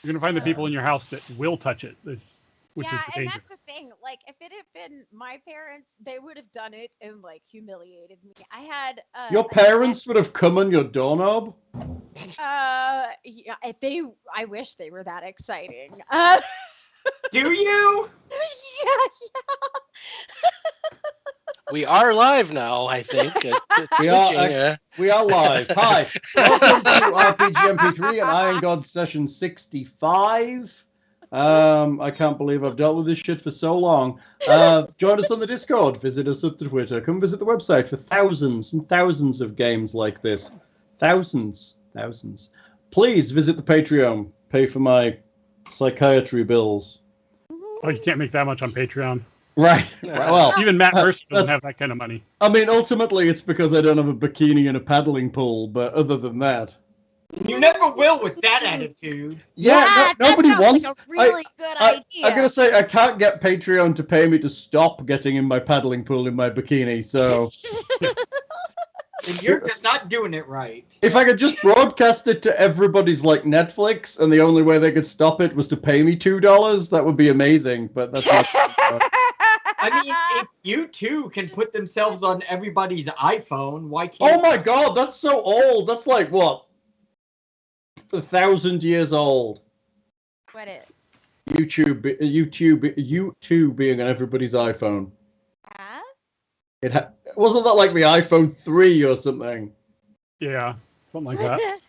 You're gonna find the people in your house that will touch it, which is the and danger. that's the thing. Like, if it had been my parents, they would have done it and like humiliated me. I had Your parents would have come on your doorknob. yeah. I wish they were that exciting. Do you? Yeah. We are live now, I think. We are live. Hi, welcome to RPG MP3 and Iron God session 65. I can't believe I've dealt with this shit for so long. Join us on the Discord, visit us at the Twitter, come visit the website for thousands and thousands of games like this. Thousands. Please visit the Patreon, pay for my psychiatry bills. Oh, you can't make that much on Patreon. Right. Well, even Matt Mercer doesn't have that kind of money. I mean, ultimately, it's because I don't have a bikini and a paddling pool. But other than that, you never will with that attitude. Yeah, nobody wants. Like a really good idea. I'm gonna say I can't get Patreon to pay me to stop getting in my paddling pool in my bikini. So And you're just not doing it right. if I could just broadcast it to everybody's like Netflix, and the only way they could stop it was to pay me $2, that would be amazing. But that's not. I mean, if you two can put themselves on everybody's iPhone, why can't? Oh my God, that's so old. That's like what, 1,000 years old. What is? YouTube being on everybody's iPhone. Huh? Wasn't that like the iPhone 3 or something? Yeah, something like that.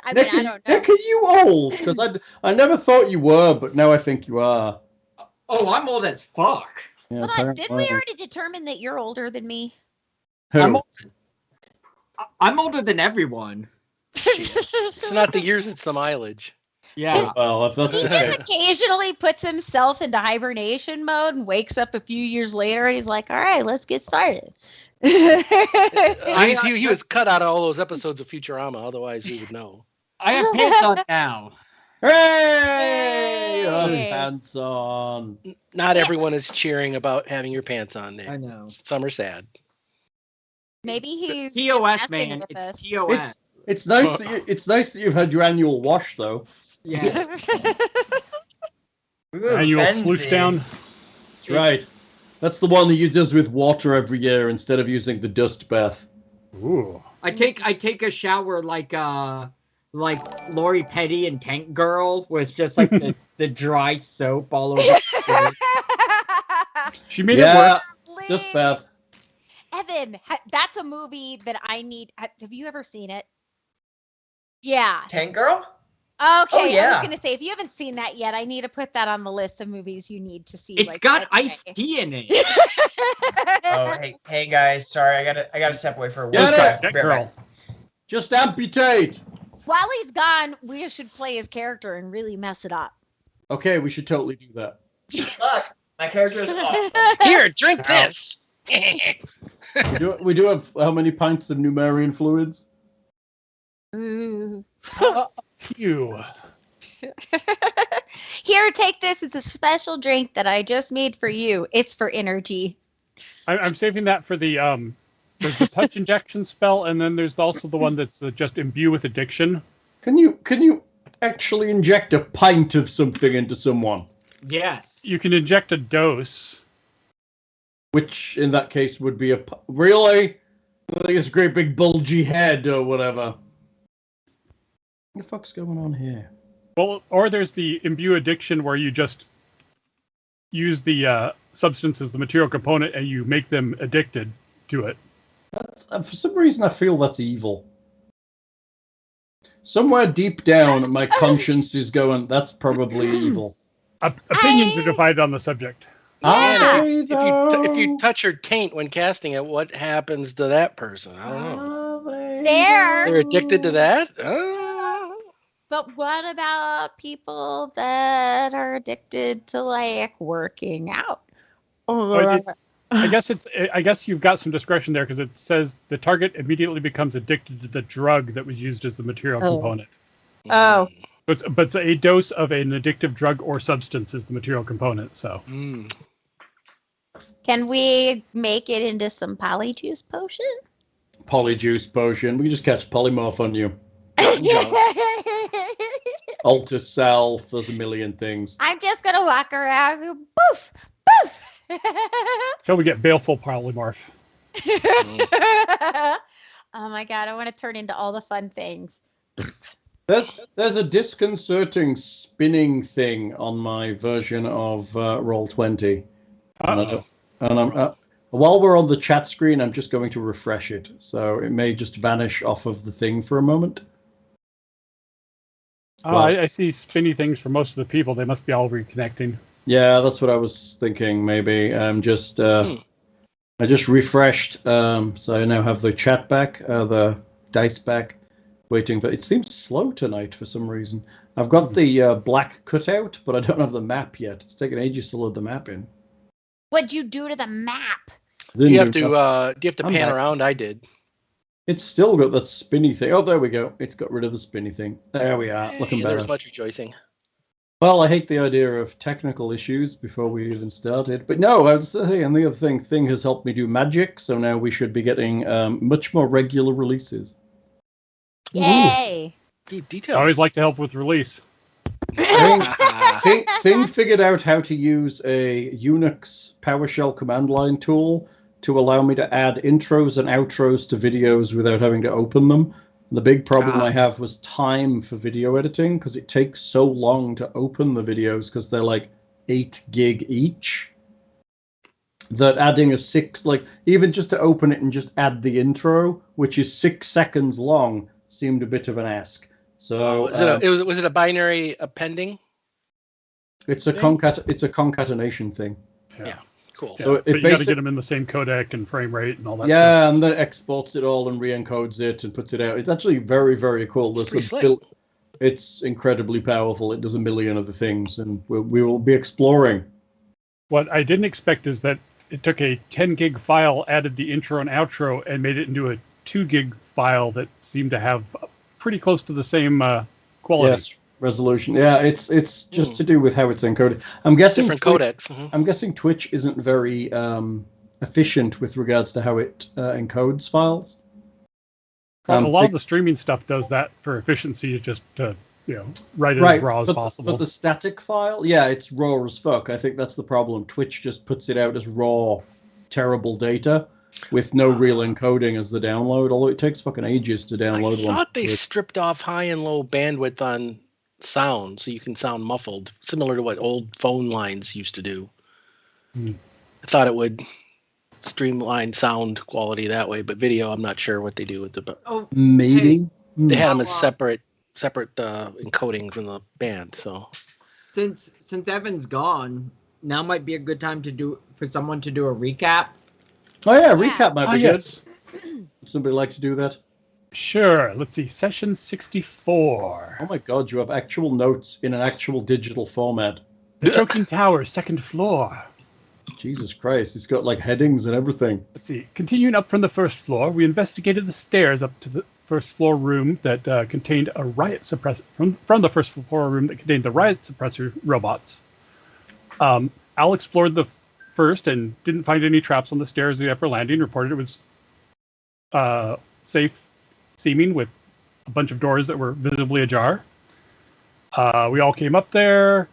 I mean, I don't know. Nick, are you old? Because I never thought you were, but now I think you are. Oh, I'm old as fuck. Yeah, Hold on, didn't we already determine that you're older than me? Who? I'm older than everyone. It's not the years, it's the mileage. Yeah. Well, if that's He the just case. occasionally puts himself into hibernation mode and wakes up a few years later and he's like, all right, let's get started. He was cut out of all those episodes of Futurama, otherwise we would know. I have pants on now. Hooray! Oh, Yay. pants on. Not everyone is cheering about having your pants on, Nick. I know. Some are sad. Maybe he's just TOS, messing man. with It's us. TOS. It's nice that you've had your annual wash though. Yeah. Annual floosh down. That's right. That's the one that you does with water every year instead of using the dust bath. Ooh. I take a shower like Lori Petty and Tank Girl, where it's just like the dry soap all over. She made it work. Dust bath. Evan, that's a movie that I need. Have you ever seen it? Yeah. Tank Girl? Okay, yeah. I was gonna say if you haven't seen that yet, I need to put that on the list of movies you need to see. It's like, got right iced away. tea in it. Oh, hey guys, sorry, I gotta step away for a Get while. it? That girl. Just amputate. While he's gone, we should play his character and really mess it up. Okay, we should totally do that. Look, my character is awesome. Here, drink this! We do have how many pints of Numerian fluids? Ooh. Phew. Here, take this. It's a special drink that I just made for you. It's for energy. I'm saving that for the there's the touch injection spell, and then there's also the one that's just imbue with addiction. Can you actually inject a pint of something into someone? Yes. You can inject a dose. Which, in that case, would be really? I think it's a great big bulgy head or whatever. What the fuck's going on here? Well, or there's the imbue addiction where you just use the substance as the material component and you make them addicted to it. That's, for some reason, I feel that's evil. Somewhere deep down, my conscience is going, that's probably evil. Opinions are divided on the subject. Yeah. If you touch your taint when casting it, what happens to that person? I don't know. They're addicted to that? But what about people that are addicted to like working out? I guess you've got some discretion there because it says the target immediately becomes addicted to the drug that was used as the material component. Oh. But a dose of an addictive drug or substance is the material component. So Can we make it into some polyjuice potion? Polyjuice potion. We can just catch polymorph on you. alter self. There's a million things. I'm just gonna walk around. Boof, boof. Till we get baleful polymorph. Oh my god! I want to turn into all the fun things. There's a disconcerting spinning thing on my version of Roll20. And while we're on the chat screen, I'm just going to refresh it. So it may just vanish off of the thing for a moment. Oh, I see spinny things for most of the people. They must be all reconnecting. Yeah, that's what I was thinking. Maybe I'm just I just refreshed, so I now have the chat back, the dice back. Waiting for it. Seems slow tonight for some reason. I've got the black cutout, but I don't have the map yet. It's taken ages to load the map in. What'd you do to the map? Do you have to pan around? I did. It's still got that spinny thing. Oh, there we go. It's got rid of the spinny thing. There we are. Looking better. There was much rejoicing. Well, I hate the idea of technical issues before we even started. But no, I was saying, and the other thing has helped me do magic, so now we should be getting much more regular releases. Yay! Dude, details. I always like to help with release. Thing figured out how to use a Unix PowerShell command line tool to allow me to add intros and outros to videos without having to open them. The big problem I have was time for video editing, because it takes so long to open the videos because they're like 8 gig each. That adding even just to open it and just add the intro, which is 6 seconds long, seemed a bit of an ask. So was it a binary appending? It's a concatenation thing. Yeah, cool. So but you got to get them in the same codec and frame rate and all that. Yeah, stuff. and then it exports it all and re-encodes it and puts it out. It's actually very, very cool. It's incredibly powerful. It does a million other things, and we will be exploring. What I didn't expect is that it took a 10 gig file, added the intro and outro, and made it into a 2 gig file that seemed to have pretty close to the same quality. Yes, resolution. Yeah, it's just to do with how it's encoded. I'm guessing different codecs. Mm-hmm. I'm guessing Twitch isn't very efficient with regards to how it encodes files. A lot of the streaming stuff does that for efficiency, just to write it as raw as possible. But the static file, yeah, it's raw as fuck. I think that's the problem. Twitch just puts it out as raw, terrible data with no real encoding as the download, although it takes fucking ages to download one. I thought they stripped off high and low bandwidth on sound so you can sound muffled, similar to what old phone lines used to do. I thought it would streamline sound quality that way, but video, I'm not sure what they do with the. Maybe they had them as separate encodings in the band. So since Evan's gone, now might be a good time for someone to do a recap. Oh yeah, recap might be good. Yes. Would somebody like to do that? Sure. Let's see. Session 64. Oh my god, you have actual notes in an actual digital format. The Choking Tower, second floor. Jesus Christ, it's got like headings and everything. Let's see. Continuing up from the first floor, we investigated the stairs up to the first floor room that contained a riot suppressor. From the first floor room that contained the riot suppressor robots. Al explored the first and didn't find any traps on the stairs of the upper landing. Reported it was safe seeming with a bunch of doors that were visibly ajar. We all came up there.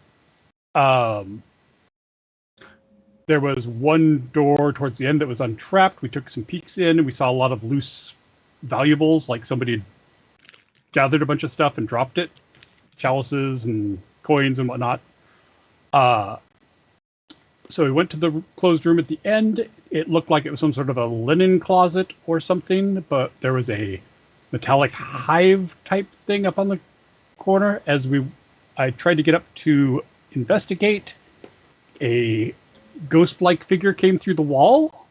There was one door towards the end that was untrapped. We took some peeks in and we saw a lot of loose valuables, like somebody had gathered a bunch of stuff and dropped it. Chalices and coins and whatnot. So we went to the closed room at the end. It looked like it was some sort of a linen closet or something, but there was a metallic hive type thing up on the corner. I tried to get up to investigate, a ghost-like figure came through the wall.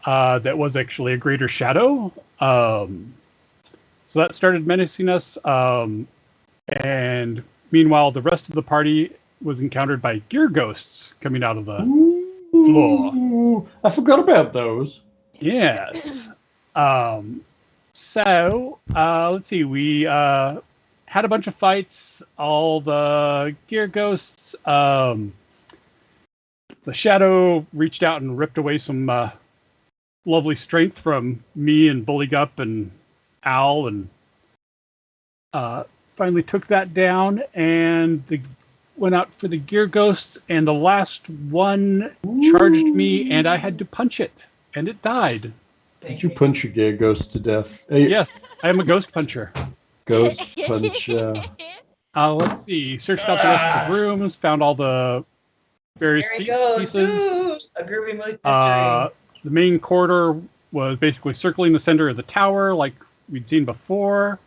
That was actually a greater shadow. So that started menacing us. And meanwhile, the rest of the party was encountered by gear ghosts coming out of the floor. I forgot about those. Yes. So let's see. We had a bunch of fights. All the gear ghosts. The shadow reached out and ripped away some lovely strength from me and Buligup and Al, and finally took that down and went out for the gear ghosts, and the last one charged me, and I had to punch it, and it died. Did you punch a gear ghost to death? Yes, I am a ghost puncher. Ghost puncher. Let's see. Searched out the rest of the rooms, found all the various There he goes. pieces. A groovy mystery. The main corridor was basically circling the center of the tower, like we'd seen before.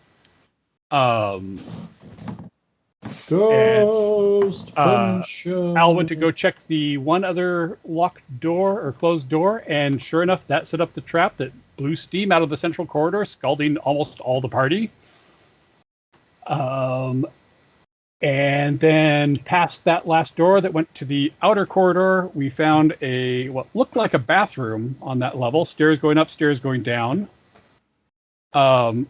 Ghost puncher. Al went to go check the one other locked door or closed door, and sure enough, that set up the trap that blew steam out of the central corridor, scalding almost all the party. And then past that last door that went to the outer corridor, we found what looked like a bathroom on that level. Stairs going up, stairs going down. Then?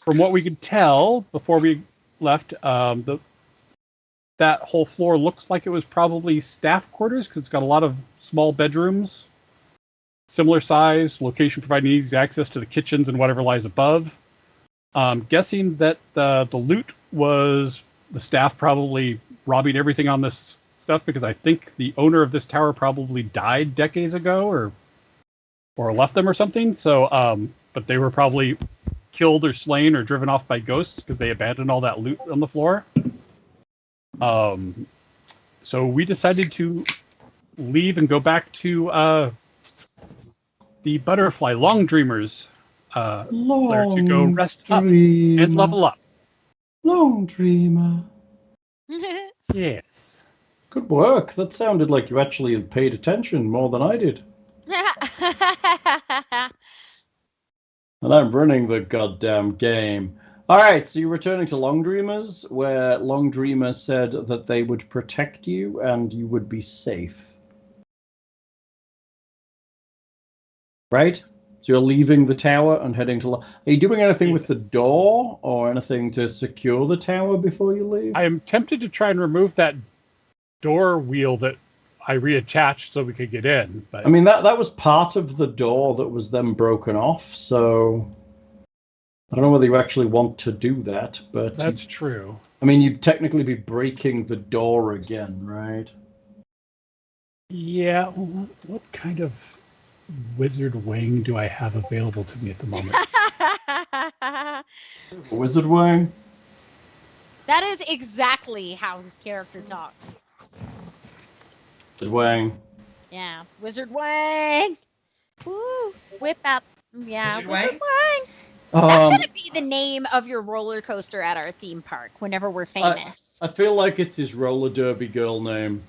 From what we could tell before we left, that whole floor looks like it was probably staff quarters because it's got a lot of small bedrooms, similar size, location providing easy access to the kitchens and whatever lies above. Guessing that the loot was the staff probably robbing everything on this stuff, because I think the owner of this tower probably died decades ago or left them or something. So, but they were probably killed or slain or driven off by ghosts because they abandoned all that loot on the floor. So we decided to leave and go back to the Butterfly Long Dreamers. There to go rest up and level up. Long dreamer. Yes. Good work. That sounded like you actually paid attention more than I did. And I'm running the goddamn game. All right, so you're returning to Long Dreamers, where Long Dreamer said that they would protect you and you would be safe. Right? So you're leaving the tower and heading to... Are you doing anything with the door or anything to secure the tower before you leave? I am tempted to try and remove that door wheel that I reattached so we could get in. But I mean, that was part of the door that was then broken off, so... I don't know whether you actually want to do that, but... That's true. I mean, you'd technically be breaking the door again, right? Yeah, what kind of wizard wing do I have available to me at the moment? Wizard wing? That is exactly how his character talks. Wizard wing. Yeah, Wizard Wang. Woo! Whip out. Yeah, Wizard Wizard Wang? Wang. That's gonna be the name of your roller coaster at our theme park whenever we're famous. I feel like it's his roller derby girl name.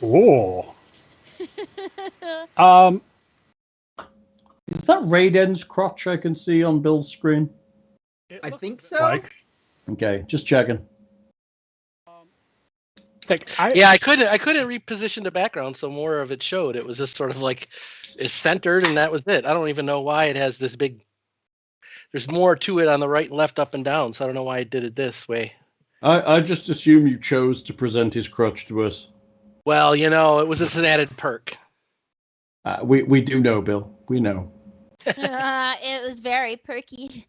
Oh. Is that Raiden's crotch I can see on Bill's screen? I think so. Okay, just checking. I couldn't reposition the background so more of it showed. It was just sort of like it's centered and that was it. I don't even know why it has this big. There's more to it on the right and left, up and down. So I don't know why I did it this way. I just assume you chose to present his crotch to us. Well, it was just an added perk. We do know, Bill. We know. It was very perky.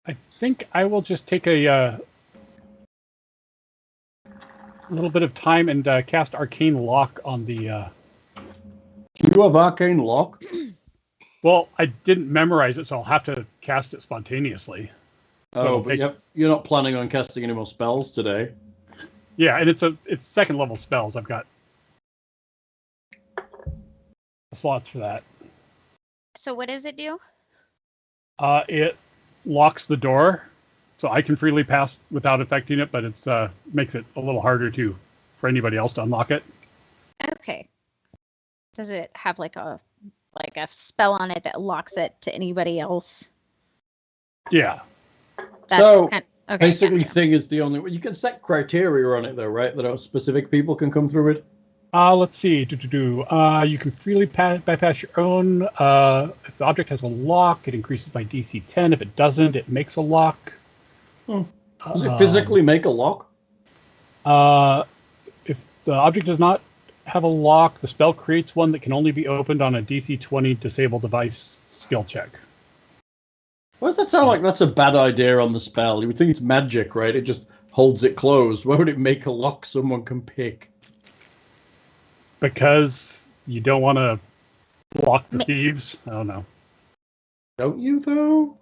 I think I will just take a little bit of time and cast Arcane Lock on the... You have Arcane Lock? Well, I didn't memorize it, so I'll have to cast it spontaneously. Oh, but you're not planning on casting any more spells today. Yeah, and it's second level spells. I've got slots for that. So what does it do? It locks the door, so I can freely pass without affecting it, but it's makes it a little harder for anybody else to unlock it. Okay. Does it have like a spell on it that locks it to anybody else? Yeah. Basically, Thing is the only... You can set criteria on it, though, right? That specific people can come through it? Let's see. You can freely bypass your own. If the object has a lock, it increases by DC 10. If it doesn't, it makes a lock. Does it physically make a lock? If the object does not have a lock, the spell creates one that can only be opened on a DC 20 disabled device skill check. Why does that sound like that's a bad idea on the spell? You would think it's magic, right? It just holds it closed. Why would it make a lock someone can pick? Because you don't want to block the thieves. I don't know. Don't you, though?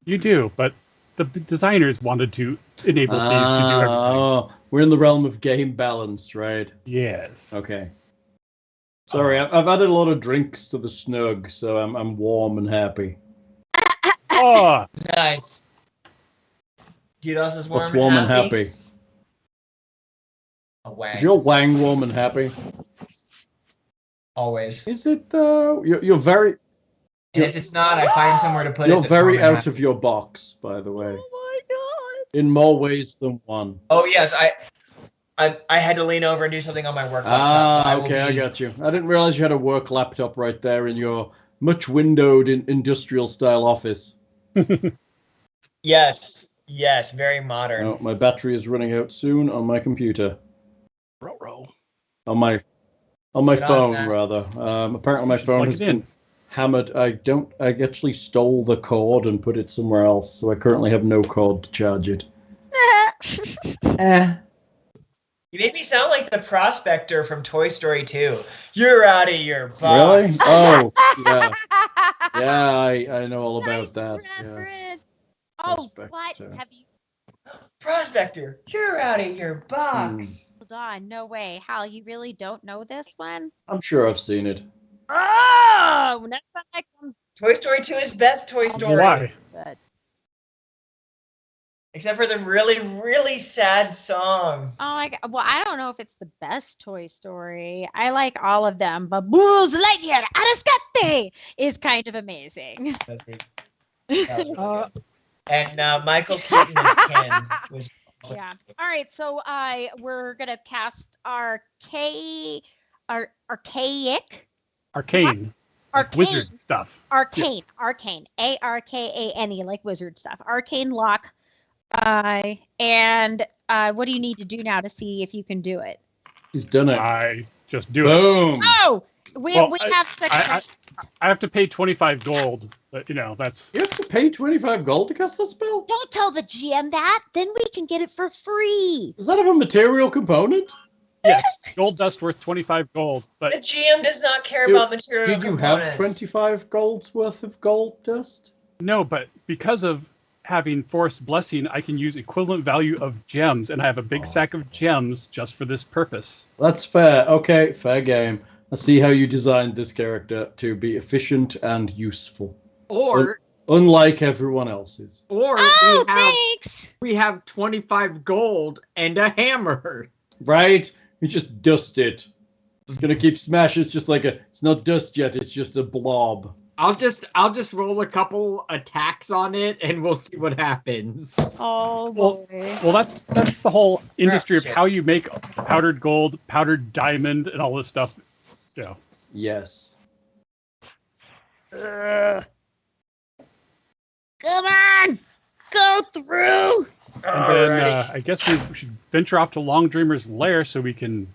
You do, but the designers wanted to enable thieves to do everything. Oh, we're in the realm of game balance, right? Yes. Okay. Sorry, I've added a lot of drinks to the snug, so I'm warm and happy. Oh, Nice. Kudos is warm. What's warm and happy? A wang. Is your wang warm and happy? Always. Is it though? You're very. And if it's not, I find somewhere to put it. You're that's very warm and out happy. of your box, by the way. Oh my god. In more ways than one. Oh yes, I had to lean over and do something on my work laptop. Ah, so okay, I got you. I didn't realize you had a work laptop right there in your much windowed industrial style office. Yes, very modern. Oh, my battery is running out soon on my computer. Row. On my Get on phone, that. rather. Apparently my phone plug has it in. been hammered. I actually stole the cord and put it somewhere else, so I currently have no cord to charge it. You made me sound like the prospector from Toy Story 2. You're out of your box. Really? Oh, yeah. Yeah, I know all about Nice that. Yeah. reference. Oh, what? Prospector. Have you? Prospector, you're out of your box. Hold on. No way. Hal, you really don't know this one? I'm sure I've seen it. Oh, next time I come. Toy Story 2 is best Toy Story. why? But, Except for the really, really sad song. well, I don't know if it's the best Toy Story. I like all of them, but Buzz Lightyear Arrescate is kind of amazing. That's pretty- that was really Uh, good. And Michael Keaton as Ken was also Yeah. All right. So we're gonna cast archaic, arcane. Like wizard stuff. arcane, ARKANE, like wizard stuff. Arcane lock. And what do you need to do now to see if you can do it? He's done it. I just do it. Boom. Oh, we Well, have such. I have to pay 25 gold, but that's You have to pay 25 gold to cast that spell? Don't tell the GM that. Then we can get it for free. Does that have a material component? yes, gold dust worth 25 gold. The But GM does not care Did- about material Did you have components. 25 gold's worth of gold dust? no, but because of having forced blessing, I can use equivalent value of gems, and I have a big sack of gems just for this purpose. That's fair. Okay, fair game. I see how you designed this character to be efficient and useful, Or unlike everyone else's. Oh, we have thanks. we have 25 gold and a hammer. Right? You just dust it. It's gonna keep smashing. It's just like it's not dust yet. It's just a blob. I'll just roll a couple attacks on it and we'll see what happens. Oh Well, boy. Well, that's the whole industry of shit. how you make powdered gold, powdered diamond, and all this stuff. Yeah. Yes. Come on, go through. And then Alrighty. I guess we should venture off to Long Dreamer's lair so we can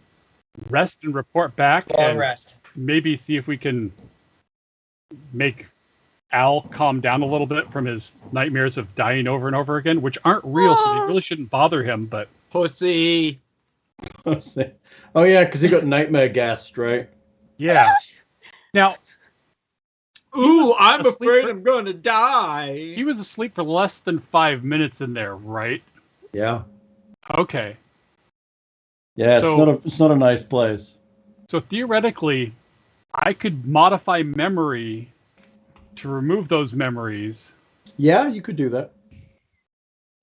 rest and report back, Long and rest. maybe see if we can make Al calm down a little bit from his nightmares of dying over and over again, which aren't real, so they really shouldn't bother him. But Pussy. Oh yeah, because he got nightmare gassed, right? yeah. Now, Ooh, I'm asleep afraid for- I'm gonna die. he was asleep for less than 5 minutes in there, right? Yeah. Okay. Yeah, it's So- not a nice place. So theoretically, I could modify memory to remove those memories. Yeah, you could do that.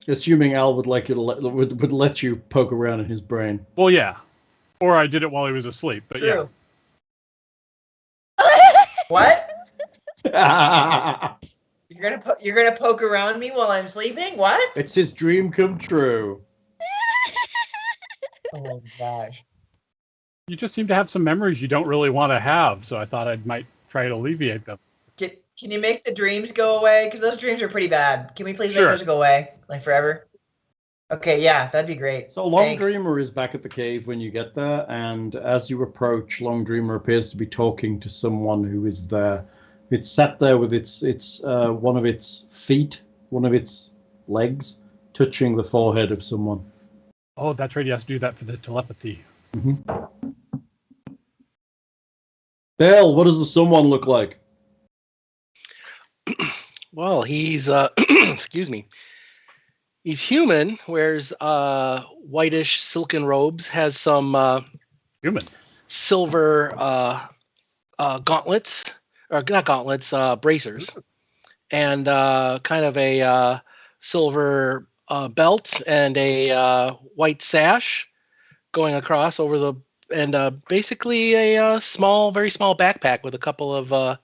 Assuming Al would like you to would let you poke around in his brain. Well, yeah. Or I did it while he was asleep, but yeah. True. What? You're gonna poke around me while I'm sleeping? What? It's his dream come true. Oh my gosh. You just seem to have some memories you don't really want to have, so I thought I might try to alleviate them. Can you make the dreams go away? Because those dreams are pretty bad. Can we please Sure. make those go away? Like forever? Okay, yeah, that'd be great. So Long Thanks. Dreamer is back at the cave when you get there, and as you approach, Long Dreamer appears to be talking to someone who is there. It's sat there with its one of its feet, one of its legs, touching the forehead of someone. Oh, that's right. You have to do that for the telepathy. Mm-hmm. Dale, what does the someone look like? Well, he's excuse me. He's human, wears whitish silken robes, has some Human. silver gauntlets, or not gauntlets, bracers, and kind of a silver belt and a white sash going across over the, and basically a small, very small backpack with a couple of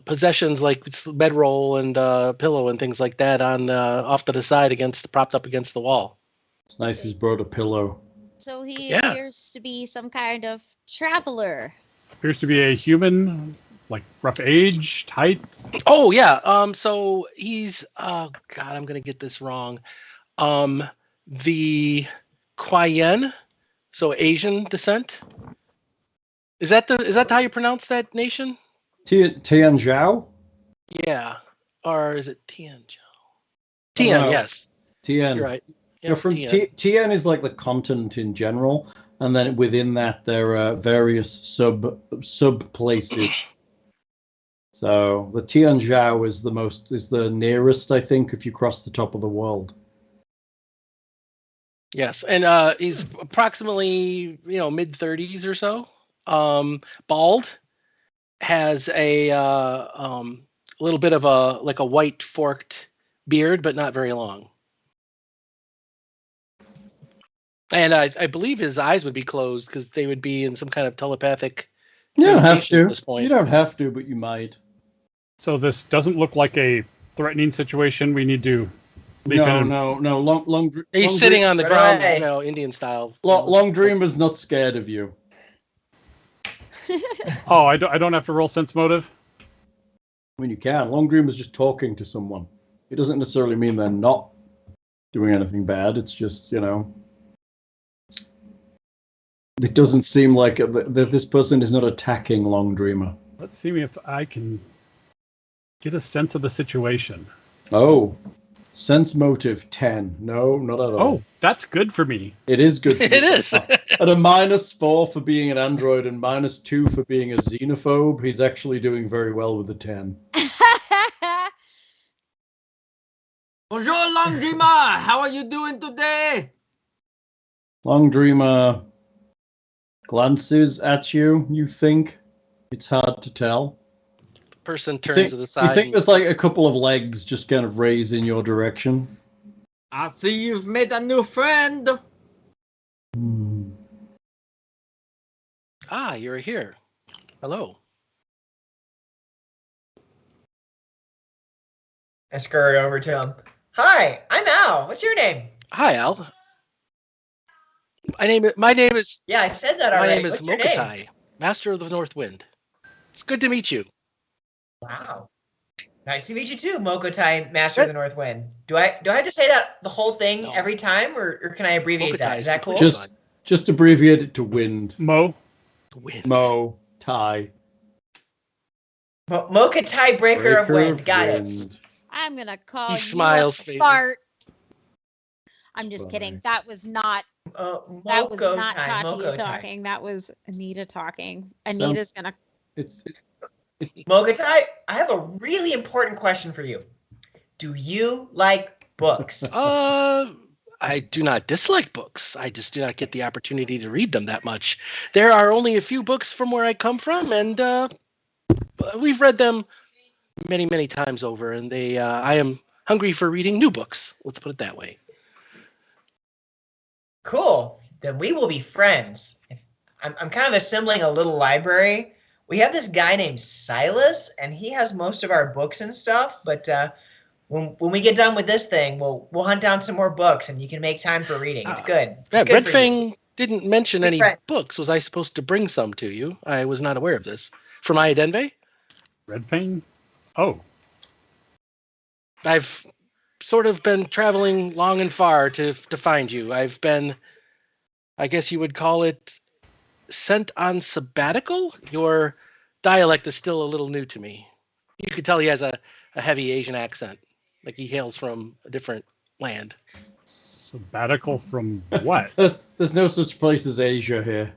possessions like bedroll and pillow and things like that on off to the side propped up against the wall. It's nice he's brought a pillow. So he Yeah. appears to be some kind of traveler. Appears to be a human, like rough age, height. Oh yeah. So he's God, I'm gonna get this wrong. The Kwayen, so Asian descent. Is that how you pronounce that nation? Tian Zhao? Yeah. Or is it Tian? Oh, Tian, no. yes. Tian. You're right. Yeah, from Tian. Tian is like the continent in general, and then within that there are various sub places. So the Tian Zhao is the nearest, I think, if you cross the top of the world. Yes, and he's approximately mid-30s or so. Bald, has a little bit of a white forked beard, but not very long. And I believe his eyes would be closed because they would be in some kind of telepathic. You don't have communication to. at this point. You don't have to, but you might. So this doesn't look like a threatening situation. We need to. No. He's sitting on the Right ground, away. Indian style. Long Dreamer's not scared of you. Oh, I don't have to roll sense motive. I mean, you can. Long Dreamer's just talking to someone. It doesn't necessarily mean they're not doing anything bad. It's just, it doesn't seem like that this person is not attacking Long Dreamer. Let's see if I can get a sense of the situation. Oh, sense motive 10. No, not at all. Oh, that's good for me. It is good. It is. At a -4 for being an android and -2 for being a xenophobe, he's actually doing very well with the 10. Bonjour, Long Dreamer. How are you doing today? Long Dreamer glances at you. You think it's hard to tell. The person turns to the side. You think there's like a couple of legs just kind of raised in your direction. I see you've made a new friend. Ah, you're here. Hello. I scurry over to him. Hi, I'm Al. What's your name? Hi, Al. My name is. Yeah, I said that My already. name is What's your name? Mok'a'tai, Master of the North Wind. It's good to meet you. Wow. Nice to meet you too, Mok'a'tai, Master of the North Wind. Do I have to say that the whole thing No. every time, or can I abbreviate that? Mok'a'tai Is that cool? Just abbreviate it to wind. Wind. Mo Tai. Mok'a'tai, breaker of wind. Got it. Wind. I'm gonna call He you smiles a faintly. fart. I'm just Fine. kidding. That was not Mok'a'tai, Tatia Mok'a'tai. talking. That was Anita talking. Sounds- Anita's gonna. It's Mok'a'tai, I have a really important question for you. Do you like books? I do not dislike books. I just do not get the opportunity to read them that much. There are only a few books from where I come from, and we've read them many, many times over. And I am hungry for reading new books. Let's put it that way. Cool. Then we will be friends. I'm kind of assembling a little library. We have this guy named Silas, and he has most of our books and stuff. But when we get done with this thing, we'll hunt down some more books, and you can make time for reading. It's good. It's Yeah, good Red for you. Fang didn't mention Good any friend. books. Was I supposed to bring some to you? I was not aware of this. From Denve? Red Fang? Oh, I've sort of been traveling long and far to find you. I've been, I guess you would call it, sent on sabbatical. Your dialect is still a little new to me. You could tell he has a heavy Asian accent, like he hails from a different land. Sabbatical from what? There's no such place as Asia here.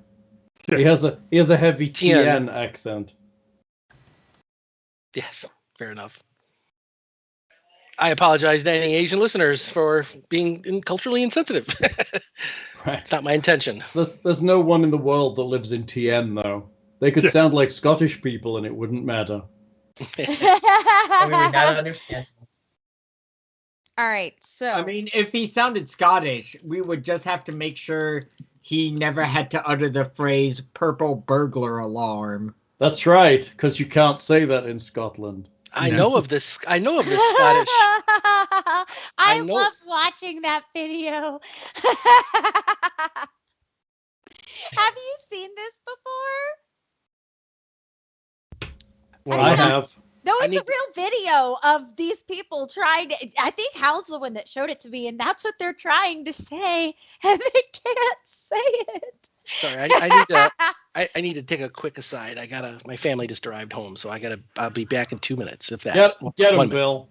He has a heavy Tian accent. Yes, fair enough. I apologize to any Asian listeners for being culturally insensitive. Right. It's not my intention. There's no one in the world that lives in Tien, though. They could sound like Scottish people and it wouldn't matter. We would not understand. All right, so I mean, if he sounded Scottish, we would just have to make sure he never had to utter the phrase "purple burglar alarm." That's right, because you can't say that in Scotland. I know of this Scottish. I love watching that video. Have you seen this before? Well, I have. No, it's a real video of these people trying to. I think Hal's the one that showed it to me, and that's what they're trying to say, and they can't say it. Sorry, I need to take a quick aside. My family just arrived home, so I'll be back in 2 minutes. If that. Get him, Bill.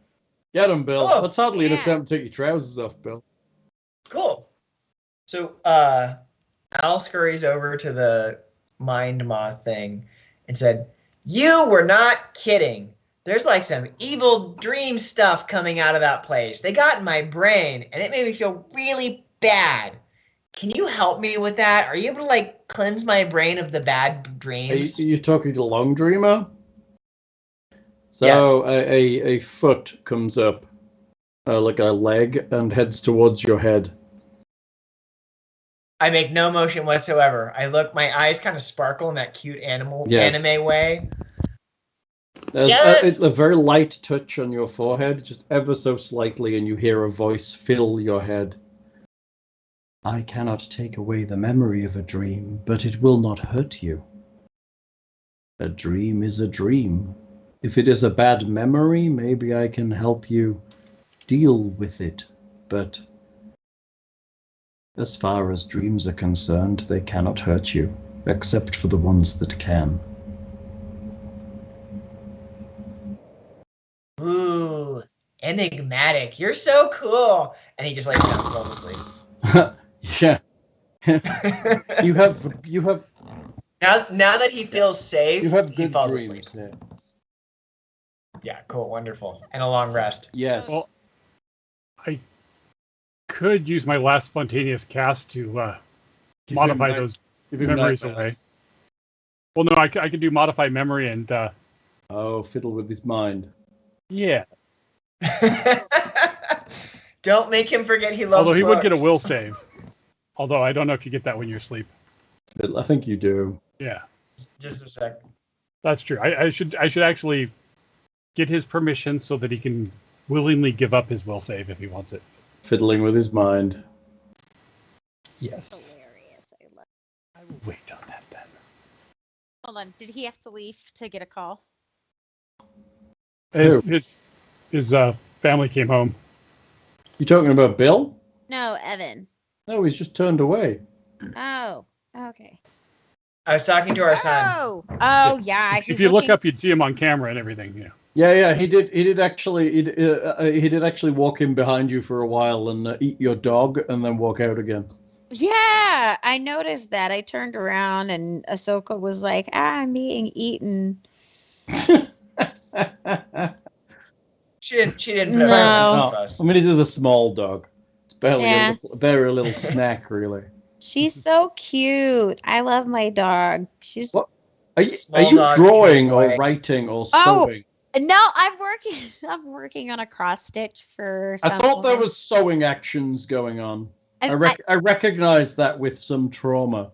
Get him, Bill. Oh, That's hardly an attempt to take your trousers off, Bill. Cool. So Al scurries over to the mind moth thing and said, "You were not kidding. There's like some evil dream stuff coming out of that place. They got in my brain, and it made me feel really bad. Can you help me with that? Are you able to like cleanse my brain of the bad dreams?" Are you talking to Long Dreamer? So yes. a foot comes up, like a leg, and heads towards your head. I make no motion whatsoever. I look, my eyes kind of sparkle in that cute anime way. It's a very light touch on your forehead, just ever so slightly, and you hear a voice fill your head. "I cannot take away the memory of a dream, but it will not hurt you. A dream is a dream. If it is a bad memory, maybe I can help you deal with it, but as far as dreams are concerned, they cannot hurt you, except for the ones that can." Ooh, enigmatic. You're so cool. And he just like falls asleep. Yeah. You have now that he feels safe, you have good he falls dreams. asleep. Yeah, cool, wonderful. And a long rest. Yes. Well, I could use my last spontaneous cast to modify those memories away. Well, no, I could do modify memory and... fiddle with his mind. Yeah. Don't make him forget he loves Although he books. would get a will save. Although I don't know if you get that when you're asleep. I think you do. Yeah. Just a sec. That's true. I should actually get his permission so that he can willingly give up his will save if he wants it. Fiddling with his mind. Yes. Hilarious. I will wait on that then. Hold on. Did he have to leave to get a call? His family came home. You talking about Bill? No, Evan. No, he's just turned away. Oh, okay. I was talking to our son. Oh, yeah. If you look up, you'd see him on camera and everything. Yeah. Yeah. He did actually walk in behind you for a while and eat your dog and then walk out again. Yeah, I noticed that. I turned around and Ahsoka was like, "I'm being eaten." She didn't put No. up with us. I mean, it is a small dog. It's barely a little snack, really. She's so cute. I love my dog. She's. What? Are you drawing or writing or sewing? No, I'm working on a cross stitch for. I thought there was sewing actions going on. I recognize that with some trauma.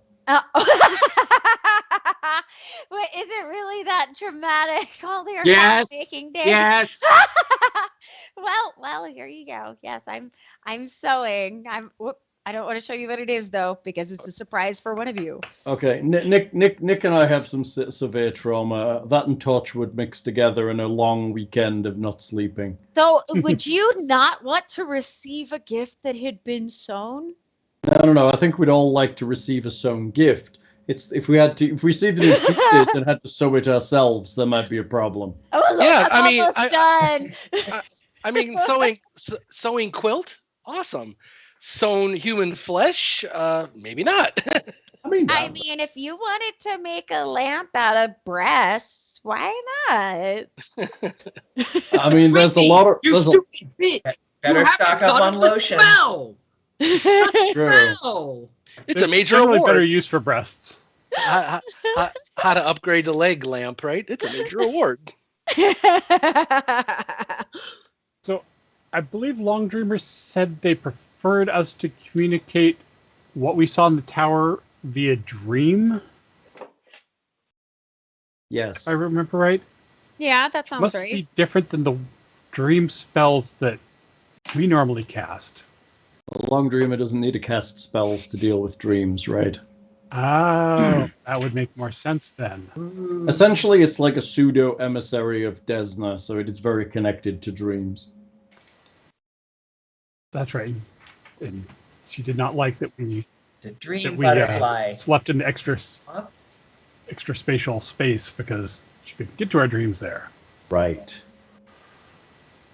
Wait, is it really that dramatic? All their baking day? Yes. Well, here you go. Yes, I'm sewing. I don't want to show you what it is though, because it's a surprise for one of you. Okay, Nick and I have some severe trauma. That and Torchwood mixed together in a long weekend of not sleeping. So, would you not want to receive a gift that had been sewn? No. I think we'd all like to receive a sewn gift. It's if we received it in pieces and had to sew it ourselves, there might be a problem. I'm almost done. I mean, sewing quilt, awesome. Sewn human flesh, maybe not. I mean, if you wanted to make a lamp out of breasts, why not? I mean, there's a lot of stupid bitch. Better stock up on lotion. Smell. True. Smell. It's a major generally award. better use for breasts. How to upgrade the leg lamp, right? It's a major award. So, I believe Long Dreamer said they preferred us to communicate what we saw in the tower via dream. Yes. If I remember right. Yeah, that sounds Must right. be different than the dream spells that we normally cast. A Long Dreamer doesn't need to cast spells to deal with dreams, right? Oh, that would make more sense then. Essentially, it's like a pseudo emissary of Desna, so it is very connected to dreams. That's right. And she did not like that we The dream butterfly. slept in extra spatial space because she could get to our dreams there. Right.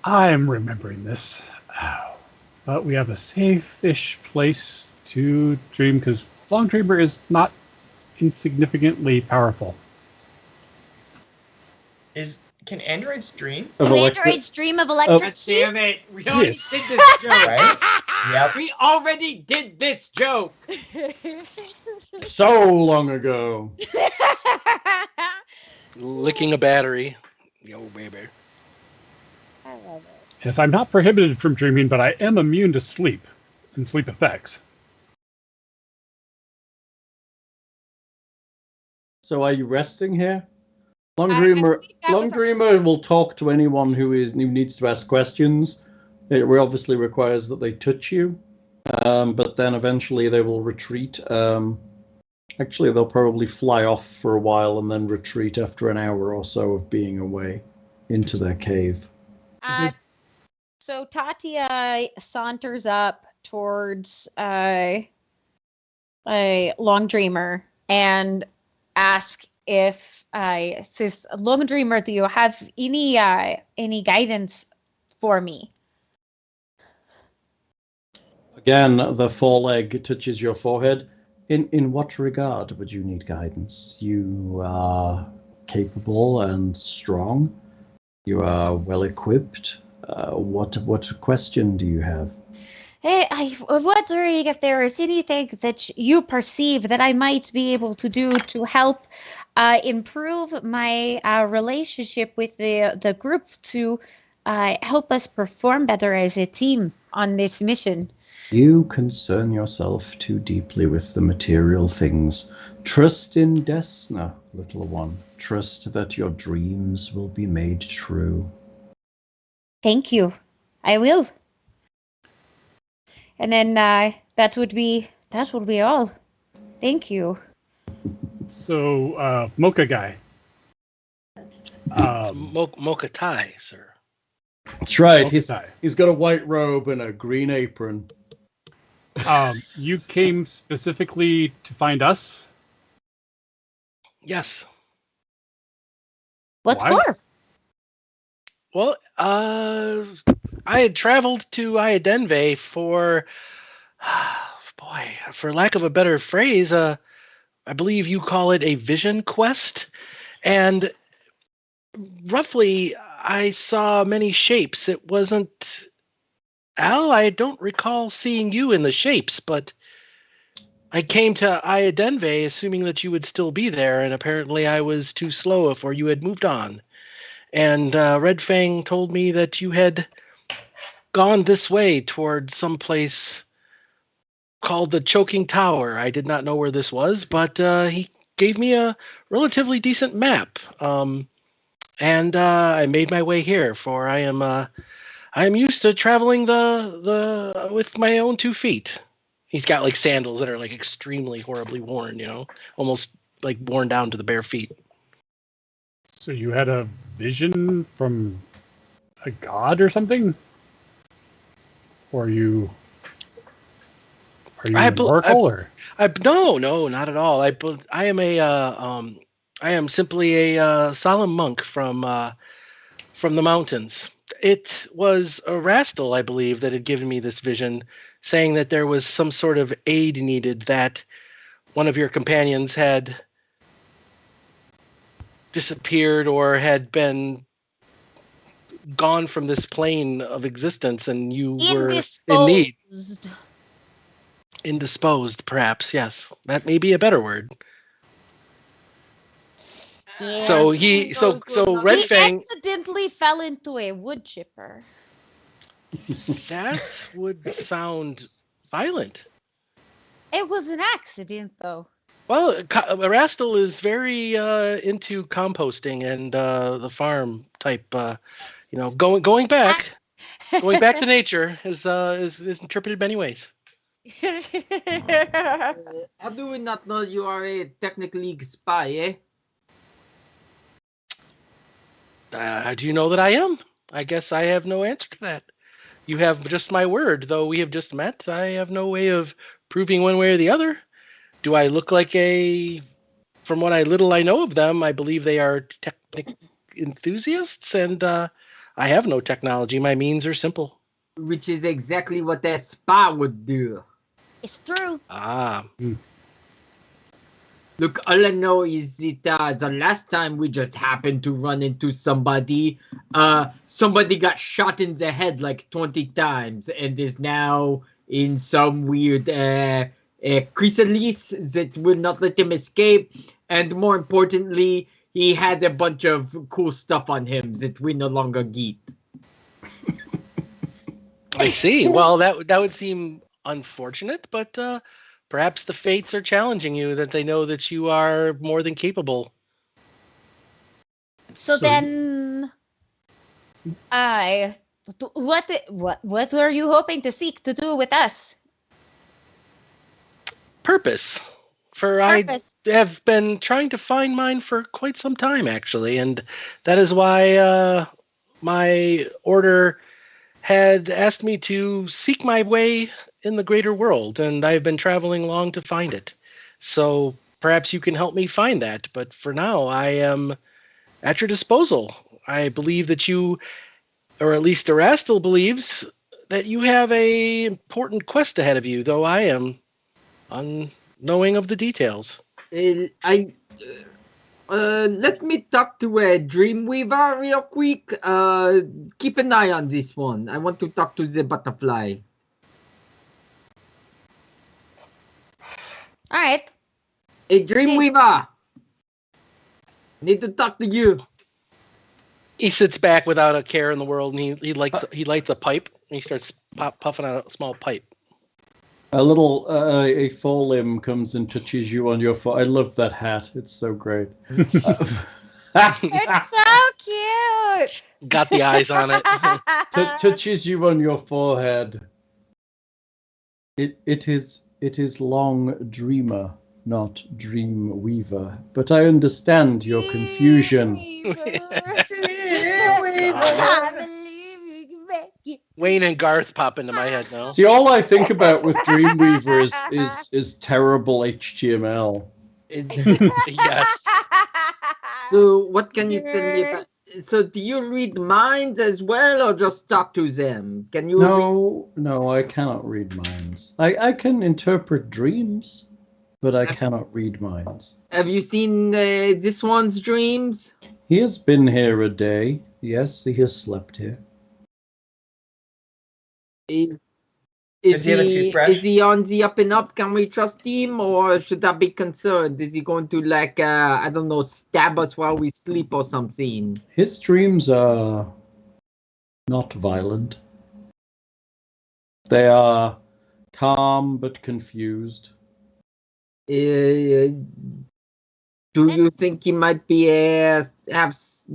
I'm remembering this. But we have a safe-ish place to dream because Long Dreamer is not insignificantly powerful. Can androids dream? Of Can electric- androids dream of electric God sheep? damn it. We already Yes. did this joke. Right? Yep. We already did this joke. So long ago. Licking a battery. Yo, baby. I love it. Yes, I'm not prohibited from dreaming, but I am immune to sleep and sleep effects. So are you resting here? Long I Dreamer, believe that Long was- Dreamer will talk to anyone who needs to ask questions. It obviously requires that they touch you, but then eventually they will retreat. Actually, they'll probably fly off for a while and then retreat after an hour or so of being away into their cave. So Tatia saunters up towards a Long Dreamer and asks if says, Long Dreamer, do you have any guidance for me? Again, the foreleg touches your forehead. In what regard would you need guidance? You are capable and strong. You are well equipped. What question do you have? Hey, I was wondering if there is anything that you perceive that I might be able to do to help improve my relationship with the group to help us perform better as a team on this mission. You concern yourself too deeply with the material things. Trust in Desna, little one. Trust that your dreams will be made true. Thank you. I will. And then that would be all. Thank you. So, Mocha guy. Mok'a'tai, sir. That's right. Mok'a'tai. He's got a white robe and a green apron. You came specifically to find us? Yes. What's Why? for? Well, I had traveled to Iadenve for, boy, for lack of a better phrase, I believe you call it a vision quest. And roughly, I saw many shapes. It wasn't... Al, I don't recall seeing you in the shapes, but I came to Iadenve assuming that you would still be there, and apparently I was too slow or you had moved on. And Red Fang told me that you had gone this way towards some place called the Choking Tower. I did not know where this was, but he gave me a relatively decent map. And I made my way here, for I am used to traveling the with my own 2 feet. He's got like sandals that are like extremely horribly worn, almost like worn down to the bare feet. So you had a vision from a god or something? Or you... Are you an oracle or? No, not at all. I am I am simply a solemn monk from the mountains. It was a rastal, I believe, that had given me this vision, saying that there was some sort of aid needed, that one of your companions had disappeared or had been gone from this plane of existence, and you were in need. Indisposed, perhaps. Yes, that may be a better word. Yeah. So Red Fang accidentally fell into a wood chipper. That would sound violent. It was an accident, though. Well, Rastal is very into composting and the farm type. Going back to nature is interpreted many ways. How do we not know you are a technically spy, eh? How do you know that I am? I guess I have no answer to that. You have just my word, though we have just met. I have no way of proving one way or the other. Do I look like from what little I know of them, I believe they are technic enthusiasts, and I have no technology. My means are simple. Which is exactly what that spy would do. It's true. Look, all I know is that the last time we just happened to run into somebody, somebody got shot in the head like 20 times and is now in some weird chrysalis that will not let him escape. And more importantly, he had a bunch of cool stuff on him that we no longer get. I see. Well, that would seem unfortunate, but perhaps the fates are challenging you, that they know that you are more than capable. So then, what were you hoping to seek to do with us? Purpose. I have been trying to find mine for quite some time, actually, and that is why my order had asked me to seek my way in the greater world, and I've been traveling long to find it. So perhaps you can help me find that, but for now I am at your disposal. I believe that you, or at least Erastil believes, that you have a important quest ahead of you, though I am unknowing of the details. Let me talk to a Dreamweaver real quick. Keep an eye on this one. I want to talk to the butterfly. All right. Hey, Dreamweaver! Need to talk to you. He sits back without a care in the world, and he lights a pipe, and he starts puffing out a small pipe. A forelimb comes and touches you on your foot. I love that hat. It's so great. It's so cute. Got the eyes on it. Touches you on your forehead. It is long dreamer, not dream weaver. But I understand your confusion. Wayne and Garth pop into my head now. See, all I think about with Dreamweaver is terrible HTML. Yes. So what can you tell me about? So do you read minds as well, or just talk to them? Can you? No, I cannot read minds. I can interpret dreams, but I cannot read minds. Have you seen this one's dreams? He has been here a day. Yes, he has slept here. Does he have a toothbrush? Is he on the up and up? Can we trust him, or should I be concerned? Is he going to I don't know, stab us while we sleep or something? His dreams are not violent. They are calm but confused. Do you think he might be have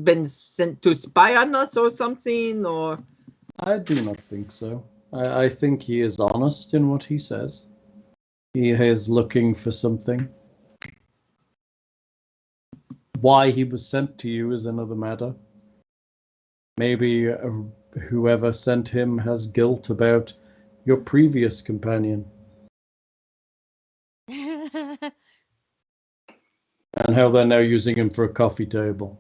been sent to spy on us or something, or? I do not think so. I think he is honest in what he says. He is looking for something. Why he was sent to you is another matter. Maybe whoever sent him has guilt about your previous companion. and how they're now using him for a coffee table.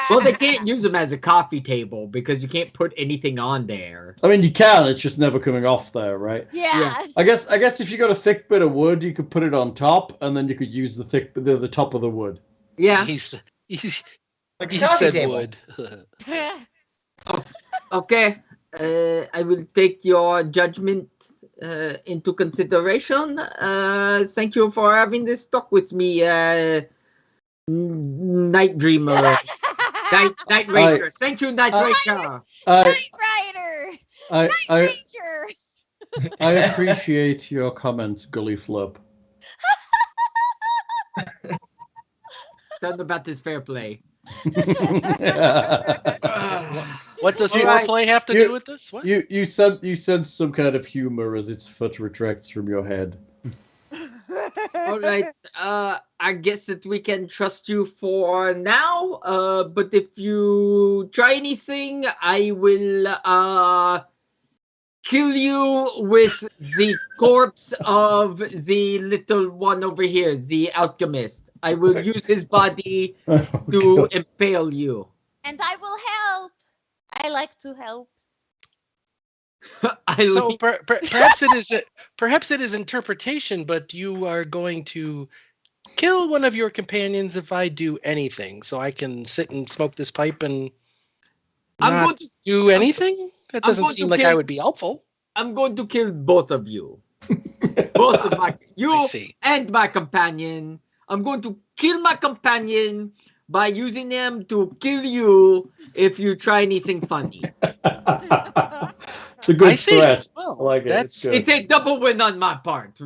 Well, they can't use them as a coffee table because you can't put anything on there. I mean, you can. It's just never coming off there, right? Yeah. I guess if you got a thick bit of wood, you could put it on top, and then you could use the top of the wood. Yeah. He's Like a he coffee said table. wood. Okay. I will take your judgment into consideration. Thank you for having this talk with me, Night Dreamer. Night Ranger. Thank you, Night Ranger. Night Rider. Night Ranger. I appreciate your comments, Gully Flub. Tell them about this fair play. What does All right. foreplay have to do with this? What? You sense some kind of humor as its foot retracts from your head. All right. I guess that we can trust you for now. But if you try anything, I will kill you with the corpse of the little one over here, the alchemist. I will use his body to impale you. And I will help. I like to help. So perhaps it is interpretation, but you are going to kill one of your companions if I do anything. So I can sit and smoke this pipe and not do anything? That doesn't seem like I would be helpful. I'm going to kill both of you. Both of you and my companion. I'm going to kill my companion by using them to kill you if you try anything funny. It's a good threat. Well, I like it. It's good. It's a double win on my part.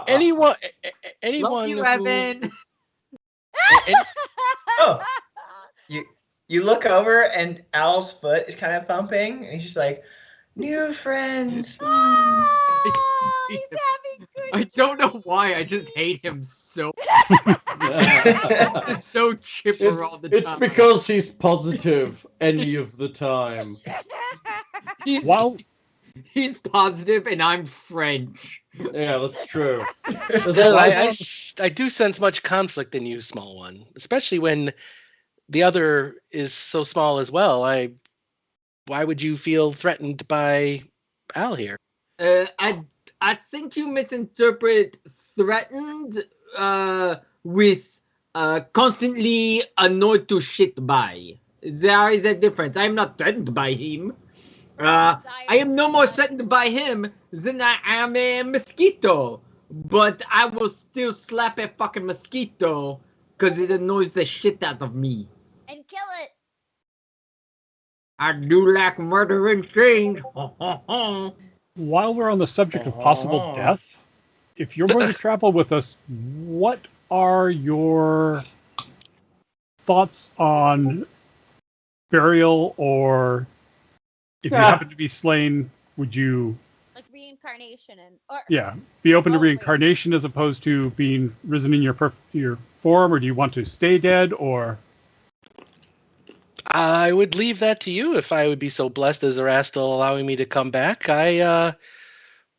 Anyone Love you, who, Evan. Oh, you look over and Al's foot is kind of thumping, and he's just like, "New friends." Oh, he's having good I don't know why. I just hate him so. Just so chipper all the time. It's because he's positive any of the time. He's positive, and I'm French. Yeah, that's true. I do sense much conflict in you, small one, especially when the other is so small as well. Why would you feel threatened by Al here? I think you misinterpret threatened with constantly annoyed to shit by. There is a difference. I'm not threatened by him. I am no more threatened by him than I am a mosquito. But I will still slap a fucking mosquito because it annoys the shit out of me. and kill it. I do like murdering things. While we're on the subject of possible death, if you're going to travel with us, what are your thoughts on burial, or if you happen to be slain, would you Like reincarnation be open to reincarnation as opposed to being risen in your form, or do you want to stay dead, or? I would leave that to you if I would be so blessed as Erastil allowing me to come back. I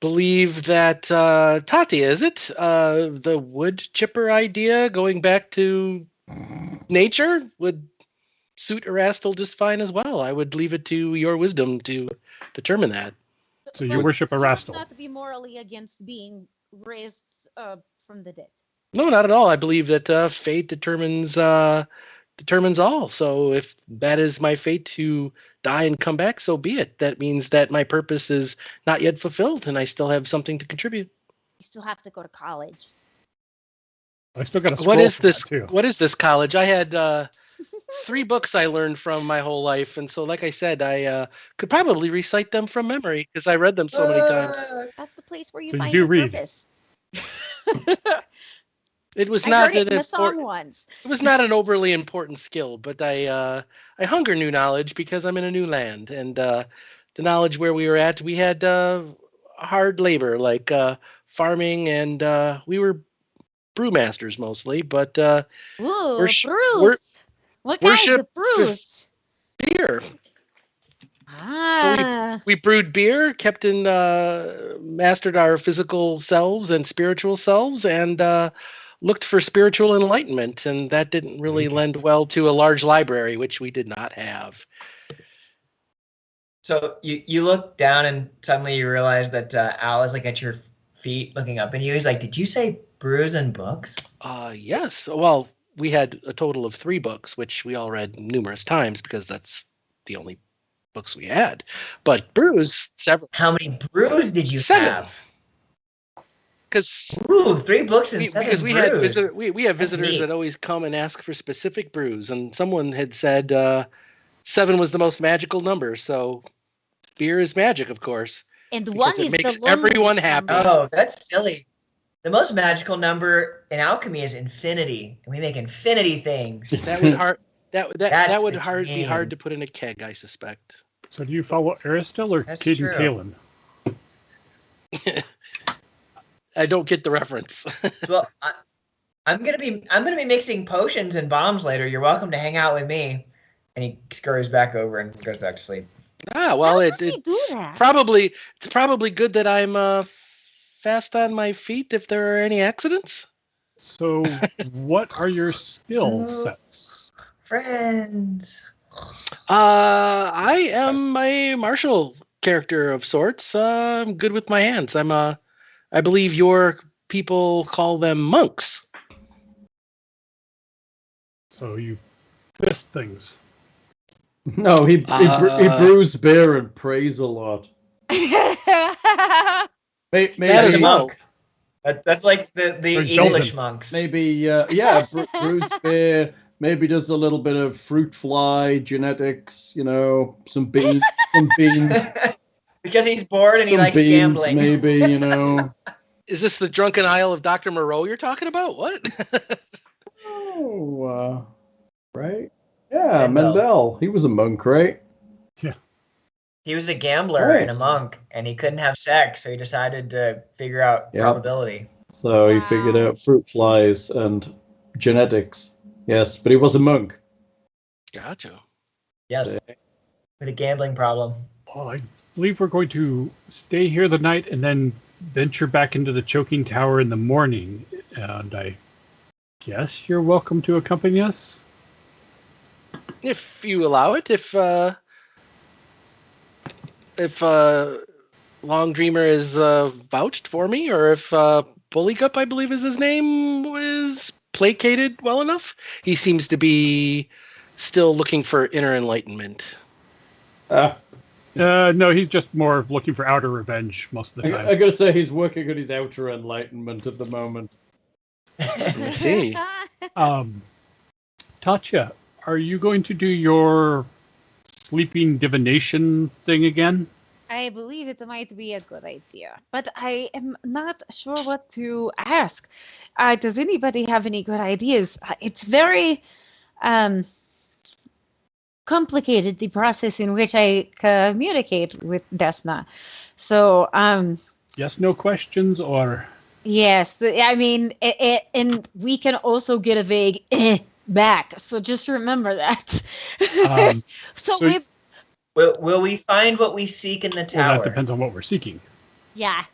believe that Tatia, is it? The wood chipper idea, going back to nature, would suit Erastil just fine as well. I would leave it to your wisdom to determine that. So you worship Erastil. Not to be morally against being raised from the dead. No, not at all. I believe that fate determines all. So if that is my fate to die and come back, so be it. That means that my purpose is not yet fulfilled and I still have something to contribute. You still have to go to college. I still got a What is this? Too. What is this college? I had 3 books I learned from my whole life, and so, like I said, I could probably recite them from memory because I read them so many times. That's the place where you So you find do your read. purpose. It was I not heard it an in a song important. once. It was not an overly important skill, but I hunger new knowledge because I'm in a new land, and the knowledge where we were at, we had hard labor like farming, and we were brewmasters mostly, but Ooh, Worship- Bruce. What kinds worship of Bruce? beer. Ah. We brewed beer, kept in, mastered our physical selves and spiritual selves, and looked for spiritual enlightenment. And that didn't really lend well to a large library, which we did not have. So you look down and suddenly you realize that Al is like at your feet looking up at you. He's like, "Did you say brews and books?" Yes. Well, we had a total of 3 books, which we all read numerous times because that's the only books we had. But brews, several. How many brews did you 7. have? Because 3 books and 7 because brews. we have That's visitors neat. that always come and ask for specific brews, and someone had said 7 was the most magical number. So beer is magic, of course. And Because one it is makes the everyone loneliest happy. number. Oh, that's silly. The most magical number in alchemy is infinity, and we make infinity things. That would hard. That That's would the be hard dream. to put in a keg, I suspect. So do you follow Aristil or That's Caden true. Kalen? I don't get the reference. Well, I'm gonna be mixing potions and bombs later. You're welcome to hang out with me. And he scurries back over and goes back to sleep. Well, How does he do that? it's probably good that I'm fast on my feet if there are any accidents. So what are your skill sets? Friends. I am a martial character of sorts. I'm good with my hands. I believe your people call them monks. So you fist things. No, he brews beer and prays a lot. Maybe That is He's a well. monk. That's like the There's English Belgian. monks. Maybe brews beer. Maybe does a little bit of fruit fly genetics. Some beans, Because he's bored and he some likes beans. gambling. Maybe Is this the drunken isle of Dr. Moreau you're talking about? What? Oh, right. Yeah, Mendel. Mendel. He was a monk, right? He was a gambler Right. and a monk, and he couldn't have sex, so he decided to figure out Yep. probability. So he figured Wow. out fruit flies and genetics. Yes, but he was a monk. Gotcha. Yes, So- with a gambling problem. Well, I believe we're going to stay here the night and then venture back into the choking tower in the morning. And I guess you're welcome to accompany us. If you allow it, if Long Dreamer is vouched for me, or if Buligup, I believe is his name, is placated well enough. He seems to be still looking for inner enlightenment. No, he's just more looking for outer revenge most of the I time. gotta say, he's working on his outer enlightenment at the moment. I see. Tatia, are you going to do your sleeping divination thing again? I believe it might be a good idea, but I am not sure what to ask. Does anybody have any good ideas? It's very complicated, the process in which I communicate with Desna. So, Yes, no questions, or yes, I mean, and we can also get a vague back. So just remember that. So we. Will we find what we seek in the tower? well, that depends on what we're seeking. Yeah.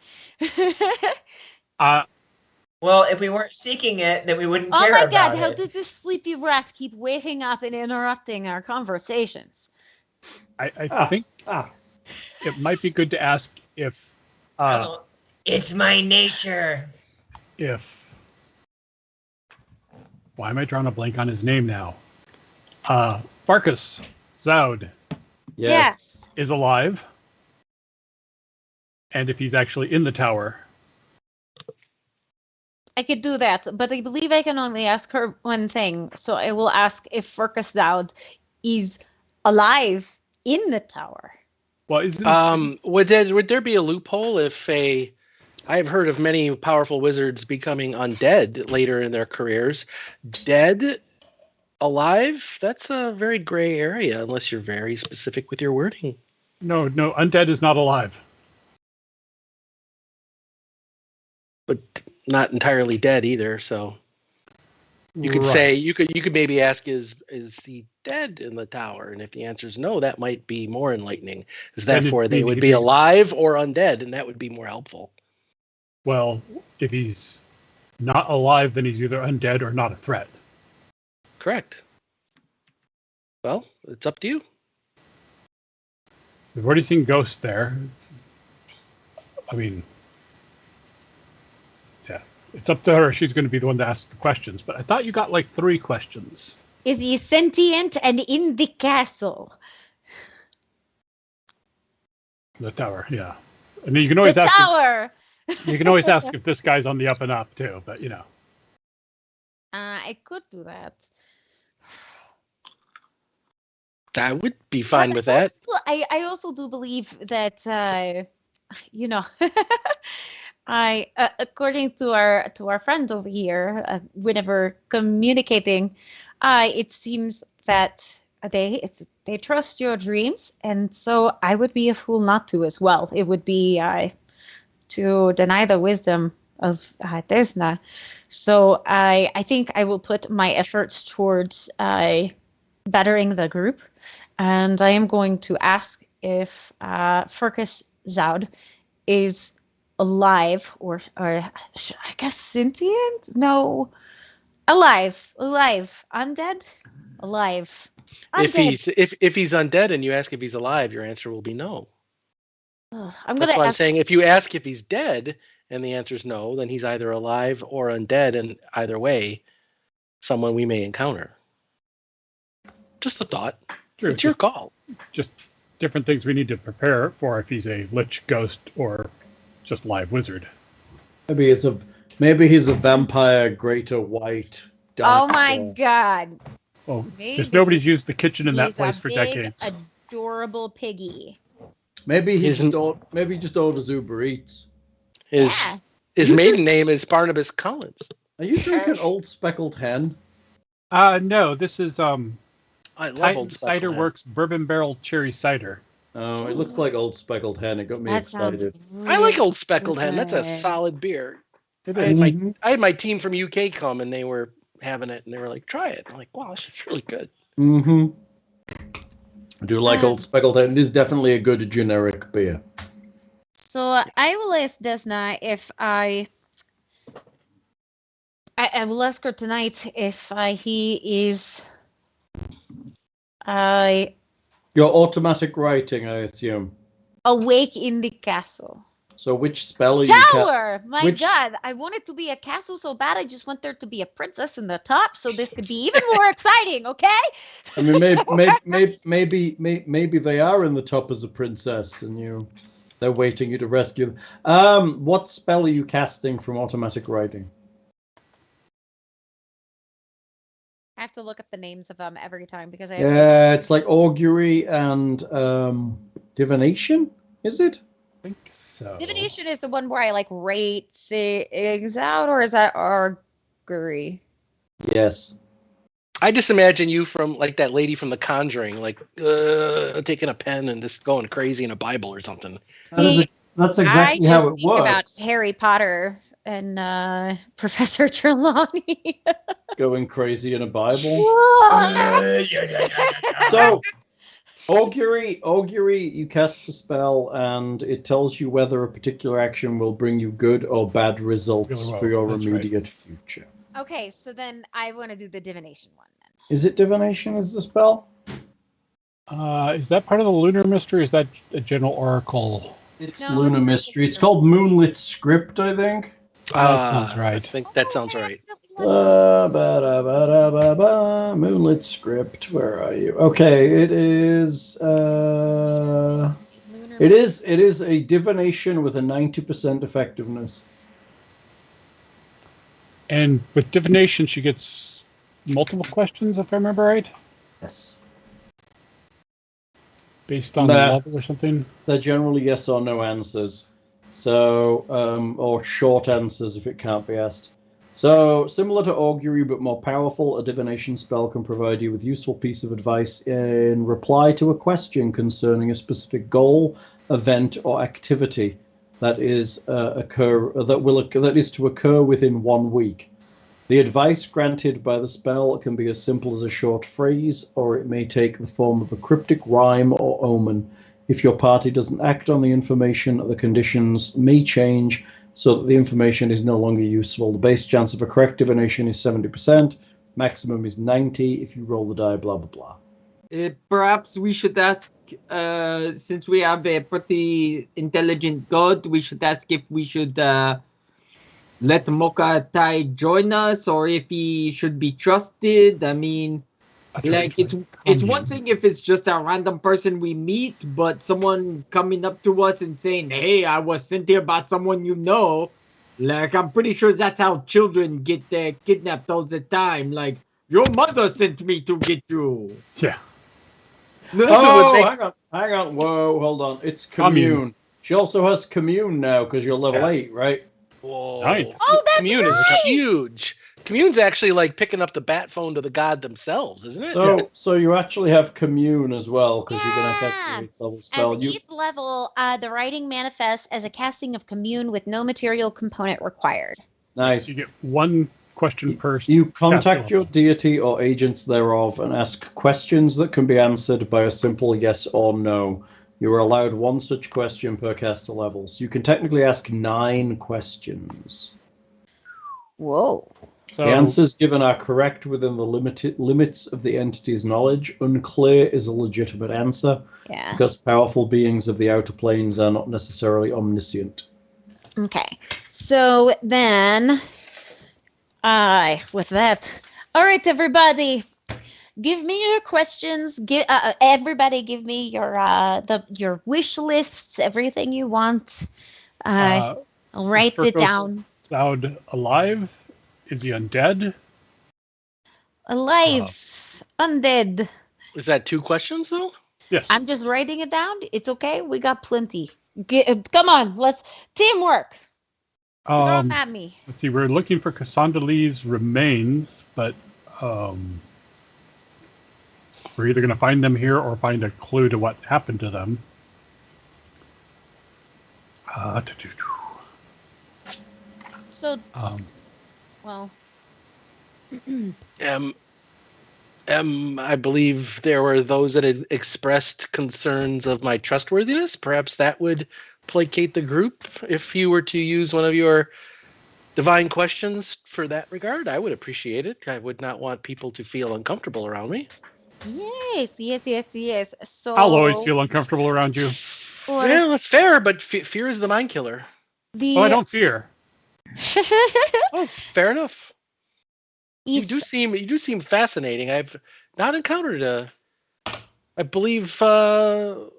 Well, if we weren't seeking it, then we wouldn't Oh care my about God! it. How does this sleepy rat keep waking up and interrupting our conversations? I think it might be good to ask if It's my nature. why am I drawing a blank on his name now? Farkas Zoud Yes. is alive, and if he's actually in the tower. I could do that, but I believe I can only ask her one thing. So I will ask if Furcus Dowd is alive in the tower. Well, is it, Would there be a loophole if I've heard of many powerful wizards becoming undead later in their careers. Dead, alive, that's a very gray area unless you're very specific with your wording. no, undead is not alive. But not entirely dead either, so You could Right. say you could maybe ask, is he dead in the tower? And if the answer is no, that might be more enlightening. Because Then therefore it'd they be would be maybe- alive or undead, and that would be more helpful. Well, if he's not alive, then he's either undead or not a threat. Correct. Well, it's up to you. We've already seen ghosts there. I mean, yeah, it's up to her. She's going to be the one to ask the questions. But I thought you got like 3 questions. Is he sentient and in the castle? The tower, yeah. And you can always The ask. tower! You can always ask if this guy's on the up and up too. But you know. I could do that. I would be fine But with that. also, I also do believe that you know, I according to our friend over here, whenever communicating, it seems that they trust your dreams, and so I would be a fool not to as well. It would be to deny the wisdom of Desna. So I think I will put my efforts towards bettering the group, and I am going to ask if Furcus Zoud is alive or I guess sentient? No, alive, undead, alive. Undead. If he's undead and you ask if he's alive, your answer will be no. I'm That's gonna why I'm ask. saying if you ask if he's dead and the answer is no, then he's either alive or undead, and either way, someone we may encounter. Just a thought. Sure, It's your call. Just different things we need to prepare for if he's a lich ghost or just live wizard. Maybe he's a vampire, greater white. Oh Dark my Lord. God! Oh, Maybe just nobody's used the kitchen in that He's place a for big, decades. adorable piggy. Maybe he Isn't- just orders Uber Eats. His You maiden name is Barnabas Collins. Are you drinking Old Speckled Hen? No, this is I love Titan Old Cider Speckled Hen. Works Bourbon Barrel Cherry Cider. Oh, it looks like Old Speckled Hen. It got me That sounds. excited. I like really Old Speckled Hen. That's a good. solid beer. It I is. had my team from UK come and they were having it and they were like, try it. I'm like, wow, this is really good. Mm-hmm. I do like Um, Old Speckled Hen. It is definitely a good generic beer. So I will ask Desna if I will ask her tonight if he is. Your automatic writing, I assume. Awake in the castle. So which spell are you Tower! My which- God, I wanted to be a castle so bad. I just want there to be a princess in the top, so this could be even more exciting. Okay? I mean, maybe they are in the top as a princess, and they're waiting you to rescue them. What spell are you casting from automatic writing? I have to look up the names of them every time because I. Yeah, it's like augury and divination. Is it? I think so. Divination is the one where I like rate things out, or is that augury? Yes. I just imagine you from like that lady from The Conjuring, like taking a pen and just going crazy in a Bible or something. See, That's I exactly just how it think works. about Harry Potter and Professor Trelawney. Going crazy in a Bible. So, augury, you cast the spell, and it tells you whether a particular action will bring you good or bad results Really well, for your that's right. immediate future. Okay, so then I want to do the divination one then. Is it divination? Is the spell? Is that part of the Lunar Mystery? Or is that a general oracle? It's No, Lunar it's Mystery. It's called Moonlit Script, I think. That sounds right. I think that sounds right. Moonlit Script. Where are you? Okay, it is. It is a divination with a 90% effectiveness. And with divination, she gets multiple questions, if I remember right, Yes. based on the Nah. level or something. They're generally yes or no answers. So, or short answers if it can't be asked. So, similar to augury but more powerful, a divination spell can provide you with useful piece of advice in reply to a question concerning a specific goal, event, or activity that is to occur within 1 week. The advice granted by the spell can be as simple as a short phrase, or it may take the form of a cryptic rhyme or omen. If your party doesn't act on the information, the conditions may change so that the information is no longer useful. The base chance of a correct divination is 70%. Maximum is 90 if you roll the die, blah, blah, blah. Perhaps we should ask, since we have a pretty intelligent god, we should ask if we should let Mok'a'tai join us, or if he should be trusted. I mean, like, it's one thing if it's just a random person we meet, but someone coming up to us and saying, "Hey, I was sent here by someone you know." Like, I'm pretty sure that's how children get kidnapped all the time. Like, your mother sent me to get you. Yeah. Oh, hang on. Whoa, hold on. It's commune. She also has commune now because you're level 8, right? Whoa. Right. Oh, that's Commune right. is huge. Commune's actually like picking up the bat phone to the god themselves, isn't it? So you actually have commune as well because you're going to cast Yeah. a 8th level spell. As 8th level, the writing manifests as a casting of commune with no material component required. Nice. You get one question per. You contact your deity or agents thereof and ask questions that can be answered by a simple yes or no. You are allowed one such question per caster level. So you can technically ask 9 questions. Whoa. So, The answers given are correct within the limits of the entity's knowledge. Unclear is a legitimate answer Yeah. because powerful beings of the outer planes are not necessarily omniscient. Okay. So then, with that, all right, everybody, give me your questions. Everybody, give me your wish lists, everything you want. I'll write it down. Cloud alive? Is he undead? Alive, undead. Is that 2 questions though? Yes. I'm just writing it down. It's okay. We got plenty. Come on, let's teamwork. Throw them at me. Let's see. We're looking for Cassandra Lee's remains, but we're either going to find them here or find a clue to what happened to them. So, well. I believe there were those that had expressed concerns of my trustworthiness. Perhaps that would placate the group if you were to use one of your divine questions for that regard. I would appreciate it. I would not want people to feel uncomfortable around me. Yes. So I'll always feel uncomfortable around you. Well, that's fair, but fear is the mind killer. I don't fear. Oh, fair enough. You do seem fascinating. I've not encountered I believe what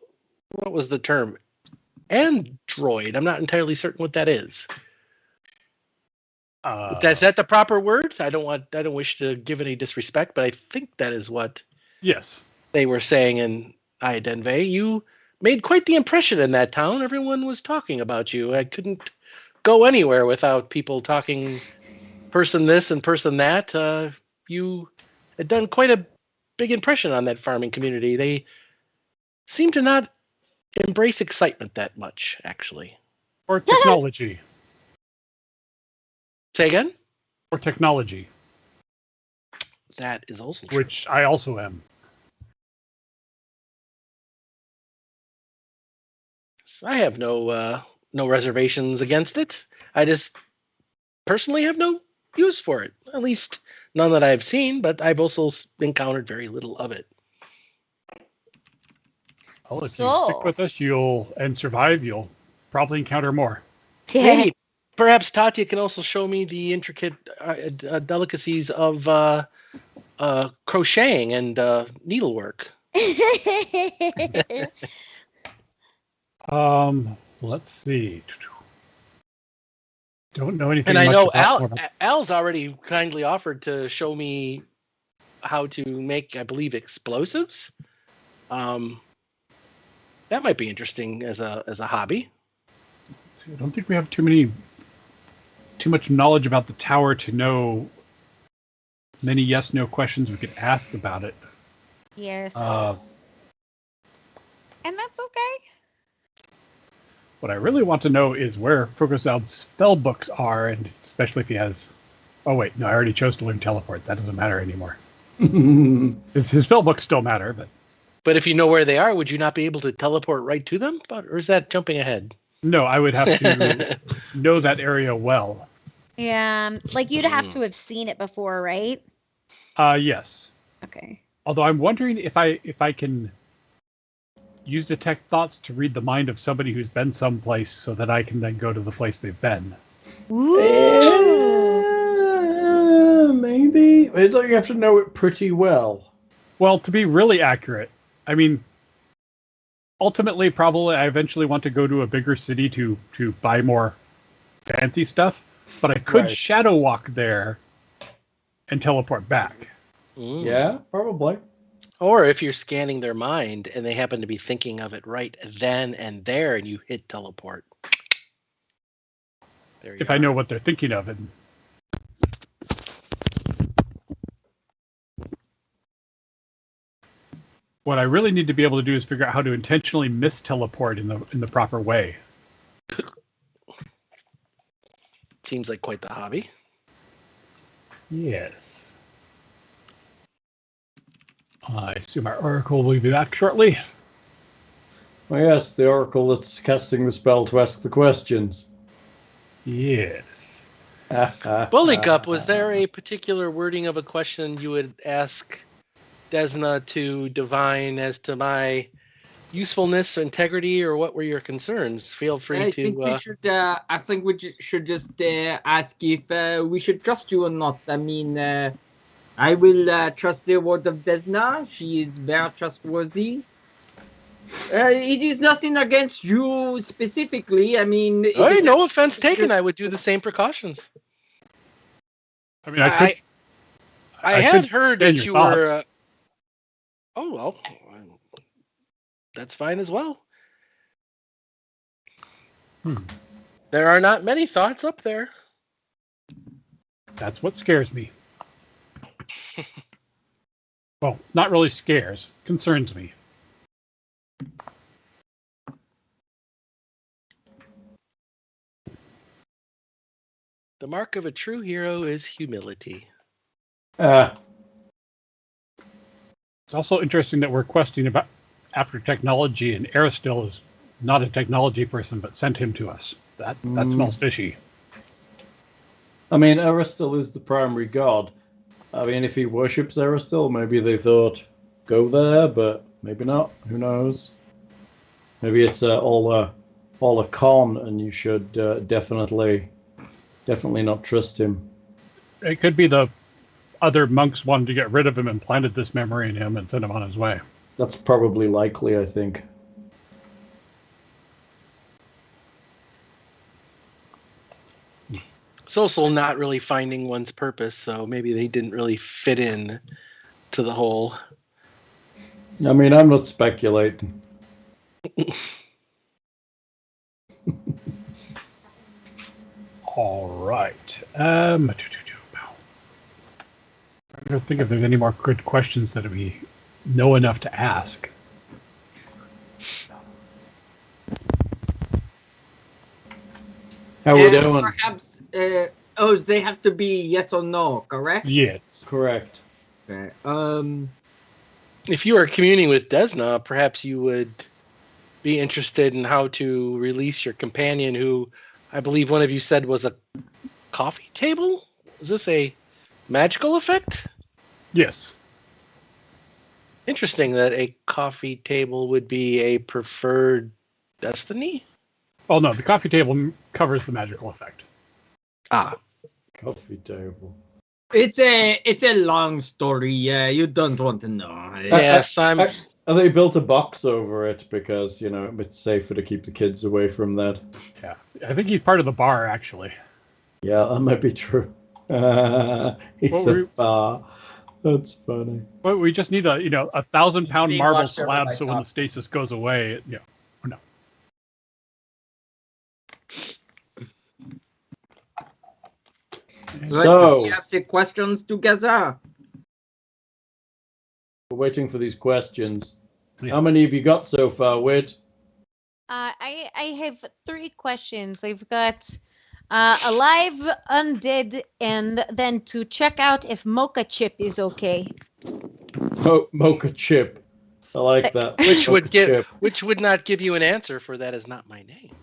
was the term? Android. I'm not entirely certain what that is. Is that the proper word? I don't wish to give any disrespect, but I think that is what they were saying in Denve. You made quite the impression in that town. Everyone was talking about you. I couldn't go anywhere without people talking person this and person that. You had done quite a big impression on that farming community. They seem to not embrace excitement that much, actually. Or technology. Say again? Or technology. That is also true. Which I also am. So I have no reservations against it. I just personally have no use for it. At least none that I've seen, but I've also encountered very little of it. Well, if you stick with us and survive, you'll probably encounter more. Hey, perhaps Tatia can also show me the intricate delicacies of crocheting and needlework. Let's see. Don't know anything. And I know about Al's already kindly offered to show me how to make, I believe, explosives. That might be interesting as a hobby. I don't think we have too much knowledge about the tower to know many yes/no questions we could ask about it. Yes. And that's okay. What I really want to know is where Frogozald's spell books are, and especially if he has Oh, wait. No, I already chose to learn teleport. That doesn't matter anymore. Yeah, His spell books still matter, but... But if you know where they are, would you not be able to teleport right to them? Or is that jumping ahead? No, I would have to know that area well. Yeah, like you'd have to have seen it before, right? Yes. Okay. Although I'm wondering if I can use detect thoughts to read the mind of somebody who's been someplace so that I can then go to the place they've been. Ooh. maybe. Don't you have to know it pretty well? Well, to be really accurate, I mean, ultimately, probably I eventually want to go to a bigger city to buy more fancy stuff, but I could shadow walk there and teleport back. Yeah, probably. Or if you're scanning their mind and they happen to be thinking of it right then and there, and you hit teleport. There you If are. I know what they're thinking of. And what I really need to be able to do is figure out how to intentionally misteleport in the proper way. Seems like quite the hobby. Yes. I assume our oracle will be back shortly. Well, yes, the oracle that's casting the spell to ask the questions. Yes. Buligup, was there a particular wording of a question you would ask Desna to divine as to my usefulness, integrity, or what were your concerns? Feel free I to. think we should. I think we should just ask if we should trust you or not. I mean, I will trust the word of Desna. She is very trustworthy. It is nothing against you specifically. I mean, Hey, no offense taken. I would do the same precautions. I mean, I had heard stand that your you were. thoughts. Oh well, that's fine as well. There are not many thoughts up there. That's what scares me. Well, not really scares. Concerns me. The mark of a true hero is humility. It's also interesting that we're questioning about after technology, and Aristil is not a technology person, but sent him to us. That smells fishy. I mean, Aristil is the primary god. I mean, if he worships Aristil, maybe they thought, go there, but maybe not. Who knows? Maybe it's all a con, and you should definitely not trust him. It could be the other monks wanted to get rid of him and planted this memory in him and sent him on his way. That's probably likely, I think. It's also not really finding one's purpose, so maybe they didn't really fit in to the whole. I mean, I'm not speculating. All right. I don't think if there's any more good questions that we know enough to ask. How are we doing? Perhaps. They have to be yes or no, correct? Yes. Correct. Okay. If you are communing with Desna, perhaps you would be interested in how to release your companion, who I believe one of you said was a coffee table? Is this a magical effect? Yes. Interesting that a coffee table would be a preferred destiny. Oh no, the coffee table covers the magical effect. Ah, Coffee table. It's a long story. Yeah, you don't want to know. yes, I'm. They built a box over it because, you know, it's safer to keep the kids away from that. Yeah, I think he's part of the bar actually. Yeah, that might be true. He's a bar. That's funny. But we just need a 1,000-pound being marble watched over slab by so when the Top. stasis goes away, or no. So, we have the questions together. we're waiting for these questions. Yes. How many have you got so far, Whit? I have 3 questions. I've got Alive, undead, and then to check out if Mocha Chip is okay. Mocha chip. I like that. Which would not give you an answer, for that is not my name.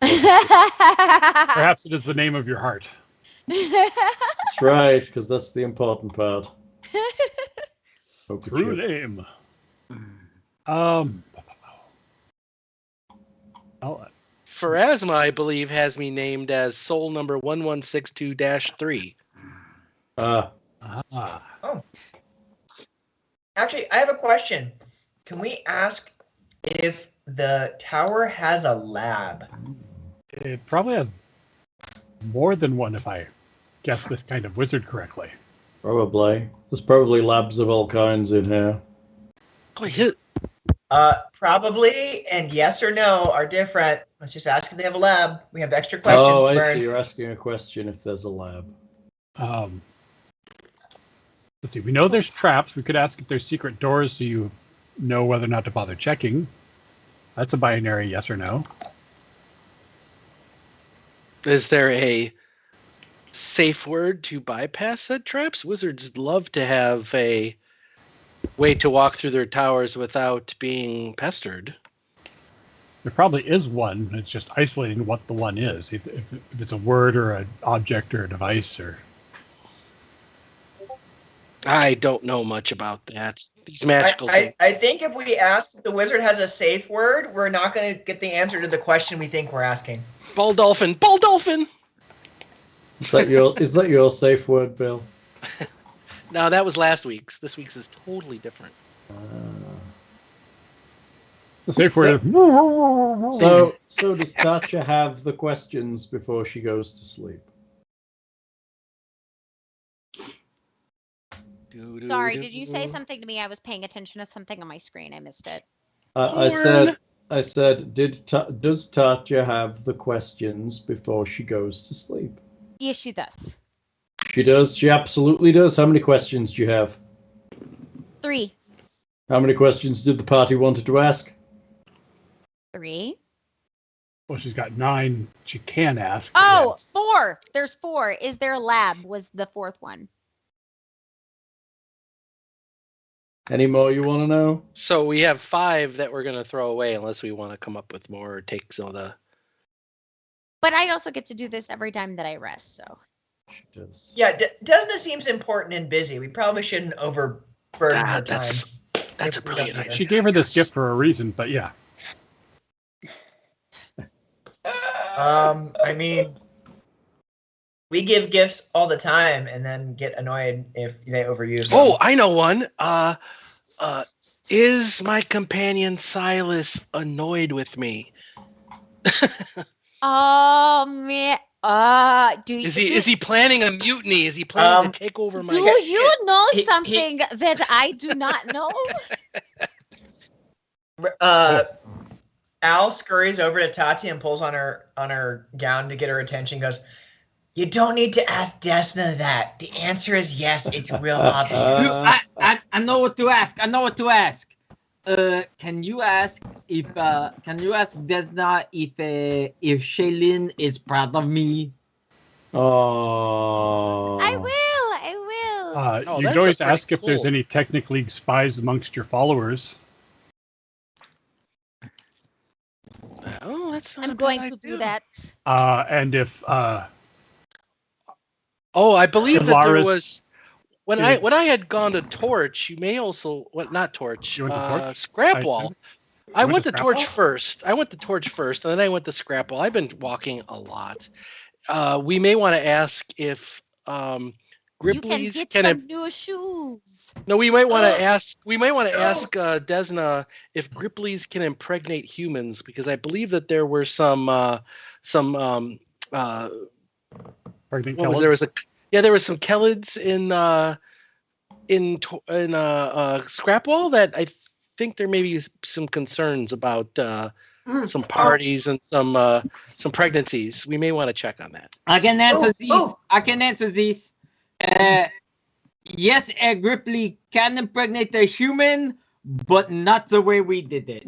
Perhaps it is the name of your heart. That's right, because that's the important part. Mocha True chip. name. Pharasma, I believe, has me named as soul number 1162-3. Ah. Oh. Actually, I have a question. Can we ask if the tower has a lab? It probably has more than one, if I guess this kind of wizard correctly. Probably. There's probably labs of all kinds in here. Boy, Probably, and yes or no are different. Let's just ask if they have a lab. We have extra questions. Oh, to I burn. see. You're asking a question if there's a lab. Let's see. We know there's traps. We could ask if there's secret doors so you know whether or not to bother checking. That's a binary yes or no. is there a safe word to bypass said traps? Wizards love to have a way to walk through their towers without being pestered. There probably is one. It's just isolating what the one is. If it's a word or an object or a device or... I don't know much about that. These magical things. I think if we ask if the wizard has a safe word, we're not going to get the answer to the question we think we're asking. Ball dolphin! Ball dolphin! Is that your safe word, Bill? No, that was last week's. This week's is totally different. The safe word. So does Tatia have the questions before she goes to sleep? Sorry, did you say something to me? I was paying attention to something on my screen. I missed it. I said, does Tatia have the questions before she goes to sleep? Yes, she does. She does. She absolutely does. How many questions do you have? 3. How many questions did the party want to ask? 3. Well, she's got 9 she can ask. Oh, 4. There's 4. Is there a lab? Was the 4th one. Any more you want to know? So we have 5 that we're going to throw away unless we want to come up with more or take some of the... But I also get to do this every time that I rest, so... She does. Yeah, Desna seems important and busy. We probably shouldn't overburden her time. That's a brilliant idea. She gave her this gift for a reason, but yeah. I mean, we give gifts all the time and then get annoyed if they overuse them. Oh, I know one. Is my companion Silas annoyed with me? Oh, man. Is he planning a mutiny? Is he planning to take over my... Do you know something that I do not know? Al scurries over to Tatia and pulls on her gown to get her attention. Goes, "You don't need to ask Desna that. The answer is yes. It's real obvious." I know what to ask. Can you ask Desna if Shaylin is proud of me? Oh. I will. You can always ask if there's any Technic League spies amongst your followers. Oh, that's not I'm going to do that. And if I believe that there was when I had gone to Torch. You may also not Torch. You went to Torch? Scrapwall. I went to Torch Scrapwall? first. And then I went to Scrapwall. I've been walking a lot. We may want to ask if Gripplies you can get some new shoes. No, we might want to ask. We might want to ask Desna if Gripplies can impregnate humans, because I believe that there were some pregnant there was some Kellids in Scrapwall that I think there may be some concerns about some parties and some pregnancies. We may want to check on that. I can answer this. Yes, a Grippli can impregnate a human, but not the way we did it.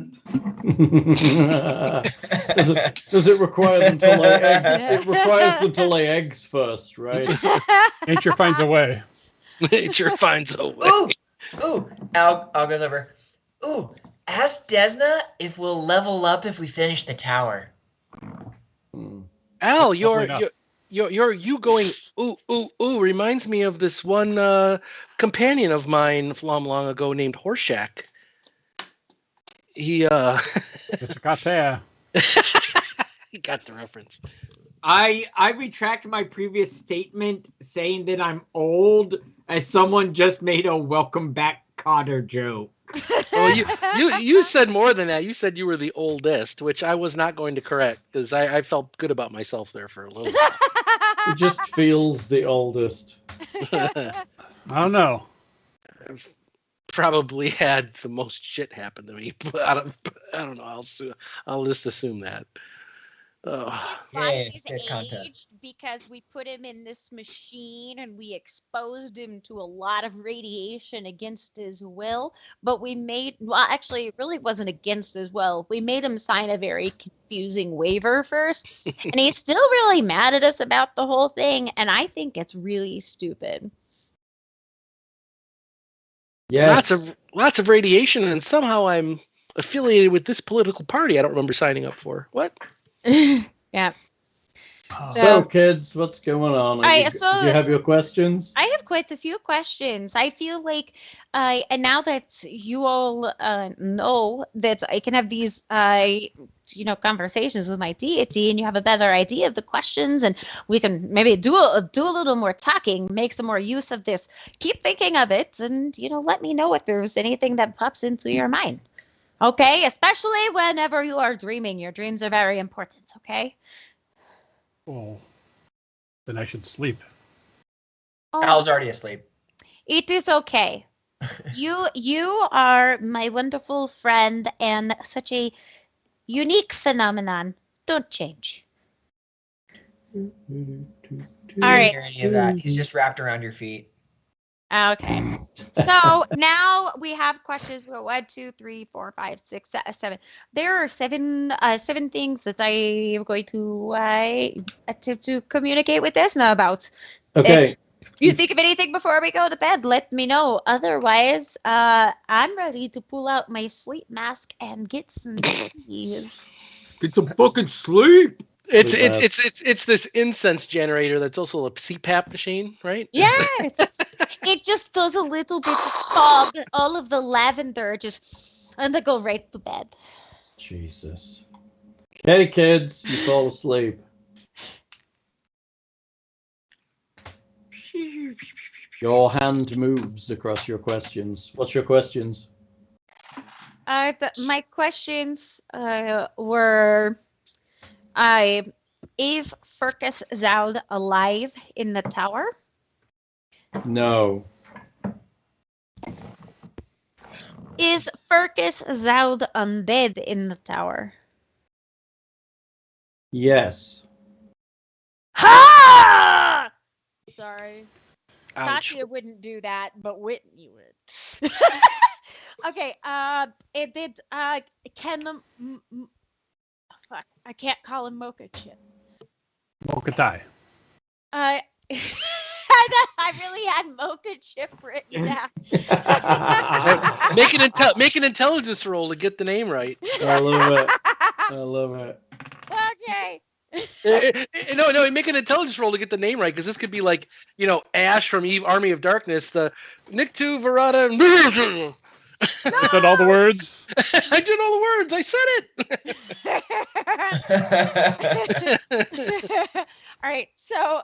Does it require them to lay eggs? It requires them to lay eggs first, right? Nature finds a way. Nature finds a way. Ooh. Al goes over. Ooh, ask Desna if we'll level up if we finish the tower. Al, That's probably you going ooh reminds me of this one companion of mine from long ago named Horseshack. He It's a Tatia. he got the reference. I retract my previous statement saying that I'm old, as someone just made a welcome back Cotter joke. Well, you said more than that. You said you were the oldest, which I was not going to correct because I felt good about myself there for a little bit. It just feels the oldest. I don't know. I've probably had the most shit happen to me, but I don't know. I'll just assume that. His Yeah, body it's is content. aged because we put him in this machine and we exposed him to a lot of radiation against his will. But actually, it really wasn't against his will. We made him sign a very confusing waiver first. And he's still really mad at us about the whole thing. And I think it's really stupid. Yes. Lots of radiation, and somehow I'm affiliated with this political party I don't remember signing up for. What? Yeah. So, kids, what's going on? Do you have your questions? I have quite a few questions. I feel like, and now that you all know that I can have these, conversations with my deity, and you have a better idea of the questions, and we can maybe do a little more talking, make some more use of this. Keep thinking of it, and let me know if there's anything that pops into your mind. Okay, especially whenever you are dreaming. Your dreams are very important. Okay. Well, then I should sleep. Oh, Al's already asleep. it is okay. You are my wonderful friend and such a unique phenomenon. Don't change. All right. Hear any of that? He's just wrapped around your feet. Okay. So now we have questions. 1, 2, 3, 4, 5, 6, 7. There are seven things that I am going to communicate with Desna about. Okay. If you think of anything before we go to bed, let me know. Otherwise, I'm ready to pull out my sleep mask and get some sleep. Get some fucking sleep. It's this incense generator that's also a CPAP machine, right? Yeah, it just does a little bit of fog, all of the lavender, and I go right to bed. Jesus. Okay, kids, you fall asleep. Your hand moves across your questions. What's your questions? My questions were... is Furcus Zoud alive in the tower? No. Is Furcus Zoud undead in the tower? Yes. Ha! Sorry. Ouch. Tatia wouldn't do that, but Whitney would. Okay, it did, fuck, I can't call him Mocha Chip. Mok'a'tai. I really had Mocha Chip written down. Make an intelligence roll to get the name right. I love it. Okay. No, make an intelligence roll to get the name right, because this could be like, Ash from Army of Darkness, the Nictu Verata. I said all the words. I did all the words. I said it. All right. So,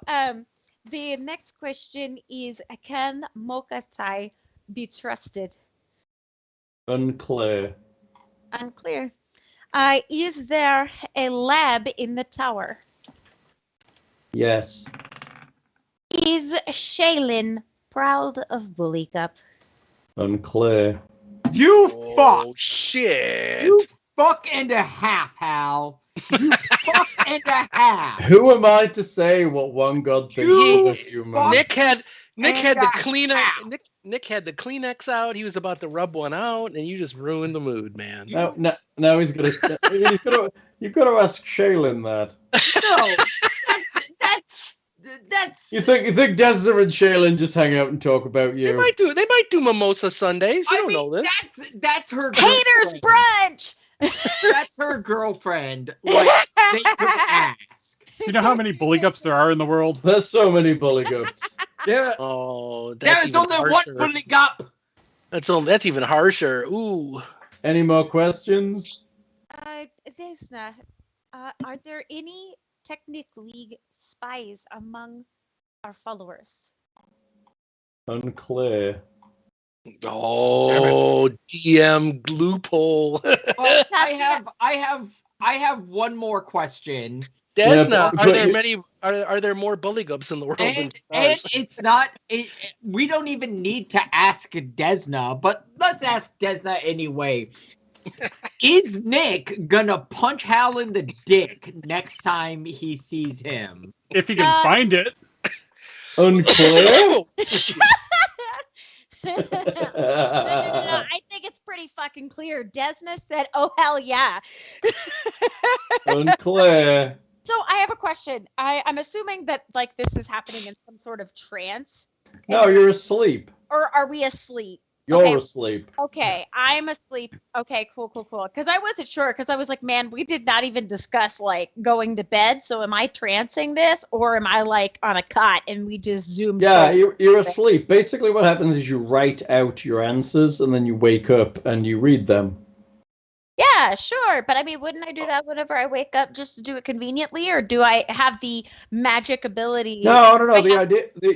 the next question is: can Mok'a'tai be trusted? Unclear. Unclear. Is there a lab in the tower? Yes. Is Shaylin proud of Buligup? Unclear. You fuck. Oh, shit. You fuck and a half, Hal. You fuck and a half. Who am I to say what one god thinks of a human? Nick Nick had the Kleenex. Nick had the Kleenex out. He was about to rub one out, and you just ruined the mood, man. Now he's gonna. You've got to ask Shaylin that. No, that's. You think Desna and Shaylin just hang out and talk about you? They might do mimosa Sundays. You don't know this. That's her Haters brunch. That's her girlfriend. Like, they could ask. You know how many Buligups there are in the world? There's so many Buligups. Yeah. Oh, There's only one Buligup. That's even harsher. Ooh. Any more questions? Desna, are there any Technic League spies among our followers? Unclear. Oh, DM loophole. Well, I have one more question. Desna, Yeah, are there more Buligups in the world than And stars? it's not. We don't even need to ask Desna, but let's ask Desna anyway. Is Nick gonna punch Hal in the dick next time he sees him? If you can find it. Unclear. No. I think it's pretty fucking clear. Desna said, "Oh hell yeah." Unclear. So I have a question. I'm assuming that like this is happening in some sort of trance. No, you're asleep. Or are we asleep? You're asleep. Okay, I'm asleep. Okay, cool. Because I wasn't sure. Because I was like, man, we did not even discuss like going to bed. So am I trancing this, or am I like on a cot and we just zoomed? Yeah, you're asleep. Basically, what happens is you write out your answers and then you wake up and you read them. Yeah, sure. But I mean, wouldn't I do that whenever I wake up just to do it conveniently, or do I have the magic ability? No.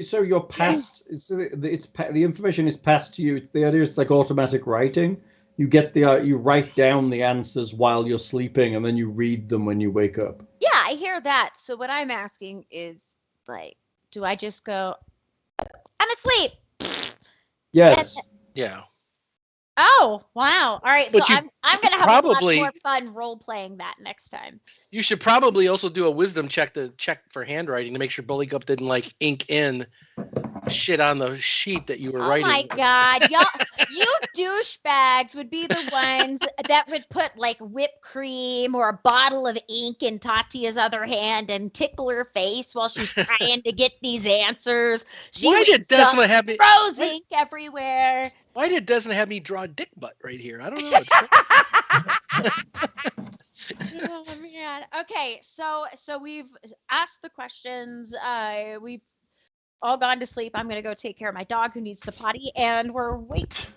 So you're passed. The information is passed to you. The idea is like automatic writing. You get you write down the answers while you're sleeping, and then you read them when you wake up. Yeah, I hear that. So what I'm asking is, like, do I just go, I'm asleep? Yes. Yeah. Oh, wow. All right. But so I'm going to have a lot probably- more fun role-playing that next time. You should probably also do a wisdom check to check for handwriting to make sure Buligup didn't like ink in shit on the sheet that you were writing. Oh my God. You douchebags would be the ones that would put like whipped cream or a bottle of ink in Tatia's other hand and tickle her face while she's trying to get these answers. Why did Desna have me? Rose ink everywhere. Why did Desna have me draw a dick butt right here? I don't know. Oh man. Okay, so we've asked the questions. We've all gone to sleep. I'm gonna go take care of my dog who needs to potty, and we're waiting.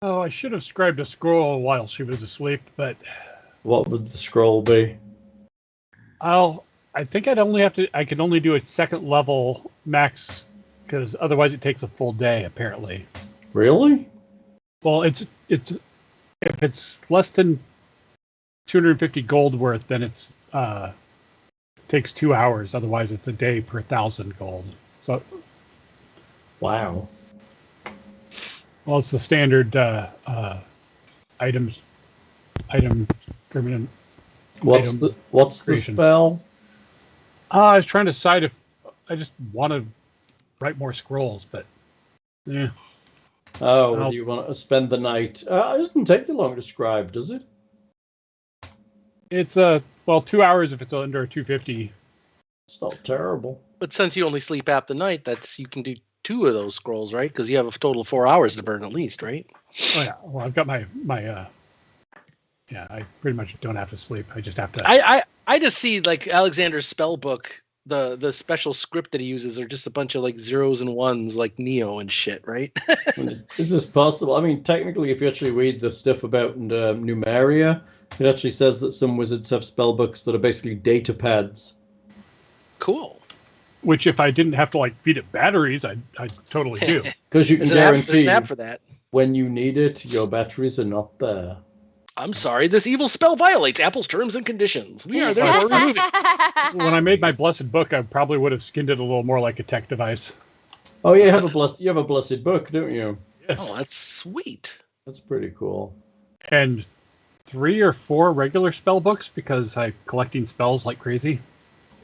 Oh, I should have scribed a scroll while she was asleep, but What would the scroll be? I think I could only do a second level max, because otherwise it takes a full day apparently. Really? Well, it's if it's less than 250 gold worth, then it's takes 2 hours. Otherwise, it's a day per 1,000 gold. So, Wow. well, it's the standard item. What's the creation. spell? I was trying to decide if I just want to write more scrolls, but yeah. Oh, do you want to spend the night? It doesn't take you long to scribe, does it? It's 2 hours if it's under 250. It's not terrible. But since you only sleep half the night, you can do 2 of those scrolls, right? Because you have a total of 4 hours to burn at least, right? Oh yeah. Well, I've got my I pretty much don't have to sleep. I just have to. I just see like Alexander's spell book. The special script that he uses are just a bunch of like zeros and ones, like Neo and shit, right? Is this possible? I mean, technically, if you actually read the stuff about Numeria, it actually says that some wizards have spell books that are basically data pads. Cool. Which, if I didn't have to like feed it batteries, I'd totally do. Because you can There's guarantee an app for that. when you need it, your batteries are not there. I'm sorry, this evil spell violates Apple's terms and conditions. We are therefore removing. When I made my blessed book, I probably would have skinned it a little more like a tech device. Oh, you have a blessed book, don't you? Yes. Oh, that's sweet. That's pretty cool. And 3 or 4 regular spell books because I'm collecting spells like crazy.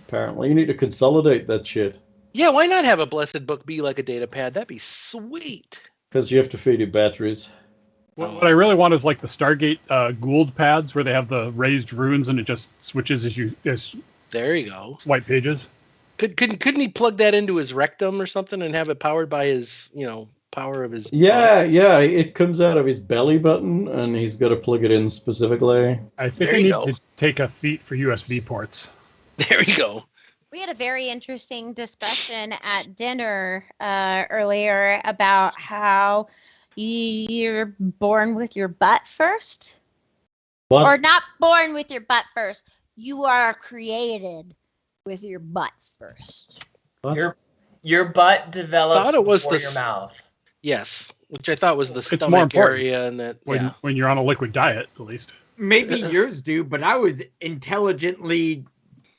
Apparently, you need to consolidate that shit. Yeah, why not have a blessed book be like a data pad? That'd be sweet. Because you have to feed it batteries. What I really want is like the Stargate Gould pads where they have the raised runes and it just switches as There you go. white pages. Couldn't he plug that into his rectum or something and have it powered by his, power of his... Yeah, it comes out of his belly button, and he's got to plug it in specifically. I think There I you need go. to take a feat for USB ports. There you go. We had a very interesting discussion at dinner earlier about how you're born with your butt first. What? Or not born with your butt first. You are created with your butt first. What? Your butt develops Thought it was before the your mouth. Yes, which I thought was the It's more stomach important area, and that When you're on a liquid diet, at least. Maybe yours do, but I was intelligently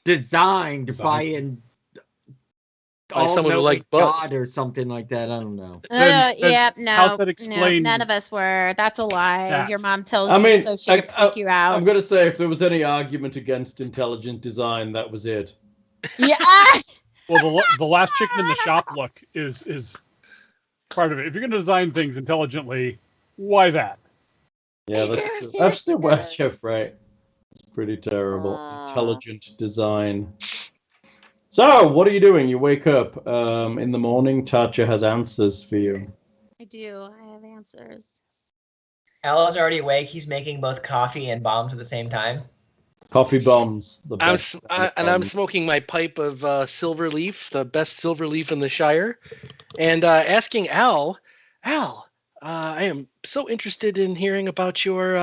designed by someone who liked butts. God or something like that. I don't know. how's that No, explained? none of us were. That's a lie. That? Your mom tells I you mean, so she can freak you out. I'm going to say, if there was any argument against intelligent design, that was it. Yeah. Well, the last chicken in the shop look is part of it. If you're going to design things intelligently, why that? Yeah, that's the West Chef, right? It's pretty terrible. Intelligent design. So, what are you doing? You wake up in the morning. Tatia has answers for you. I do. I have answers. Al is already awake. He's making both coffee and bombs at the same time. Coffee bombs. I'm smoking my pipe of silver leaf, the best silver leaf in the Shire, and asking Al, I am so interested in hearing about your.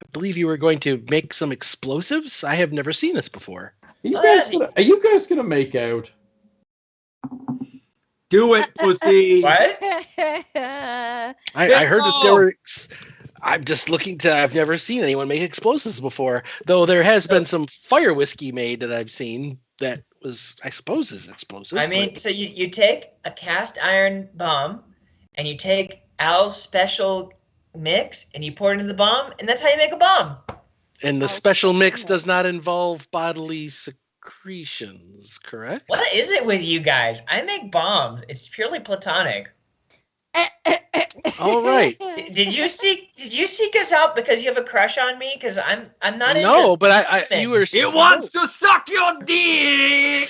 I believe you were going to make some explosives. I have never seen this before. Are you guys gonna make out? Do it, pussy. What? I heard that there were. I'm just looking to. I've never seen anyone make explosives before, though there has been some fire whiskey made that I've seen that was, I suppose, is explosive. I mean, so you take a cast iron bomb, and you take Al's special mix, and you pour it into the bomb, and that's how you make a bomb. And the special mix does not involve bodily secretions, correct? What is it with you guys? I make bombs. It's purely platonic. All right. Did you seek us out because you have a crush on me? Because I'm not. No, into but you were. It wants to suck your dick.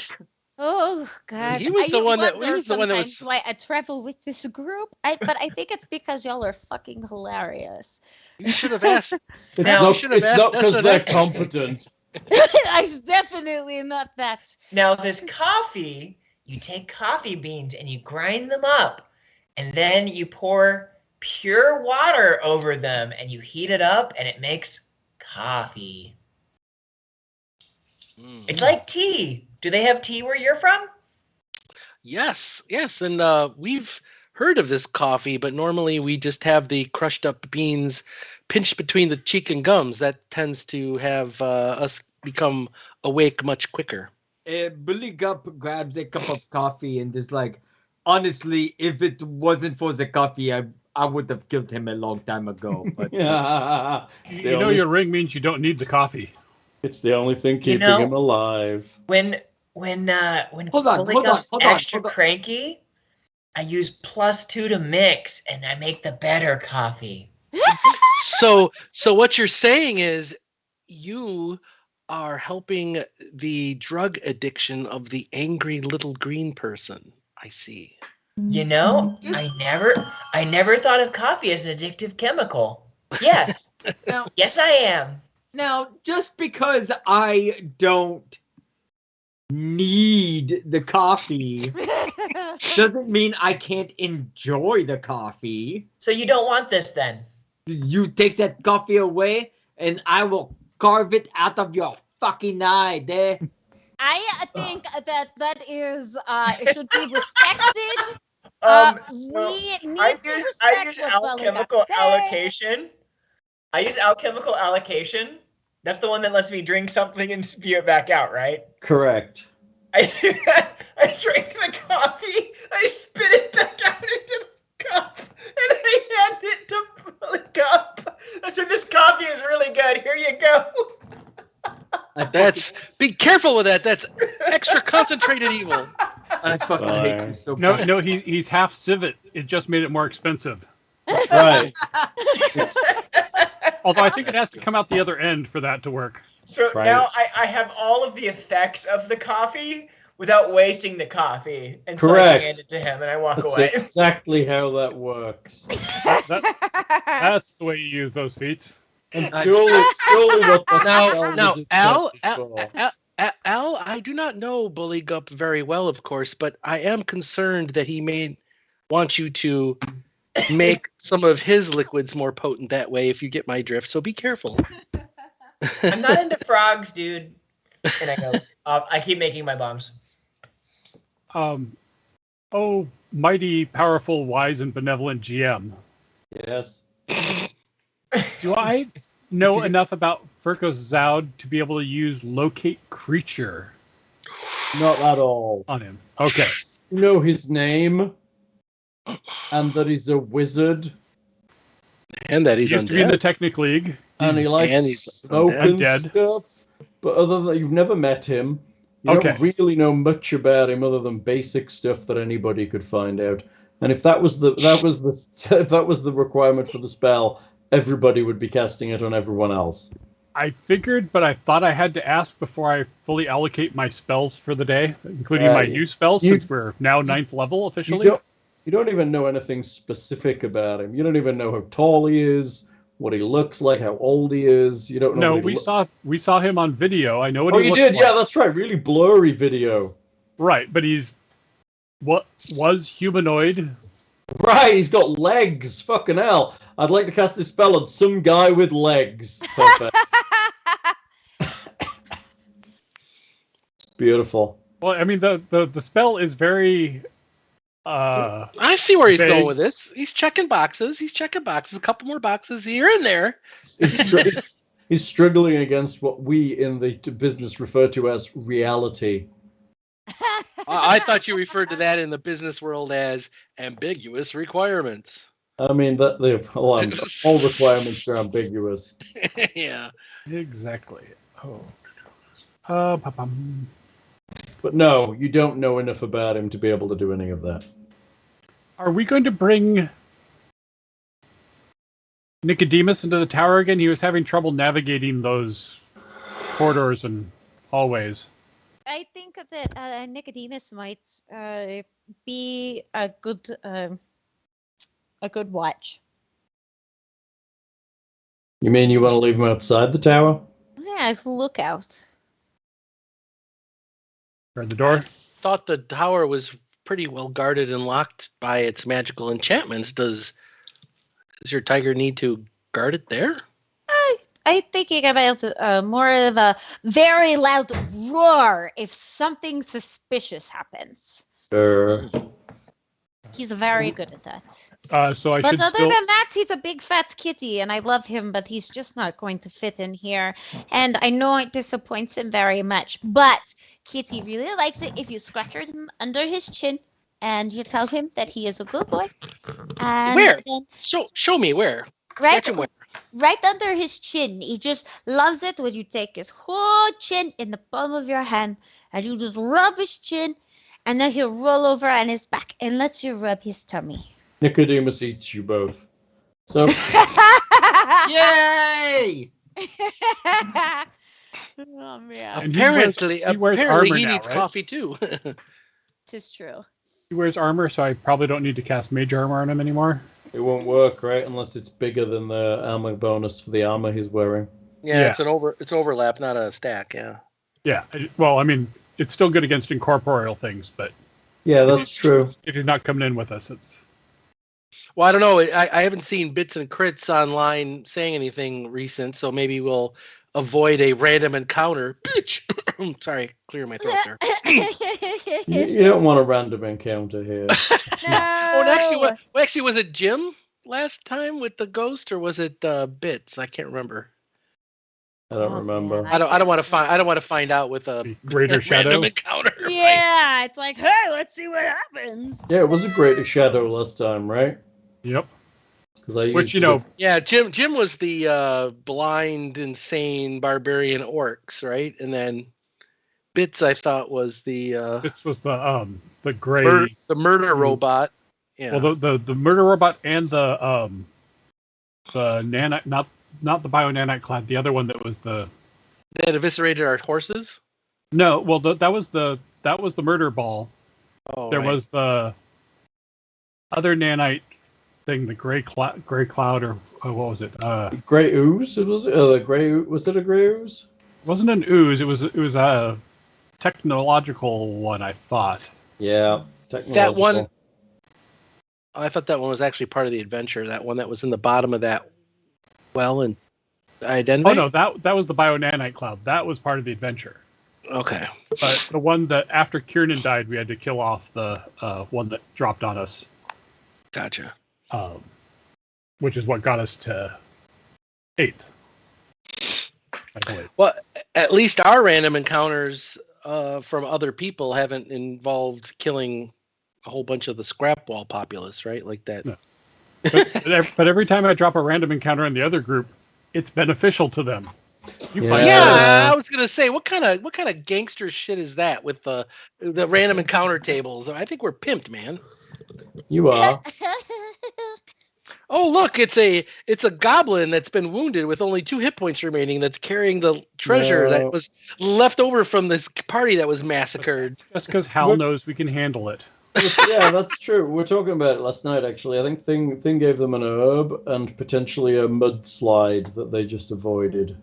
Oh God! He was the one that was. Why I travel with this group? But I think it's because y'all are fucking hilarious. You should have asked. It's not because they're competent. It's definitely not that. Now this coffee, you take coffee beans and you grind them up, and then you pour pure water over them, and you heat it up, and it makes coffee. It's like tea. Do they have tea where you're from? Yes, and we've heard of this coffee, but normally we just have the crushed up beans pinched between the cheek and gums. That tends to have us become awake much quicker. Buligup grabs a cup of coffee and is like, honestly, if it wasn't for the coffee, I would have killed him a long time ago. But Yeah. Your ring means you don't need the coffee. It's the only thing keeping him alive. When Buligup's extra cranky, I use +2 to mix, and I make the better coffee. So what you're saying is you are helping the drug addiction of the angry little green person. I see. You know, I never thought of coffee as an addictive chemical. Yes. Yes, I am. Now, just because I don't need the coffee doesn't mean I can't enjoy the coffee. So you don't want this then? You take that coffee away, and I will carve it out of your fucking eye there. I think that is it should be respected. We need to respect I use what alchemical Buligup's allocation. I use alchemical allocation. That's the one that lets me drink something and spew it back out, right? Correct. I do that. I drink the coffee, I spit it back out into the cup, and I hand it to Buligup. I said, "This coffee is really good. Here you go." Be careful with that. That's extra concentrated evil. I fucking hate you so No, bad. no, he's half civet. It just made it more expensive. Right. Although I think it has to come out the other end for that to work. So Right. now I have all of the effects of the coffee without wasting the coffee. And so I Correct. hand it to him and I walk That's away. exactly how that works. That's the way you use those feats. And surely what that Now, spell now, was Al, intended Al, for. Al, I do not know Buligup very well, of course, but I am concerned that he may want you to make some of his liquids more potent that way, if you get my drift. So be careful. I'm not into frogs, dude. And I go, I keep making my bombs. Oh, mighty, powerful, wise, and benevolent GM. Yes. Do I know enough about Furkozzoud to be able to use locate creature Not at all. on him? Okay. You know his name, and that he's a wizard, And that he's He used to be in the undead. Technic League. and he likes and he's smoke and undead. stuff. But other than that, you've never met him. You Okay. don't really know much about him other than basic stuff that anybody could find out. And if that was the if that was the requirement for the spell, everybody would be casting it on everyone else. I figured, but I thought I had to ask before I fully allocate my spells for the day, including my new spells, since we're now 9th level officially. You don't even know anything specific about him. You don't even know how tall he is, what he looks like, how old he is. You don't know. No, we saw him on video. I know what Oh, he you looks did? like. Yeah, that's right. Really blurry video. Right, but he's what was humanoid. Right, he's got legs. Fucking hell. I'd like to cast this spell on some guy with legs. Perfect. Beautiful. Well, I mean the spell is very I see where he's vague. going with this. He's checking boxes. A couple more boxes here and there. He's struggling against what we in the business refer to as reality. I thought you referred to that in the business world as ambiguous requirements. I mean, all requirements are ambiguous. Yeah. exactly. But no, you don't know enough about him to be able to do any of that. Are we going to bring Nicodemus into the tower again? He was having trouble navigating those corridors and hallways. I think that Nicodemus might be a good watch. You mean you want to leave him outside the tower? Yeah, as a lookout. Or the door? Thought the tower was pretty well guarded and locked by its magical enchantments. Does your tiger need to guard it there? I'm thinking about more of a very loud roar if something suspicious happens. He's very good at that. So I But should other still... than that, he's a big fat kitty, and I love him, but he's just not going to fit in here. And I know it disappoints him very much, but Kitty really likes it if you scratch him under his chin and you tell him that he is a good boy. And Where? then Show me where. right, Scratch him where? right under his chin. He just loves it when you take his whole chin in the palm of your hand and you just rub his chin, and then he'll roll over on his back and let you rub his tummy. Nicodemus eats you both. So Yay! Oh man, And Apparently he wears armor he now, needs right? coffee too. tis true. He wears armor, so I probably don't need to cast mage armor on him anymore. it won't work, right? Unless it's bigger than the armor bonus for the armor he's wearing. Yeah, it's overlap, not a stack. Yeah. Yeah, well, I mean, it's still good against incorporeal things, but Yeah, that's true. if he's not coming in with us, it's... Well, I don't know. I haven't seen bits and crits online saying anything recent, so maybe we'll avoid a random encounter. Bitch! Sorry, clear my throat there. You don't want a random encounter here. Oh, and actually, was it Jim last time with the ghost, or was it Bits? I can't remember. I don't remember. man. I don't want to find out with a Greater Shadow. random encounter. Right? Yeah, it's like, hey, let's see what happens. Yeah, it was a greater shadow last time, right? Yep. Because Which, you know, Yeah, Jim was the blind, insane barbarian orcs, right? And then Bits, I thought, was the This was the gray the murder robot. Yeah. Well, the murder robot and the nanite, not the bio nanite clad, the other one that was the that eviscerated our horses. No, well that was the murder ball. Oh, there right. was the other nanite thing, the gray cloud, or what was it? Gray ooze. Was it a gray ooze? It wasn't an ooze. It was a technological one, I thought. Yeah, that one. I thought that one was actually part of the adventure. That one that was in the bottom of that well in Identity. Oh no, that was the bio nanite cloud. That was part of the adventure. Okay. But the one that after Kiernan died, we had to kill off the one that dropped on us. Gotcha. Which is what got us to 8th. I believe. Well, at least our random encounters from other people haven't involved killing a whole bunch of the scrap wall populace, right? Like that. No. But every time I drop a random encounter in the other group, it's beneficial to them. I was gonna say, what kind of gangster shit is that with the random encounter tables? I think we're pimped, man. You are. Oh, look, it's a goblin that's been wounded with only 2 hit points remaining that's carrying the treasure that was left over from this party that was massacred. Just because Hal knows we can handle it. Yeah, that's true. We were talking about it last night, actually. I think Thing gave them an herb and potentially a mudslide that they just avoided.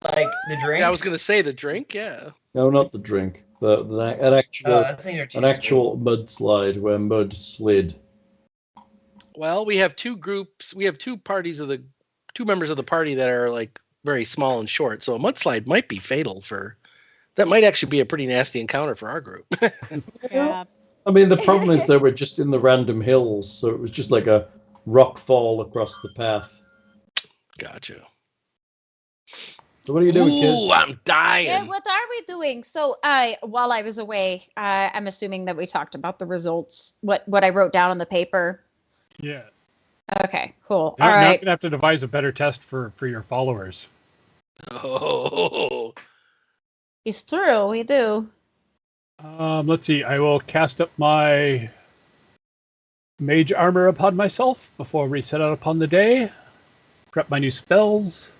Like the drink? Yeah, I was going to say the drink, yeah. No, not the drink. An actual mudslide where mud slid. Well, we have 2 groups. We have 2 parties of the 2 members of the party that are like very small and short. So a mudslide might be fatal for. That might actually be a pretty nasty encounter for our group. Yeah. I mean, the problem is they were just in the random hills, so it was just like a rock fall across the path. Gotcha. So what are you doing, kids? Ooh, I'm dying. Yeah, what are we doing? So, while I was away, I'm assuming that we talked about the results. What I wrote down on the paper. Yeah. Okay, cool. Now, All now right. I'm gonna have to devise a better test for your followers. Oh. It's true. We do. Let's see. I will cast up my mage armor upon myself before we set out upon the day. Prep my new spells.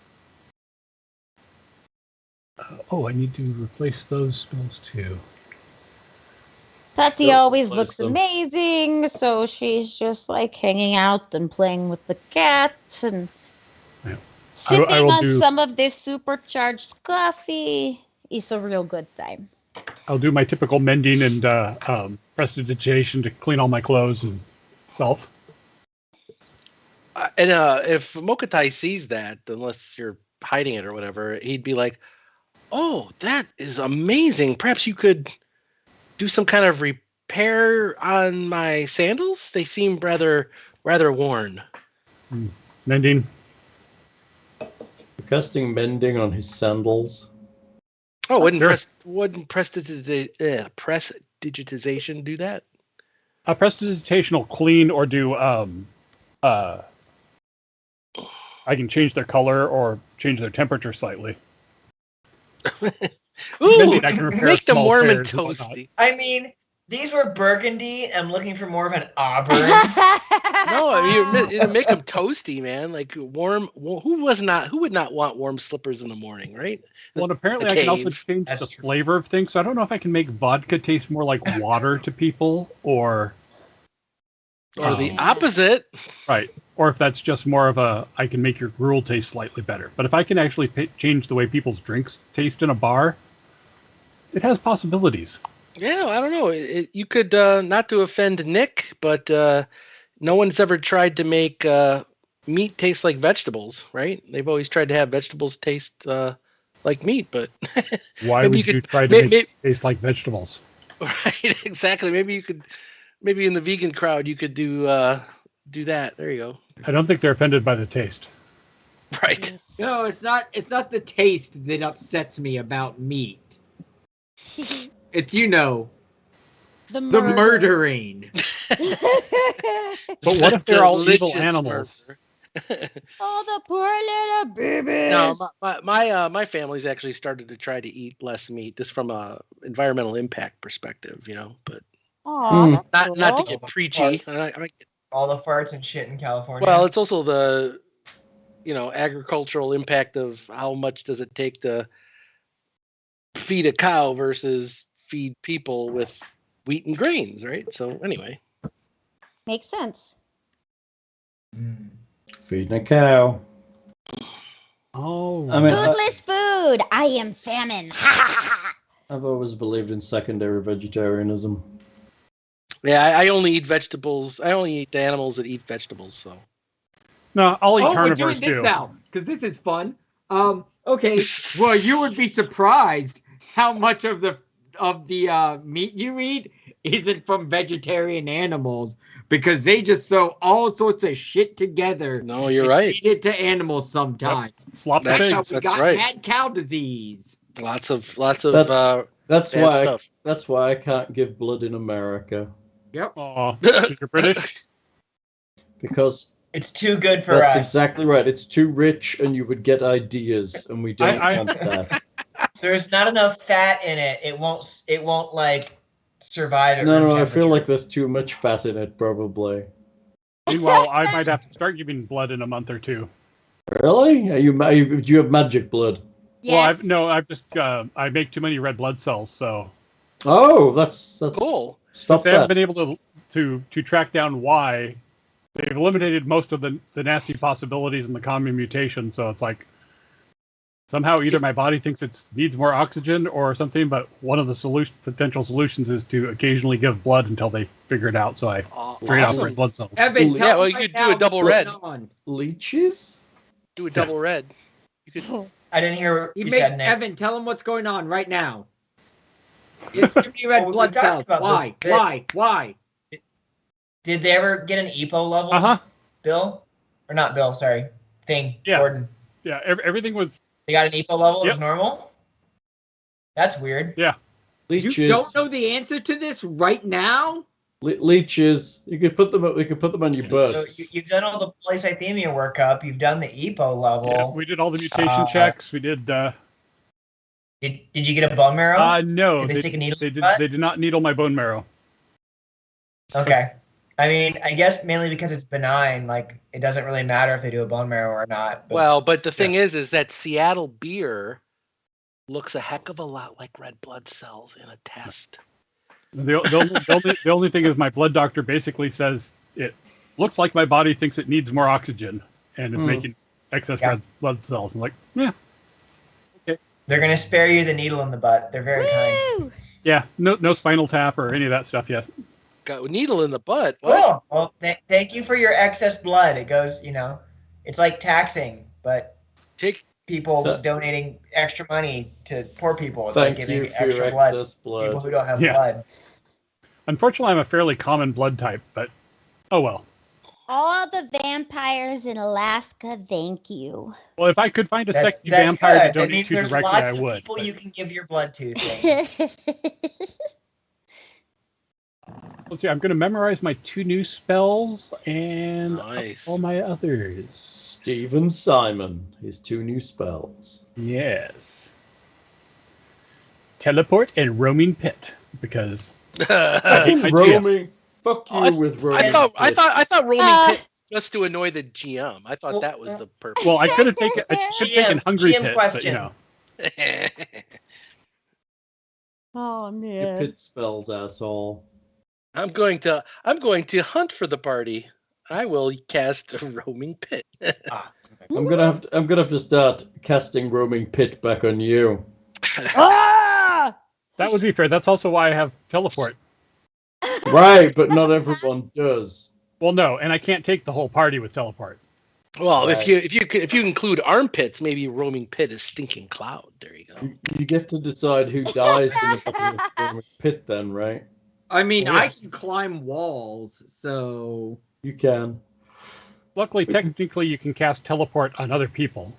I need to replace those spells too. Tati Yep, always replace looks them. amazing, so she's just like hanging out and playing with the cats and Yeah. sipping I will on do- some of this supercharged coffee. It's a real good time. I'll do my typical mending and prestidigitation to clean all my clothes and self. And if Mok'a'tai sees that, unless you're hiding it or whatever, he'd be like, "Oh, that is amazing. Perhaps you could do some kind of repair on my sandals. They seem rather worn." Mending. Casting mending on his sandals. Oh, wouldn't Sure. prestidigitization do that? A prestidigitation will clean or do I can change their color or change their temperature slightly. Ooh, Mending, I can repair make them small warm and tears and whatnot. toasty. I mean, these were burgundy. I'm looking for more of an auburn. No, I mean, you make them toasty, man. Like warm. Who would not want warm slippers in the morning, right? Well, and apparently A I can also cave. change That's the true. flavor of things. So I don't know if I can make vodka taste more like water to people, or Or the opposite. right, or if that's just more of I can make your gruel taste slightly better. But if I can actually change the way people's drinks taste in a bar, it has possibilities. Yeah, I don't know. You could not to offend Nick, but no one's ever tried to make meat taste like vegetables, right? They've always tried to have vegetables taste like meat, but Why Maybe would you you could- try to may- make may- it taste like vegetables? right, exactly. Maybe in the vegan crowd you could do that. There you go. I don't think they're offended by the taste. Right. No, it's not the taste that upsets me about meat. It's the the murder. murdering. But what if they're all evil Delicious animals? murder. Oh, the poor little babies. No, my family's actually started to try to eat less meat, just from a environmental impact perspective, But Aw, that's not to cool. get preachy. All the farts and shit in California. Well, it's also the agricultural impact of how much does it take to feed a cow versus feed people with wheat and grains, right? So anyway, Makes sense. Feeding a cow. Oh, I mean, Foodless food. I am famine. Ha ha ha ha. I've always believed in secondary vegetarianism. yeah, I only eat vegetables. I only eat the animals that eat vegetables. So no, I'll eat Oh, we're carnivores doing this too. now because this is fun. Okay. Well, you would be surprised how much of the meat you eat isn't from vegetarian animals because they just throw all sorts of shit together. no, you're and right. Feed it to animals sometimes. Slop the That's- That's how pigs. we that's got right. mad cow disease. Lots of That's bad why. stuff. That's why I can't give blood in America, Yep. Oh, you're British. because it's too good for that's us. exactly right. It's too rich, and you would get ideas, and we don't I- want that. There's not enough fat in it. It won't like survive at No, room I feel temperature. like there's too much fat in it, probably. Meanwhile, I might have to start giving blood in a month or two. Really? Do you have magic blood? Yes. Well, I've just I make too many red blood cells, so Oh, that's cool. Stop they haven't that. been able to track down why. They've eliminated most of the nasty possibilities in the common mutation, so it's like somehow either my body thinks it needs more oxygen or something, but one of the potential solutions is to occasionally give blood until they figure it out, so I trade off Awesome. red blood cells. Evan, Yeah, tell well, me you right could do now a double what's red. going on. Leeches? Do a double red. You could. I didn't hear what He you makes said, Nick. Evan, tell him what's going on right now. It's too many red Well, we blood talked cells. about Why? this. Why? Did they ever get an EPO level? Bill? Or not Bill, sorry. Yeah. Gordon. Yeah, everything was. They got an EPO level? It Yep. was normal? That's weird. Leeches. You don't know the answer to this right now? Leeches. You could put them. We could put them on your butt. So you've done all the polycythemia workup. You've done the EPO level. Yeah, we did all the mutation checks. We did. Did you get a bone marrow? No, Did they stick a needle they in did. your butt? They did not needle my bone marrow. Okay. I mean, I guess mainly because it's benign. Like, it doesn't really matter if they do a bone marrow or not. But Well, but the thing is that Seattle beer looks a heck of a lot like red blood cells in a test. The only thing is my blood doctor basically says it looks like my body thinks it needs more oxygen and it's making excess red blood cells. I'm like, yeah, they're going to spare you the needle in the butt. They're very kind. Woo! yeah, no spinal tap or any of that stuff yet. Got a needle in the butt. What? Cool. Well, thank you for your excess blood. It goes, it's like taxing, but Take people So- donating extra money to poor people. It's like Thank giving you for your extra blood excess to people blood. who don't have Yeah. blood. Unfortunately, I'm a fairly common blood type, but oh well. All the vampires in Alaska, thank you. Well, if I could find a That's sexy vampire good. to That donate means to there's directly, lots I of would. people but- you can give your blood to. Thing. Let's see. I'm going to memorize my 2 new spells and Nice. all my others. Stephen Simon. His 2 new spells. Yes. Teleport and roaming pit because I hate my GM. Roaming. Fuck you with roaming. I thought roaming Uh, pit was just to annoy the GM. I thought that was the purpose. Well, I could have taken GM hungry pit, question. but Oh Your man. pit spells, asshole. I'm going to hunt for the party. I will cast a roaming pit. I'm gonna have to start casting roaming pit back on you. Ah! that would be fair. That's also why I have teleport. Right, but not everyone does. Well, no, and I can't take the whole party with teleport. Well, Right. if you include armpits, maybe roaming pit is stinking cloud. There you go. You get to decide who dies in the roaming pit, then, right? I mean, Oh, I yes. can climb walls, so You can. Luckily, technically, you can cast teleport on other people.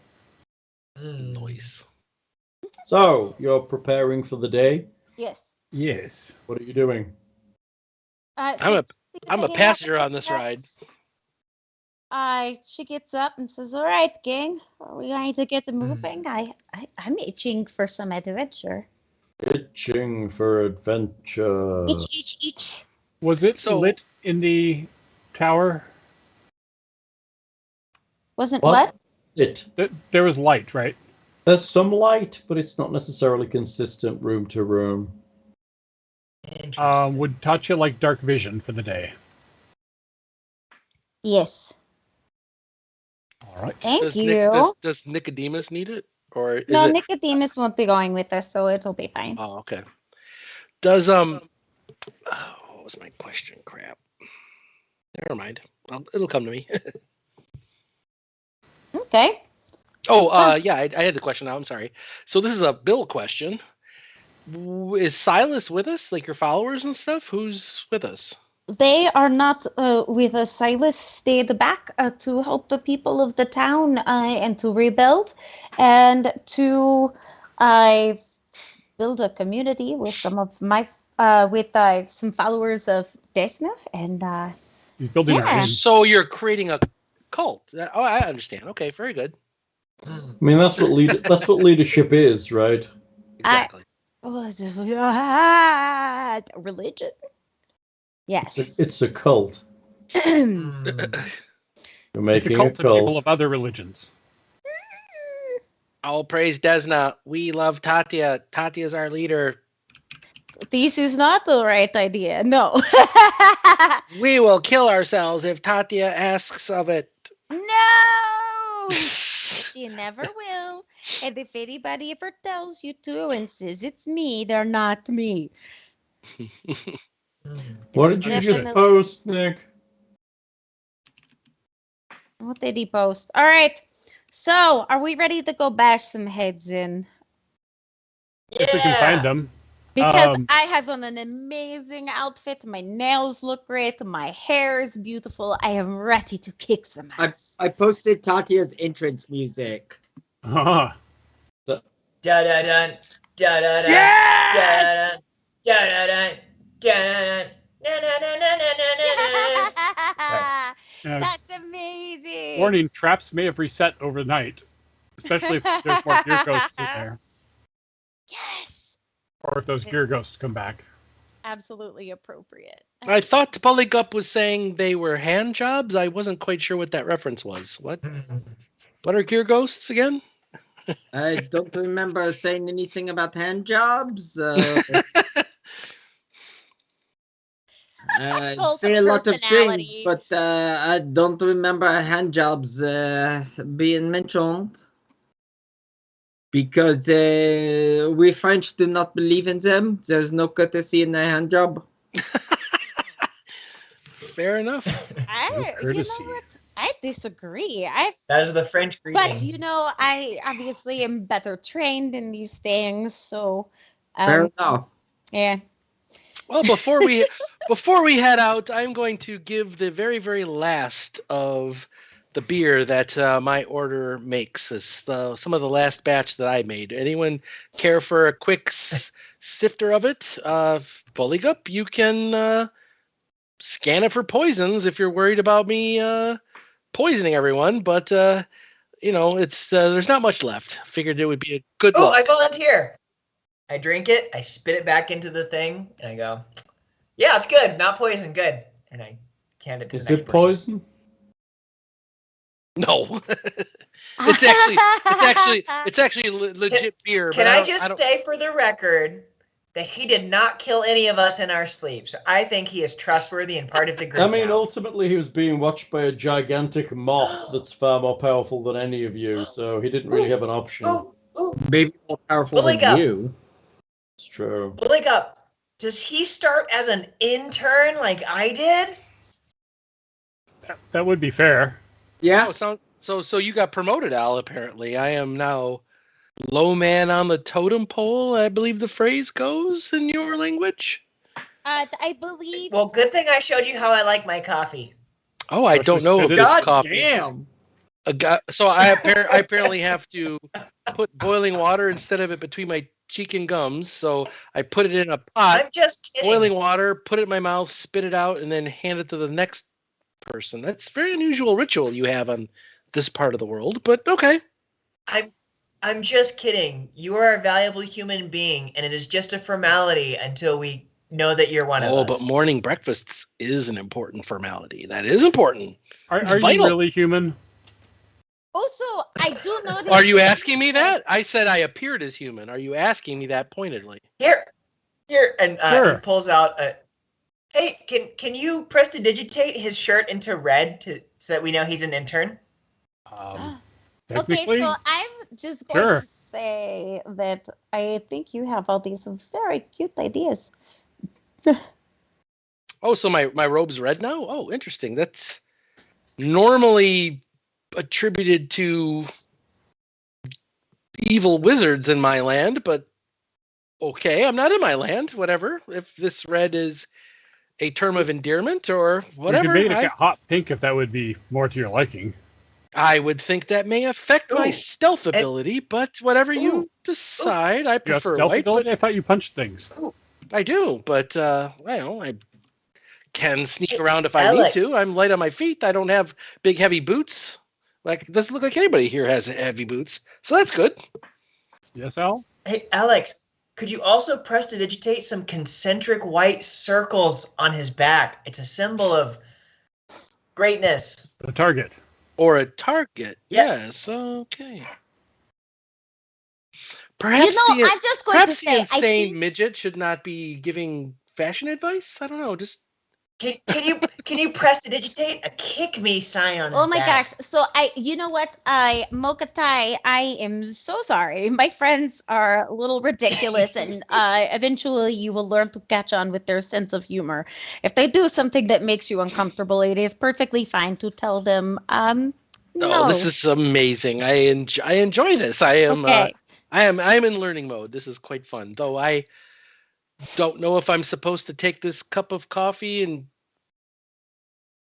Noise. So you're preparing for the day. Yes. Yes. What are you doing? I'm a passenger on this ride. She gets up and says, "All right, gang, are we going to get moving? I'm itching for some adventure. Itching for adventure. Itch. Was it lit in the tower? Wasn't what? There was light, right? There's some light, but it's not necessarily consistent room to room. Would Tatia like dark vision for the day? Yes. All right. Thank you. Does Nicodemus need it? Or no, Nicodemus won't be going with us, so it'll be fine. Oh, okay. Does what was my question? Crap. Never mind. Well, it'll come to me. Okay. Oh, yeah, I had the question now. I'm sorry. So this is a Bill question. Is Silas with us? Like your followers and stuff? Who's with us? They are not with us. Silas stayed back to help the people of the town and to rebuild and to build a community with some of my some followers of Desna and he's building our So you're creating a cult. Oh, I understand. Okay, very good. I mean, that's what leadership is, right? Exactly. Religion. Yes. It's a cult. You're making it's a cult to people of other religions. All praise Desna. We love Tatia. Tatia is our leader. This is not the right idea. No. We will kill ourselves if Tatia asks of it. No! She never will. And if anybody ever tells you to and says it's me, they're not me. What did you just post, Nick? What did he post? All right. So, are we ready to go bash some heads in? If we can find them. Because I have on an amazing outfit. My nails look great. My hair is beautiful. I am ready to kick some ass. I posted Tatia's entrance music. Uh-huh. Da-da-dun, da-da-dun, Yes! da-da-dun, da-da-dun, da-da-dun. That's amazing. Warning, traps may have reset overnight. Especially if there's more gear ghosts in there. Yes. Or if those gear ghosts come back. Absolutely appropriate. I thought Buligup was saying they were hand jobs. I wasn't quite sure what that reference was. What are gear ghosts again? I don't remember saying anything about hand jobs. I say a lot of things, but I don't remember hand jobs being mentioned. Because we French do not believe in them. There's no courtesy in a hand job. Fair enough. You know what? I disagree. That is the French greeting. But I obviously am better trained in these things, so fair enough. Yeah. Well, before we head out, I'm going to give the very, very last of the beer that my order makes. It's some of the last batch that I made. Anyone care for a quick sifter of it? Buligup, you can scan it for poisons if you're worried about me poisoning everyone. But it's there's not much left. Figured it would be a good. Oh, I volunteer. I drink it. I spit it back into the thing, and I go, "Yeah, it's good. Not poison. Good." And I hand it to the next person. Is it poison? No, it's actually legit beer. Can I just say for the record that he did not kill any of us in our sleep? So I think he is trustworthy and part of the group. I mean, ultimately, he was being watched by a gigantic moth that's far more powerful than any of you, so he didn't really have an option. Maybe more powerful than you. It's true. Buligup, does he start as an intern like I did? That would be fair. Yeah. So you got promoted, Al, apparently. I am now low man on the totem pole, I believe the phrase goes in your language. I believe. Well, good thing I showed you how I like my coffee. Oh, I don't know if this coffee. Damn. So I apparently have to put boiling water instead of it between my cheek and gums. So I put it in a pot. I'm just kidding. Boiling water, put it in my mouth, spit it out, and then hand it to the next person. That's a very unusual ritual you have on this part of the world, but okay. I'm just kidding. You are a valuable human being, and it is just a formality until we know that you're one of us. Oh, but morning breakfasts is an important formality. That is important. Are vital. you really human? Also, I do notice. Are you asking me that? I said I appeared as human. Are you asking me that pointedly? Here, and Sure. he pulls out a. Hey, can you prestidigitate his shirt into red so that we know he's an intern? Okay, Technically, so I'm just going to say that I think you have all these very cute ideas. Oh, so my robe's red now? Oh, interesting. That's normally attributed to evil wizards in my land, but okay, I'm not in my land. Whatever. If this red is a term of endearment or whatever. We could make it hot pink if that would be more to your liking. I would think that may affect my stealth ability, but whatever you decide, I prefer stealth white. ability? I thought you punched things. I do, but well, I can sneak around if I need to. I'm light on my feet. I don't have big, heavy boots. Like, it doesn't look like anybody here has heavy boots, so that's good. Yes, Al? Hey, Alex, could you also prestidigitate some concentric white circles on his back? It's a symbol of greatness. The target. Or a target. Yeah. Yes, okay. Perhaps I'm just going to say, the insane midget should not be giving fashion advice. I don't know. Just can you prestidigitate a kick me sign on his oh my back? gosh! So you know what? Mok'a'tai, I am so sorry. My friends are a little ridiculous, and eventually you will learn to catch on with their sense of humor. If they do something that makes you uncomfortable, it is perfectly fine to tell them. No. Oh, this is amazing. I enjoy this. I am. Okay. I am in learning mode. This is quite fun. Though I don't know if I'm supposed to take this cup of coffee and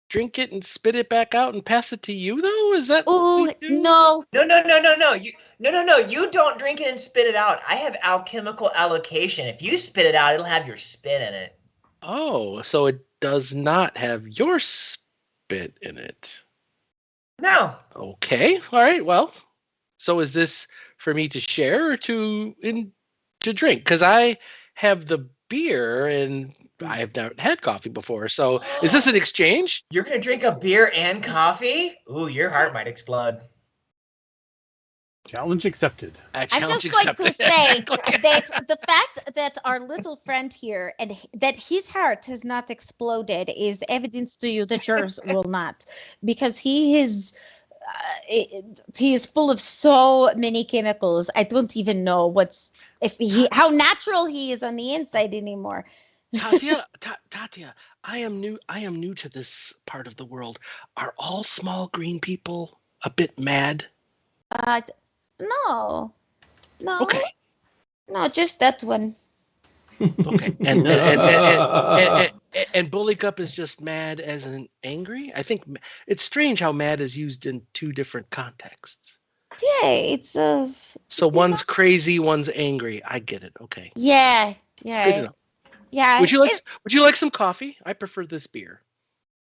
drink it and spit it back out and pass it to you, though? Is that Oh no. No. You don't drink it and spit it out. I have alchemical allocation. If you spit it out, it'll have your spit in it. Oh, so it does not have your spit in it. No. Okay. All right. Well, so is this for me to share or to drink? Because I have the beer and I have not had coffee before. So is this an exchange? You're going to drink a beer and coffee? Ooh, your heart might explode. Challenge accepted. I'm just going to say that the fact that our little friend here and that his heart has not exploded is evidence to you that yours will not, because he is full of so many chemicals. I don't even know how natural he is on the inside anymore. Tatia, I am new to this part of the world. Are all small green people a bit mad? No. Okay. No, just that one. Okay. And Buligup is just mad as in angry? I think it's strange how mad is used in two different contexts. Yeah, it's so one's crazy, one's angry. I get it. Okay. Yeah. Good to know. Yeah. Would you like some coffee? I prefer this beer.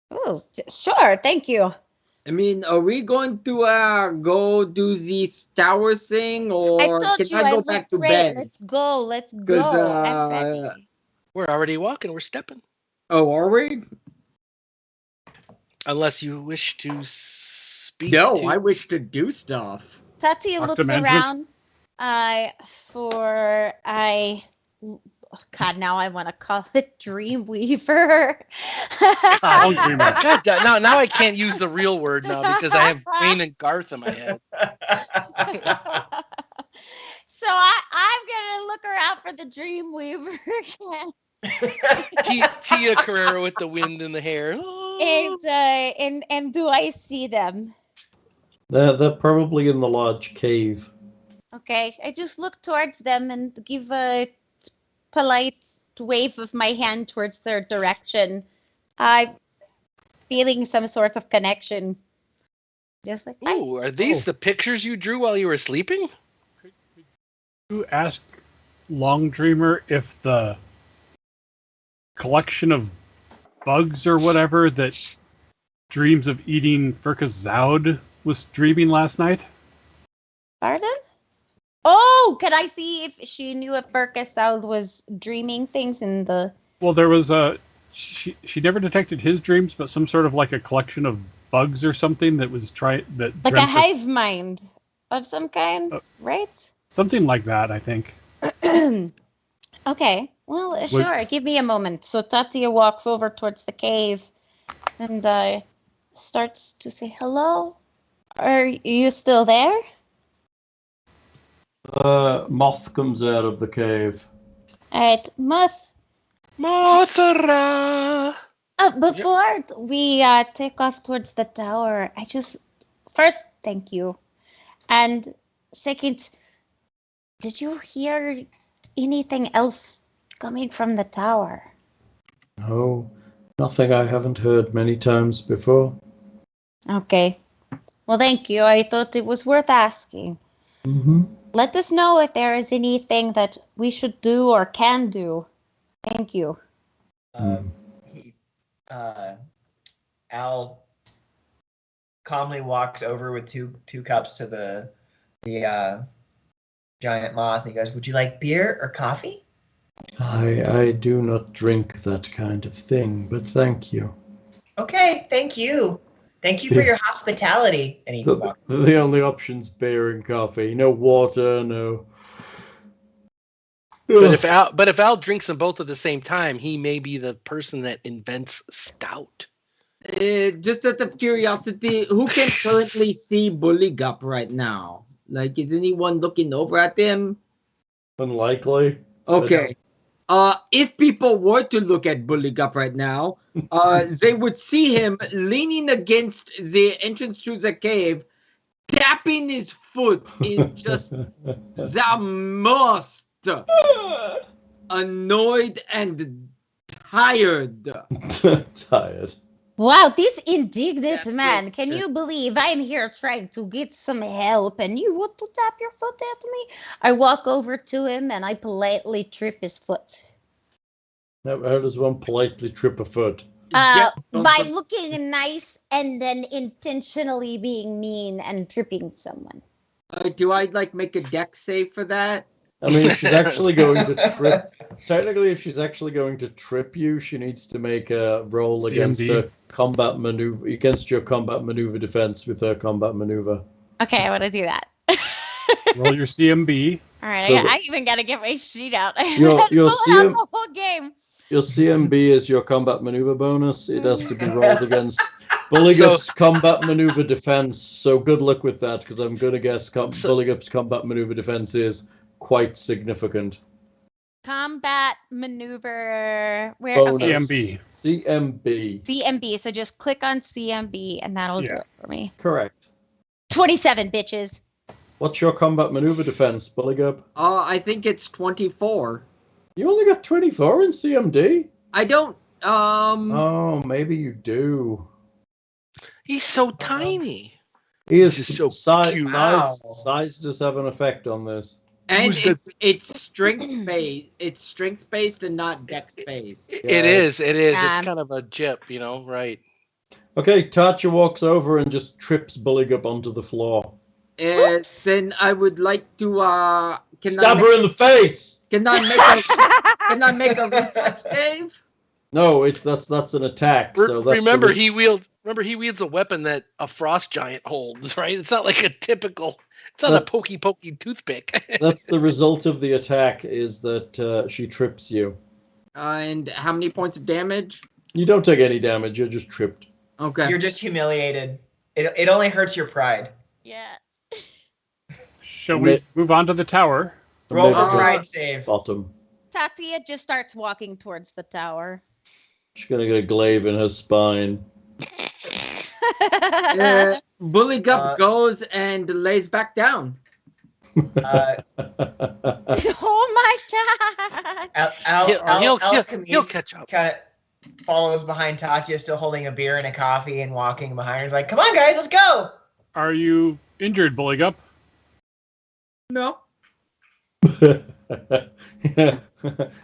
Oh, sure. Thank you. I mean, are we going to go do the tower thing, or can I go back to bed? Let's go. I'm ready. We're already walking. We're stepping. Oh, are we? Unless you wish to speak. No, I wish to do stuff. Tatia looks around. God, now I want to call it Dreamweaver. God, now I can't use the real word now because I have Wayne and Garth in my head. So I'm gonna look around for the Dreamweaver again. Tia Carrera with the wind in the hair. And do I see them? They're probably in the large cave. Okay, I just look towards them and give a polite wave of my hand towards their direction. I'm feeling some sort of connection. Just like, ooh, are these the pictures you drew while you were sleeping? Could you ask Long Dreamer if the collection of bugs or whatever that dreams of eating Furcus Zoud was dreaming last night? Pardon? Oh, can I see if she knew if Furcus was dreaming things in the... Well, there was a... She never detected his dreams, but some sort of like a collection of bugs or something that was Like a hive mind of some kind, right? Something like that, I think. Okay, well, sure, give me a moment. So Tatia walks over towards the cave and starts to say, hello? Are you still there? Moth comes out of the cave. All right, Mothra! Before we take off towards the tower, first, thank you. And second, did you hear anything else coming from the tower? No, nothing I haven't heard many times before. Okay. Well, thank you. I thought it was worth asking. Mm-hmm. Let us know if there is anything that we should do or can do. Thank you. Al calmly walks over with two cups to the giant moth. And he goes, "Would you like beer or coffee?" I do not drink that kind of thing, but thank you. Okay, thank you. Thank you for your hospitality. And he walks. The only options beer and coffee. No water, no. But if Al drinks them both at the same time, he may be the person that invents stout. Just out of curiosity, who can currently see Buligup right now? Like, is anyone looking over at him? Unlikely. Okay. If people were to look at Buligup right now, they would see him leaning against the entrance to the cave, tapping his foot in just the most annoyed and tired. Tired. Wow, this indignant man. Can you believe I'm here trying to get some help and you want to tap your foot at me? I walk over to him and I politely trip his foot. How does one politely trip a foot? By looking nice and then intentionally being mean and tripping someone. Do I make a dex save for that? I mean, if she's actually going to trip, technically, if she's actually going to trip you, she needs to make a roll against a combat maneuver, against your combat maneuver defense with her combat maneuver. Okay, I want to do that. Roll your CMB. All right, So I even got to get my sheet out. Your Pull out the whole game. Your CMB is your combat maneuver bonus. It has to be rolled against Buligup's combat maneuver defense. So good luck with that, because I'm going to guess Buligup's combat maneuver defense is quite significant. Combat maneuver. Where? Bonus. Okay. CMB. CMB. So just click on CMB and that'll do it for me. Correct. 27, bitches. What's your combat maneuver defense, Buligup? I think it's 24. You only got 24 in CMD? I don't. Oh, maybe you do. He's so tiny. He is so cute. Size does have an effect on this. And it's strength based. It's strength based and not dex based. It is. It's kind of a jip, right? Okay, Tatia walks over and just trips Buligup onto the floor. Then I would like to stab her in the face. Can I make a reflex save? No, that's an attack. So that's remember he wields a weapon that a frost giant holds, right? It's not like a typical. It's not a pokey toothpick. That's the result of the attack. Is that she trips you? And how many points of damage? You don't take any damage. You're just tripped. Okay. You're just humiliated. It only hurts your pride. Yeah. Shall we move on to the tower? Roll for pride save. Bottom. Tatia just starts walking towards the tower. She's gonna get a glaive in her spine. Buligup goes and lays back down. Oh my god! He'll catch up. Kind of follows behind Tatia, still holding a beer and a coffee, and walking behind her. He's like, "Come on, guys, let's go." Are you injured, Buligup? No.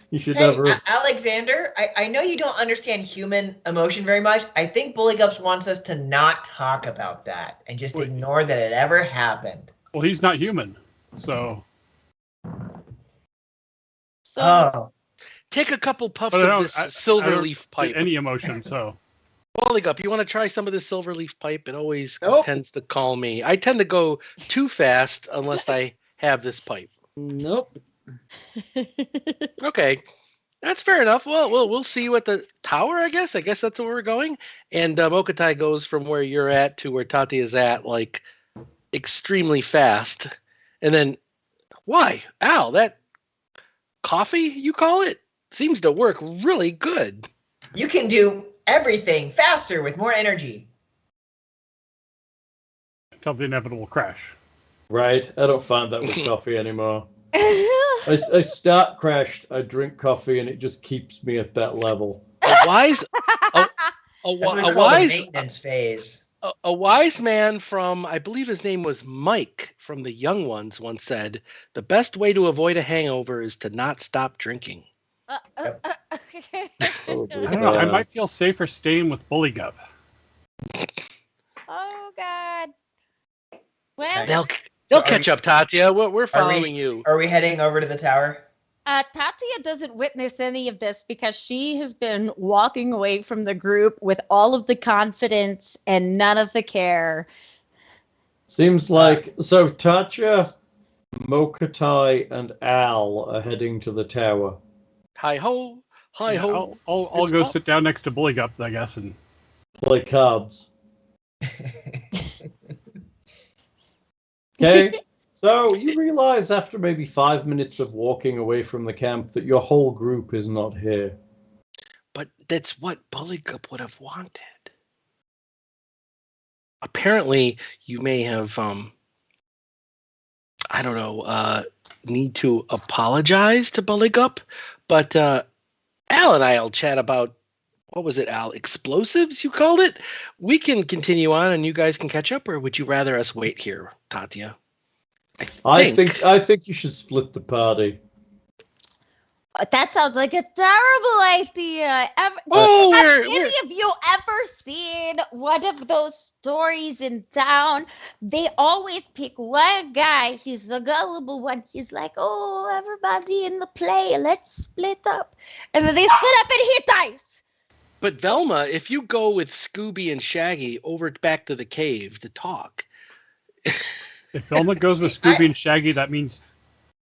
You should Hey, never. Alexander, I know you don't understand human emotion very much. I think Buligup wants us to not talk about that and just Wait. ignore that it ever happened. Well, he's not human, so. So Oh, Take a couple puffs But of this silver don't leaf get pipe. any emotion, so. Buligup, you want to try some of this silver leaf pipe? It always Nope. tends to calm me. I tend to go too fast unless I have this pipe. Nope. Okay, that's fair enough. Well, we'll see you at the tower, I guess. I guess that's where we're going. And Mok'a'tai goes from where you're at to where Tatia is at, like extremely fast. And then, why, Al? That coffee you call it seems to work really good. you can do everything faster with more energy. Until the inevitable crash. Right. I don't find that with coffee anymore. I start crashed. I drink coffee, and it just keeps me at that level. A wise, That's what we call the maintenance phase. a wise man from, I believe his name was Mike from the Young Ones, once said, "The best way to avoid a hangover is to not stop drinking." Probably I don't know. I might feel safer staying with Buligup. Oh God. Well, They'll catch up, Tatia. We're following you. Are we heading over to the tower? Tatia doesn't witness any of this because she has been walking away from the group with all of the confidence and none of the care. Seems like so. Tatia, Mok'a'tai, and Al are heading to the tower. Hi ho, hi Yeah, ho. I'll It's go up. sit down next to Buligup, I guess, and Play cards. Okay. So you realize after maybe 5 minutes of walking away from the camp that your whole group is not here. But that's what Buligup would have wanted. Apparently, you may have, I don't know, need to apologize to Buligup, but Al and I will chat about, what was it, Al? Explosives, you called it? We can continue on and you guys can catch up, or would you rather us wait here, Tatia? I think you should split the party. That sounds like a terrible idea. Have any of you ever seen one of those stories in town? They always pick one guy. He's the gullible one. He's like, oh, everybody in the play, let's split up. And then they split up and he dies. But Velma, if you go with Scooby and Shaggy over back to the cave to talk. if Velma goes with Scooby and Shaggy, that means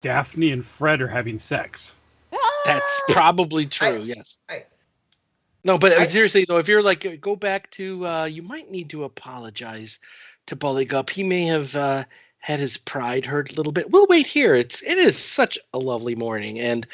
Daphne and Fred are having sex. That's probably true, yes. No, but seriously, though, if you're like, go back to, you might need to apologize to Buligup. He may have had his pride hurt a little bit. We'll wait here. It is such a lovely morning. And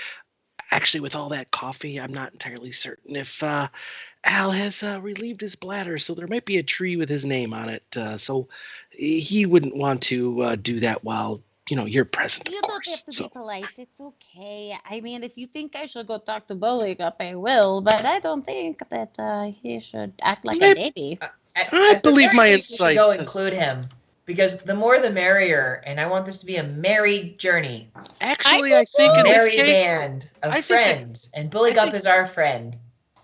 actually, with all that coffee, I'm not entirely certain if Al has relieved his bladder. So there might be a tree with his name on it. So he wouldn't want to do that while you're present, You of don't course. have to be polite. It's okay. I mean, if you think I should go talk to Buligup, I will. But I don't think that he should act like a baby. I believe my insight. Go include him because the more the merrier, and I want this to be a merry journey. Actually, I think in this Merry case, band of friends, and Buligup is our friend.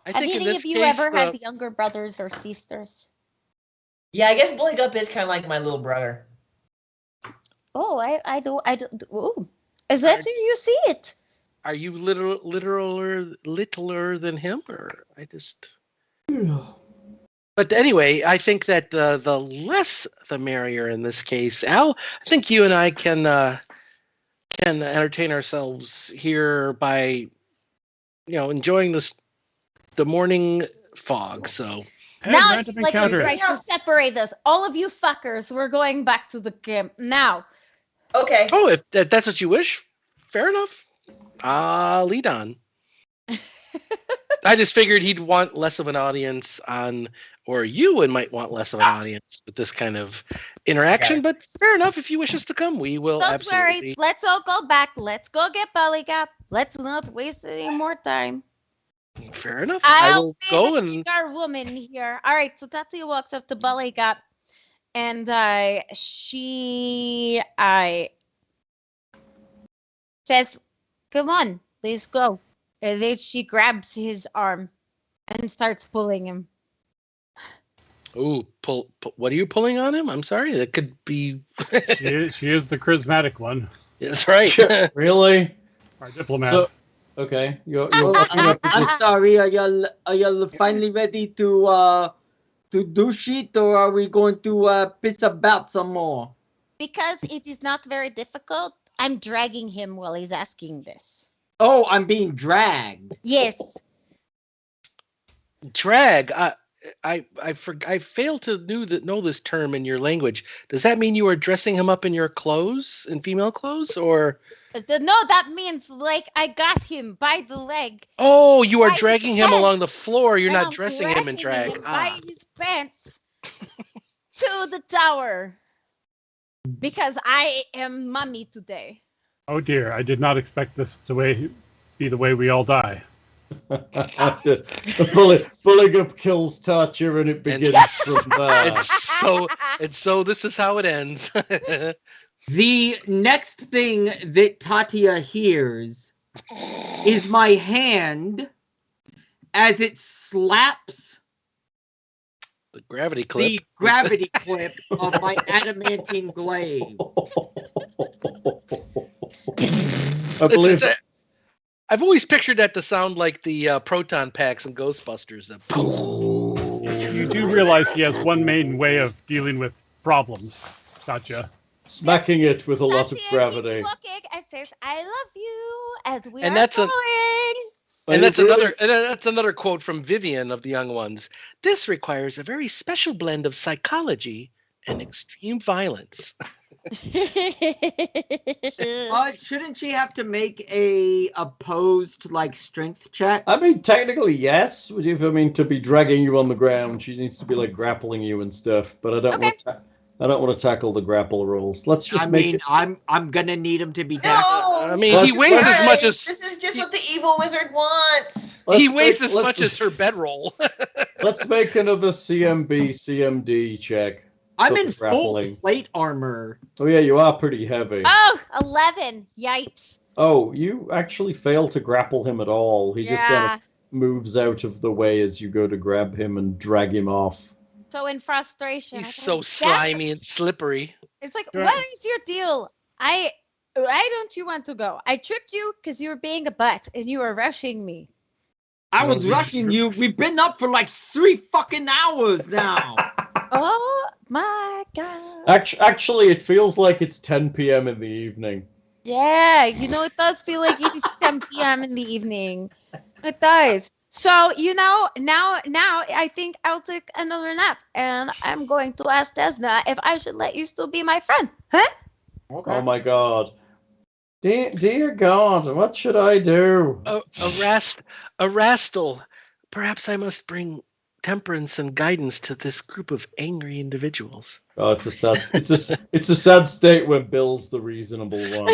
Have any of you ever had younger brothers or sisters? Yeah, I guess Buligup is kind of like my little brother. Oh, I don't. Oh, is that how you see it? Are you littler than him, or I just? But anyway, I think that the less the merrier in this case. Al, I think you and I can entertain ourselves here by, enjoying the morning fog. So. Now it's like you're trying to separate us. All of you fuckers, we're going back to the camp now. Okay. Oh, if that's what you wish, fair enough. Lead on. I just figured he'd want less of an audience on, or you might want less of an audience with this kind of interaction. But fair enough. If you wish us to come, we will. Don't absolutely. worry. Let's all go back. Let's go get Buligup. Let's not waste any more time. Fair enough. I will go and our woman here. All right, so Tatia walks up to Buligup, and she says, "Come on, Please go. And then she grabs his arm and starts pulling him. Ooh, pull. What are you pulling on him? I'm sorry. That could be. She is the charismatic one. That's right. Really? Our diplomat. So, okay. You're I'm sorry. Are y'all finally ready to do shit, or are we going to piss about some more? Because it is not very difficult, I'm dragging him while he's asking this. Oh, I'm being dragged. Yes. Drag. I failed to know this term in your language. Does that mean you are dressing him up in your clothes, in female clothes, or? No, that means like I got him by the leg. Oh, you are By dragging his him along pants. the floor. You're And not I'm dressing him in drag. dragging him by his pants to the tower. Because I am mummy today. Oh dear, I did not expect this to be the way we all die. The Buligup kills Tatia and it begins from there. And so this is how it ends. The next thing that Tatia hears is my hand as it slaps The gravity clip. the gravity clip of my adamantine glaive. I believe I've always pictured that to sound like the proton packs in Ghostbusters. You do realize he has one main way of dealing with problems, Tatia. smacking it with a lot of Tatia gravity. keeps looking and says, "I love you," as we And are that's going. And that's another quote from Vivian of the Young Ones. This requires a very special blend of psychology and extreme violence. Shouldn't she have to make a opposed like strength check? I mean, technically, yes. To be dragging you on the ground, she needs to be like grappling you and stuff. But I don't want to tackle the grapple rules. Let's just I'm gonna need him to be No! tackled. I mean, he weighs as much as This is just what the evil wizard wants. he weighs as much as her bedroll. Let's make another CMD check. I'm for in the full grappling. plate armor. Oh yeah, you are pretty heavy. Oh, 11. Yipes. Oh, you actually fail to grapple him at all. He just kind Yeah. of moves out of the way as you go to grab him and drag him off. So in frustration. He's I so thought, slimy and slippery. It's like, Sure. what is your deal? Why don't you want to go? I tripped you because you were being a butt and you were rushing me. I was rushing you. We've been up for like 3 fucking hours now. Oh my god. Actually, it feels like it's 10 p.m. in the evening. Yeah, it does feel like it is 10 p.m. in the evening. It does. So, now I think I'll take another nap and I'm going to ask Desna if I should let you still be my friend. Huh? Okay. Oh my god. Dear God, what should I do? A rastal. Perhaps I must bring temperance and guidance to this group of angry individuals. Oh, it's a sad state when Bill's the reasonable one.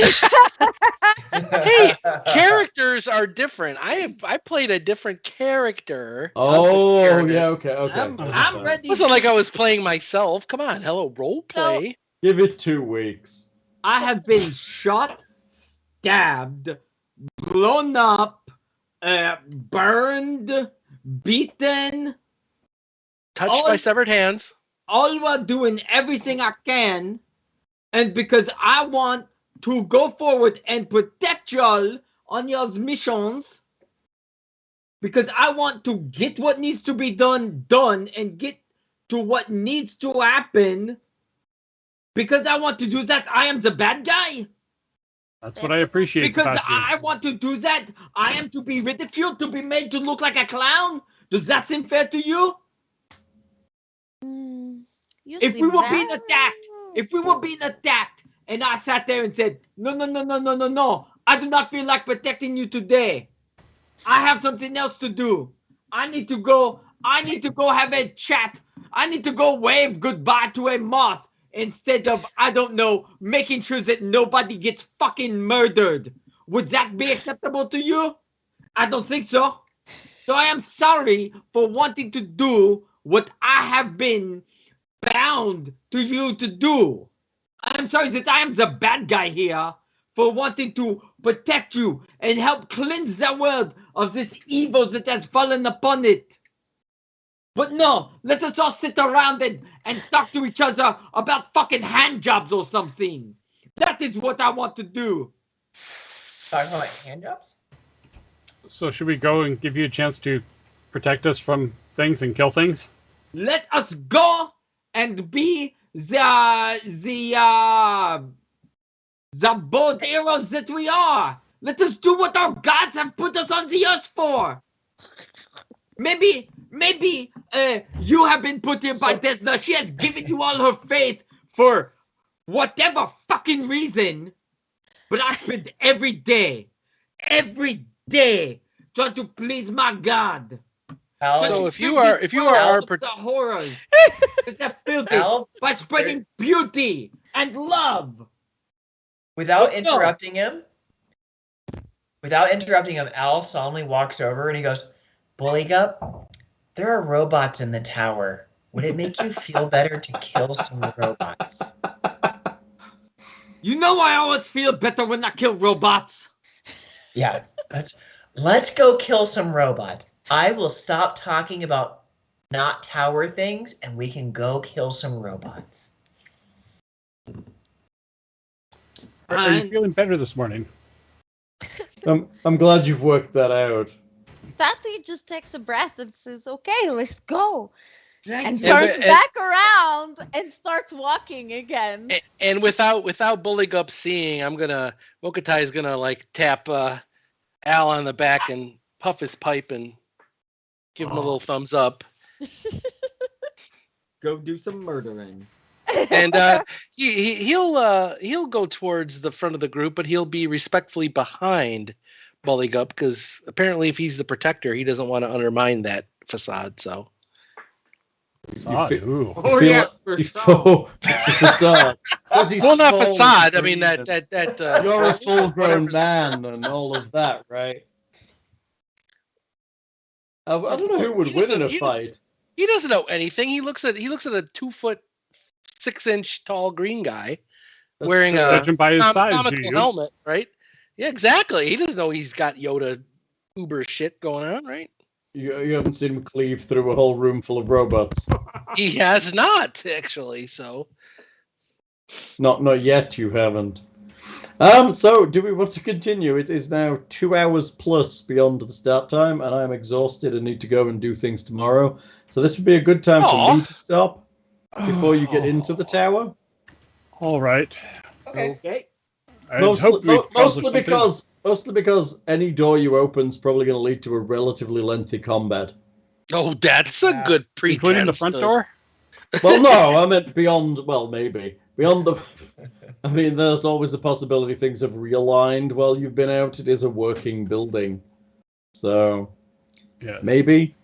Hey, characters are different. I played a different character. Oh, Character. yeah, okay. I'm ready. It wasn't like I was playing myself. Come on, hello, role play. Give it 2 weeks. I have been shot, stabbed, blown up, burned, beaten, Touched by severed hands. all while doing everything I can, and because I want to go forward and protect y'all on y'all's missions, because I want to get what needs to be done, and get to what needs to happen, because I want to do that. I am the bad guy. That's what I appreciate. Because Tatia. I want to do that. I am to be ridiculed, to be made to look like a clown. Does that seem fair to you? If we were being attacked, and I sat there and said, no, I do not feel like protecting you today. I have something else to do. I need to go have a chat. I need to go wave goodbye to a moth instead of, I don't know, making sure that nobody gets fucking murdered. Would that be acceptable to you? I don't think so. So I am sorry for wanting to do what I have been bound to you to do. I'm sorry that I am the bad guy here for wanting to protect you and help cleanse the world of this evil that has fallen upon it. But no, let us all sit around and talk to each other about fucking hand jobs or something. That is what I want to do. Talking about hand jobs? So should we go and give you a chance to protect us from things and kill things? Let us go and be the bold heroes that we are. Let us do what our gods have put us on the earth for. Maybe you have been put here by Desna. She has given you all her faith for whatever fucking reason. But I spend every day trying to please my God. So if you are our the horrors that filthy by spreading beauty and love. Without interrupting him, Al solemnly walks over and he goes, Buligup, there are robots in the tower. Would it make you feel better to kill some robots? You know I always feel better when I kill robots. Yeah, let's go kill some robots. I will stop talking about not tower things and we can go kill some robots. Are you feeling better this morning? I'm glad you've worked that out. Tatia just takes a breath and says, "Okay, let's go," and you. turns back around and starts walking again. And without Buligup seeing, Mok'a'tai is gonna like tap Al on the back and puff his pipe and give him a little thumbs up. Go do some murdering. And he'll go towards the front of the group, but he'll be respectfully behind Buligup because apparently, if he's the protector, he doesn't want to undermine that facade. So, Facade. You feel it's a facade. Well, not facade. I mean that you're a full-grown man and all of that, right? I don't know who would win in a fight. He doesn't know anything. He looks at a 2'6" tall green guy wearing a by his size, comical helmet, right? Yeah, exactly. He doesn't know he's got Yoda uber shit going on, right? You haven't seen him cleave through a whole room full of robots. He has not, actually. So, not yet. You haven't. So do we want to continue? It is now 2 hours plus beyond the start time, and I'm exhausted and need to go and do things tomorrow. So this would be a good time for me to stop before you get into the tower. All right. Okay. Mostly because any door you open is probably going to lead to a relatively lengthy combat. Oh, that's a good pretense. Including the front door? Well, no, I meant beyond. Well, maybe beyond the. I mean, there's always the possibility things have realigned while you've been out. It is a working building, so yes. Maybe.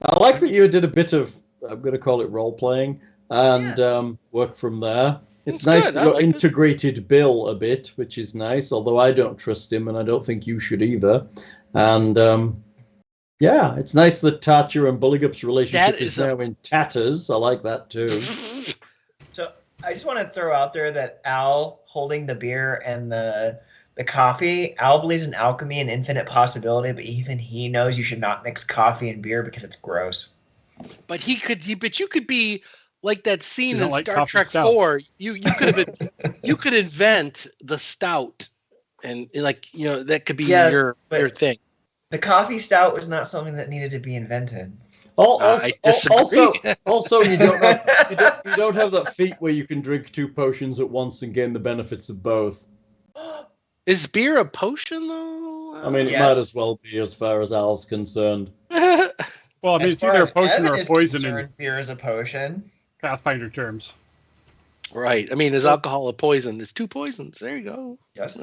I like that you did a bit of. I'm going to call it role playing and work from there. It's nice that you integrated Bill a bit, which is nice, although I don't trust him and I don't think you should either. And it's nice that Tatia and Buligup's relationship is now in tatters. I like that too. So I just want to throw out there that Al holding the beer and the coffee, Al believes in alchemy and infinite possibility, but even he knows you should not mix coffee and beer because it's gross. But you could be like that scene in Star Trek stouts. 4. You could invent the stout, and that could be your thing. The coffee stout was not something that needed to be invented. I disagree. Also, you don't have that feat where you can drink 2 potions at once and gain the benefits of both. Is beer a potion though? I mean, it might as well be as far as Al's concerned. Well, I mean, it's either a potion or a poison in beer is a potion. Pathfinder terms. Right. I mean, is alcohol a poison? There's 2 poisons. There you go. Yes.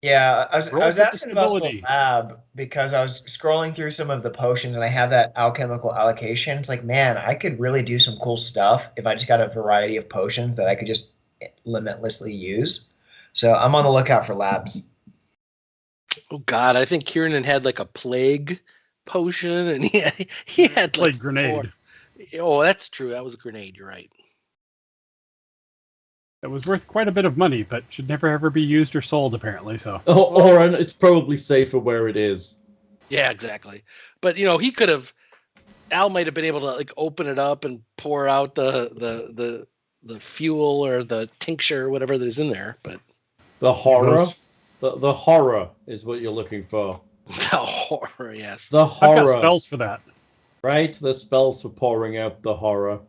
Yeah, I was asking about the lab because I was scrolling through some of the potions and I have that alchemical allocation. It's like, man, I could really do some cool stuff if I just got a variety of potions that I could just limitlessly use. So I'm on the lookout for labs. Oh God, I think Kieran had like a plague potion, and he had plague grenade. 4. Oh, that's true. That was a grenade. You're right. That was worth quite a bit of money, but should never ever be used or sold, apparently. So, or it's probably safer where it is. Yeah, exactly. But he could have. Al might have been able to like open it up and pour out the fuel or the tincture, or whatever there's in there. But the horror, the horror is what you're looking for. The horror, yes. The horror. I've got spells for that. Right, the spells for pouring out the horror.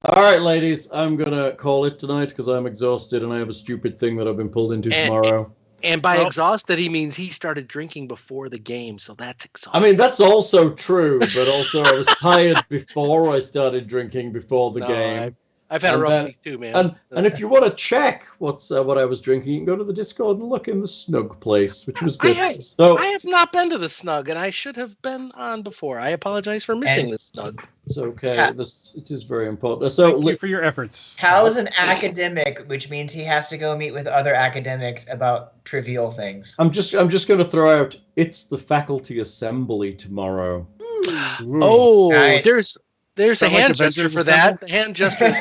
All right, ladies, I'm going to call it tonight because I'm exhausted and I have a stupid thing that I've been pulled into tomorrow. And by exhausted, he means he started drinking before the game, so that's exhausting. I mean, that's also true, but also I was tired before I started drinking before the game. I've had a rough week too, man. And if you want to check what I was drinking, you can go to the Discord and look in the Snug place, which was good. I have not been to the Snug, and I should have been on before. I apologize for missing the Snug. It's okay. It is very important. So thank you for your efforts. Hal is an academic, which means he has to go meet with other academics about trivial things. I'm just going to throw out. It's the faculty assembly tomorrow. Ooh. Oh, nice. There's a hand gesture for that. The hand gesture.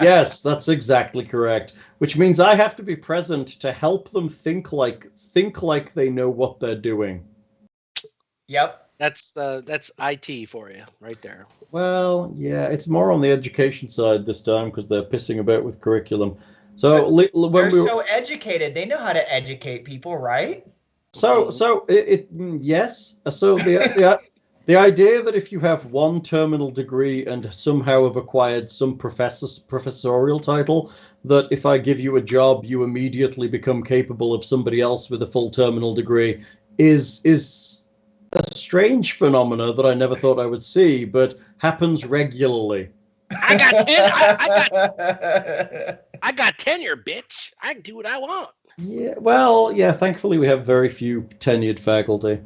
Yes, that's exactly correct. Which means I have to be present to help them think like they know what they're doing. Yep. That's IT for you right there. Well, yeah, it's more on the education side this time because they're pissing about with curriculum. So they're so educated, they know how to educate people, right? So yes. So the idea that if you have one terminal degree and somehow have acquired some professorial title, that if I give you a job, you immediately become capable of somebody else with a full terminal degree is a strange phenomena that I never thought I would see, but happens regularly. I got tenure, bitch. I can do what I want. Yeah, well, yeah. Thankfully, we have very few tenured faculty.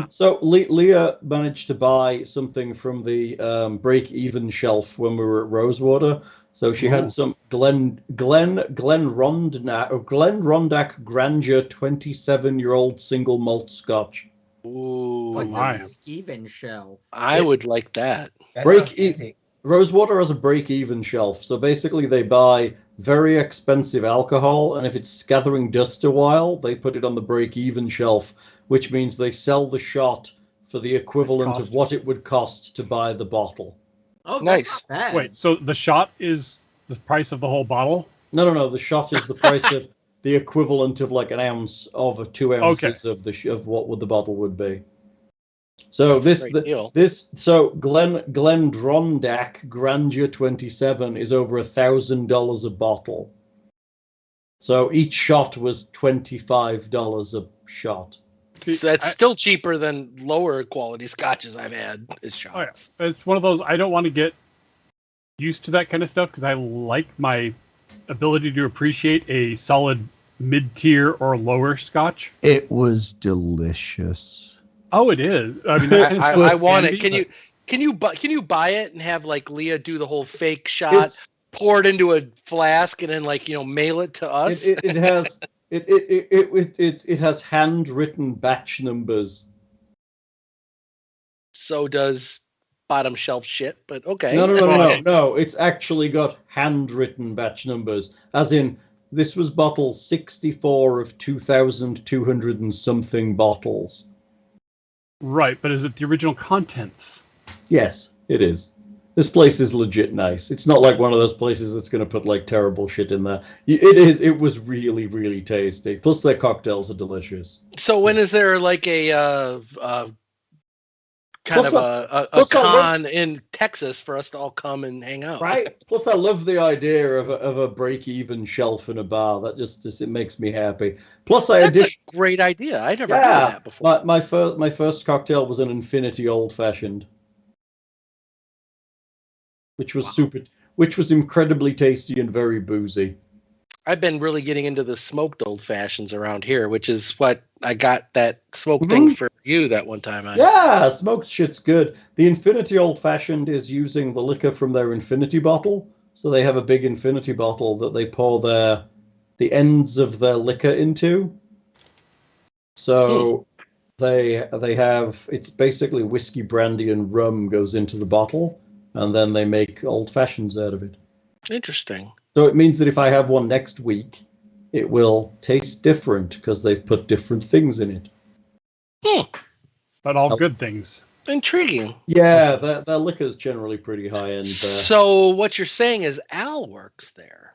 So Leah managed to buy something from the break-even shelf when we were at Rosewater. So she had some Glen Rondak Grandeur 27-year-old single malt scotch. Ooh, what's a break-even shelf? I would like that. Rosewater has a break-even shelf. So basically, they buy very expensive alcohol, and if it's gathering dust a while, they put it on the break-even shelf, which means they sell the shot for the equivalent of what it would cost to buy the bottle. Oh, nice. Wait, so the shot is the price of the whole bottle? No. The shot is the price of the equivalent of like an ounce of 2 ounces of what the bottle would be. So Glen Rondak Grandeur 27 is over $1,000 a bottle. So each shot was $25 a shot. See, so that's still cheaper than lower quality scotches I've had as shots. Oh yeah. It's one of those, I don't want to get used to that kind of stuff because I like my ability to appreciate a solid mid-tier or lower scotch. It was delicious. Oh, it is. I mean, I want it. Can you buy it and have like Leah do the whole fake shot, pour it into a flask, and then mail it to us? It has handwritten batch numbers. So does bottom shelf shit, but okay. No. It's actually got handwritten batch numbers, as in this was bottle 64 of 2,200 and something bottles. Right, but is it the original contents? Yes, it is. This place is legit nice. It's not like one of those places that's going to put like terrible shit in there. It was really, really tasty. Plus, their cocktails are delicious. So when is there like a con in Texas for us to all come and hang out? Right. Plus, I love the idea of a break-even shelf in a bar. That just it makes me happy. Plus, that's a great idea. I never heard of that before. My first cocktail was an Infinity Old Fashioned, which was incredibly tasty and very boozy. I've been really getting into the smoked old fashions around here, which is what I got that smoke thing for you that one time. Yeah, smoked shit's good. The Infinity Old Fashioned is using the liquor from their Infinity bottle. So they have a big Infinity bottle that they pour the ends of their liquor into. So they have, it's basically whiskey, brandy, and rum goes into the bottle, and then they make old fashions out of it. Interesting. So it means that if I have one next week, it will taste different because they've put different things in it. But all good things. Intriguing. Yeah, their liquor's generally pretty high end. So what you're saying is Al works there.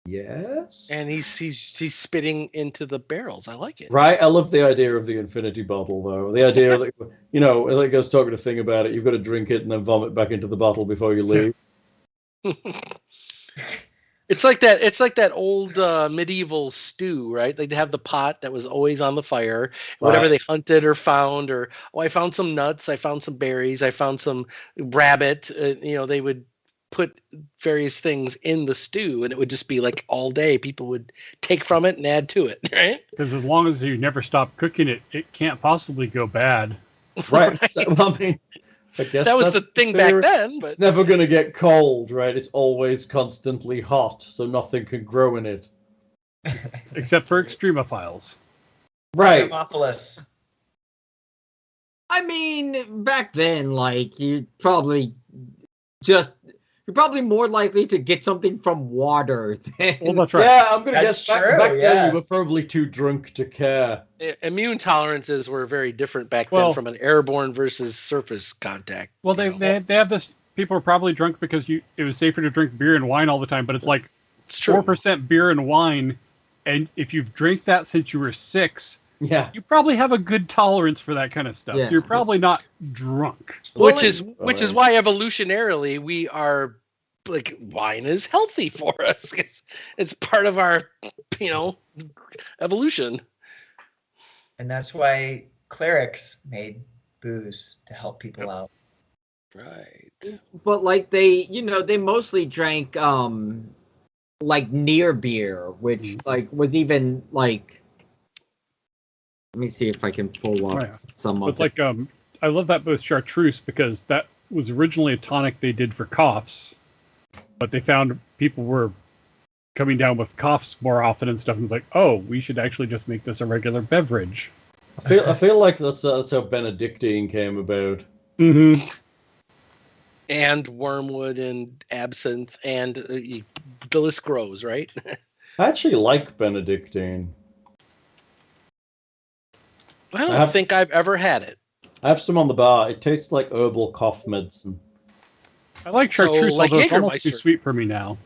Yes. And he's spitting into the barrels. I like it. Right, I love the idea of the infinity bottle, though. The idea that, like I was talking to Thing about it, you've got to drink it and then vomit back into the bottle before you leave. It's like that old medieval stew, right? Like they have the pot that was always on the fire. Whatever they hunted or found, or I found some nuts, I found some berries, I found some rabbit. They would put various things in the stew, and it would just be like all day. People would take from it and add to it, right? Because as long as you never stop cooking it, it can't possibly go bad. Right. So, I guess that was the thing back then. But it's never going to get cold, right? It's always constantly hot, so nothing can grow in it. Except for extremophiles. Right. Extremophilus. I mean, back then, like, you're probably more likely to get something from water than... Well, that's right. Yeah, I'm going to That's guess true, back then yes. you were probably too drunk to care. immune tolerances were very different back then from an airborne versus surface contact. Well, they have this. People are probably drunk because it was safer to drink beer and wine all the time. But it's like It's true. 4% beer and wine, and if you've drank that since you were 6, Yeah. you probably have a good tolerance for that kind of stuff. Yeah. You're probably not drunk. Which is why evolutionarily we are like wine is healthy for us. It's part of our evolution. And that's why clerics made booze to help people out. Right. But like they mostly drank like near beer, which like was even like. Let me see if I can pull up some of It's like I love that with chartreuse because that was originally a tonic they did for coughs, but they found people were coming down with coughs more often and stuff, and it's like, oh, we should actually just make this a regular beverage. I feel like that's how Benedictine came about. Mm-hmm. And wormwood and absinthe and the list grows, right? I actually like Benedictine. I don't think I've ever had it. I have some on the bar. It tastes like herbal cough medicine. I like chartreuse, like although it's almost too Jägermeister. sweet for me now.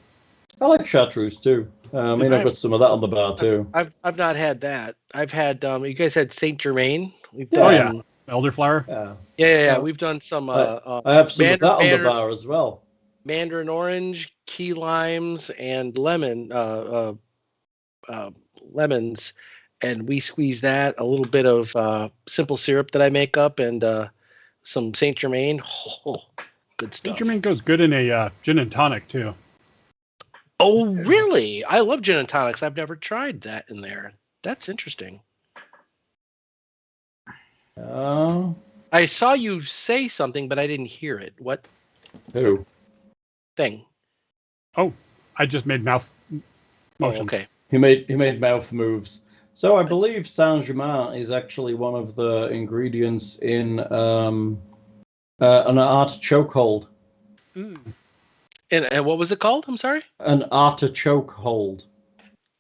I like chartreuse too. I've got some of that on the bar too. I've not had that. I've had you guys had Saint Germain. We've Yeah. done Oh, yeah. some, Elderflower. Yeah. yeah. We've done some. I have some of that on the Mandarin- bar as well. Mandarin orange, key limes, and lemons, and we squeeze that, a little bit of simple syrup that I make up, and some Saint Germain. Oh, good stuff. Saint Germain goes good in a gin and tonic too. Oh, really? I love gin and tonics. I've never tried that in there. That's interesting. Oh, I saw you say something, but I didn't hear it. What who? thing? Oh, I just made mouth motions. Oh, okay. He made mouth moves. So I believe Saint-Germain is actually one of the ingredients in an artichoke hold. Mm. And what was it called? I'm sorry? An artichoke hold.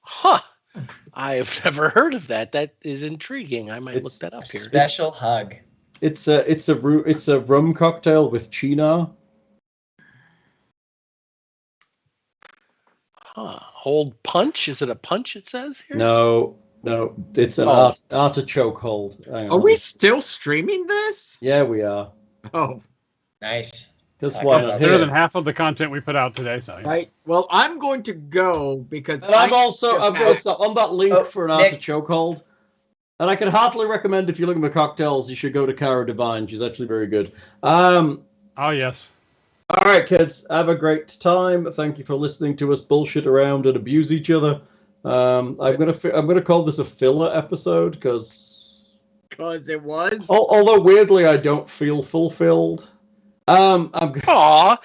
Huh. I've never heard of that. That is intriguing. I might look that A up here. special hug. It's a rum cocktail with Chino. Huh. Hold punch? Is it a punch it says here? No, it's an artichoke hold. Hang on. Are we still streaming this? Yeah, we are. Oh, Nice. Because Okay. why not? Better Here. than half of the content we put out today. So right. Well, I'm going to go because And I'm going to stop on that link Oh, for an Nick. artichoke hold. And I can heartily recommend, if you're looking for cocktails, you should go to Cara Divine. She's actually very good. oh yes. All right, kids. Have a great time. Thank you for listening to us bullshit around and abuse each other. I'm gonna call this a filler episode because it was. although weirdly I don't feel fulfilled. Aw.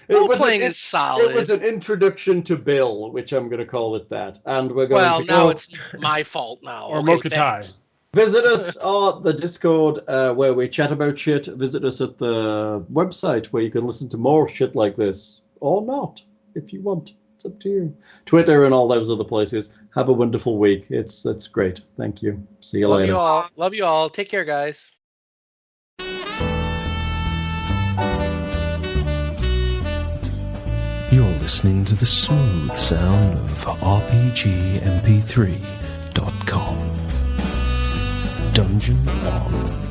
Role-playing is It solid. was an introduction to Bill, which I'm going to call it that. And we're going Well, to now go it's my fault now. Or Okay, Mok'a'tai. thanks. visit us on the Discord where we chat about shit. Visit us at the website where you can listen to more shit like this. Or not. if you want. It's up to you. Twitter and all those other places. Have a wonderful week. It's great. Thank you. See you later. Love you all. Take care, guys. You're listening to the smooth sound of RPGMP3.com. Dungeon on.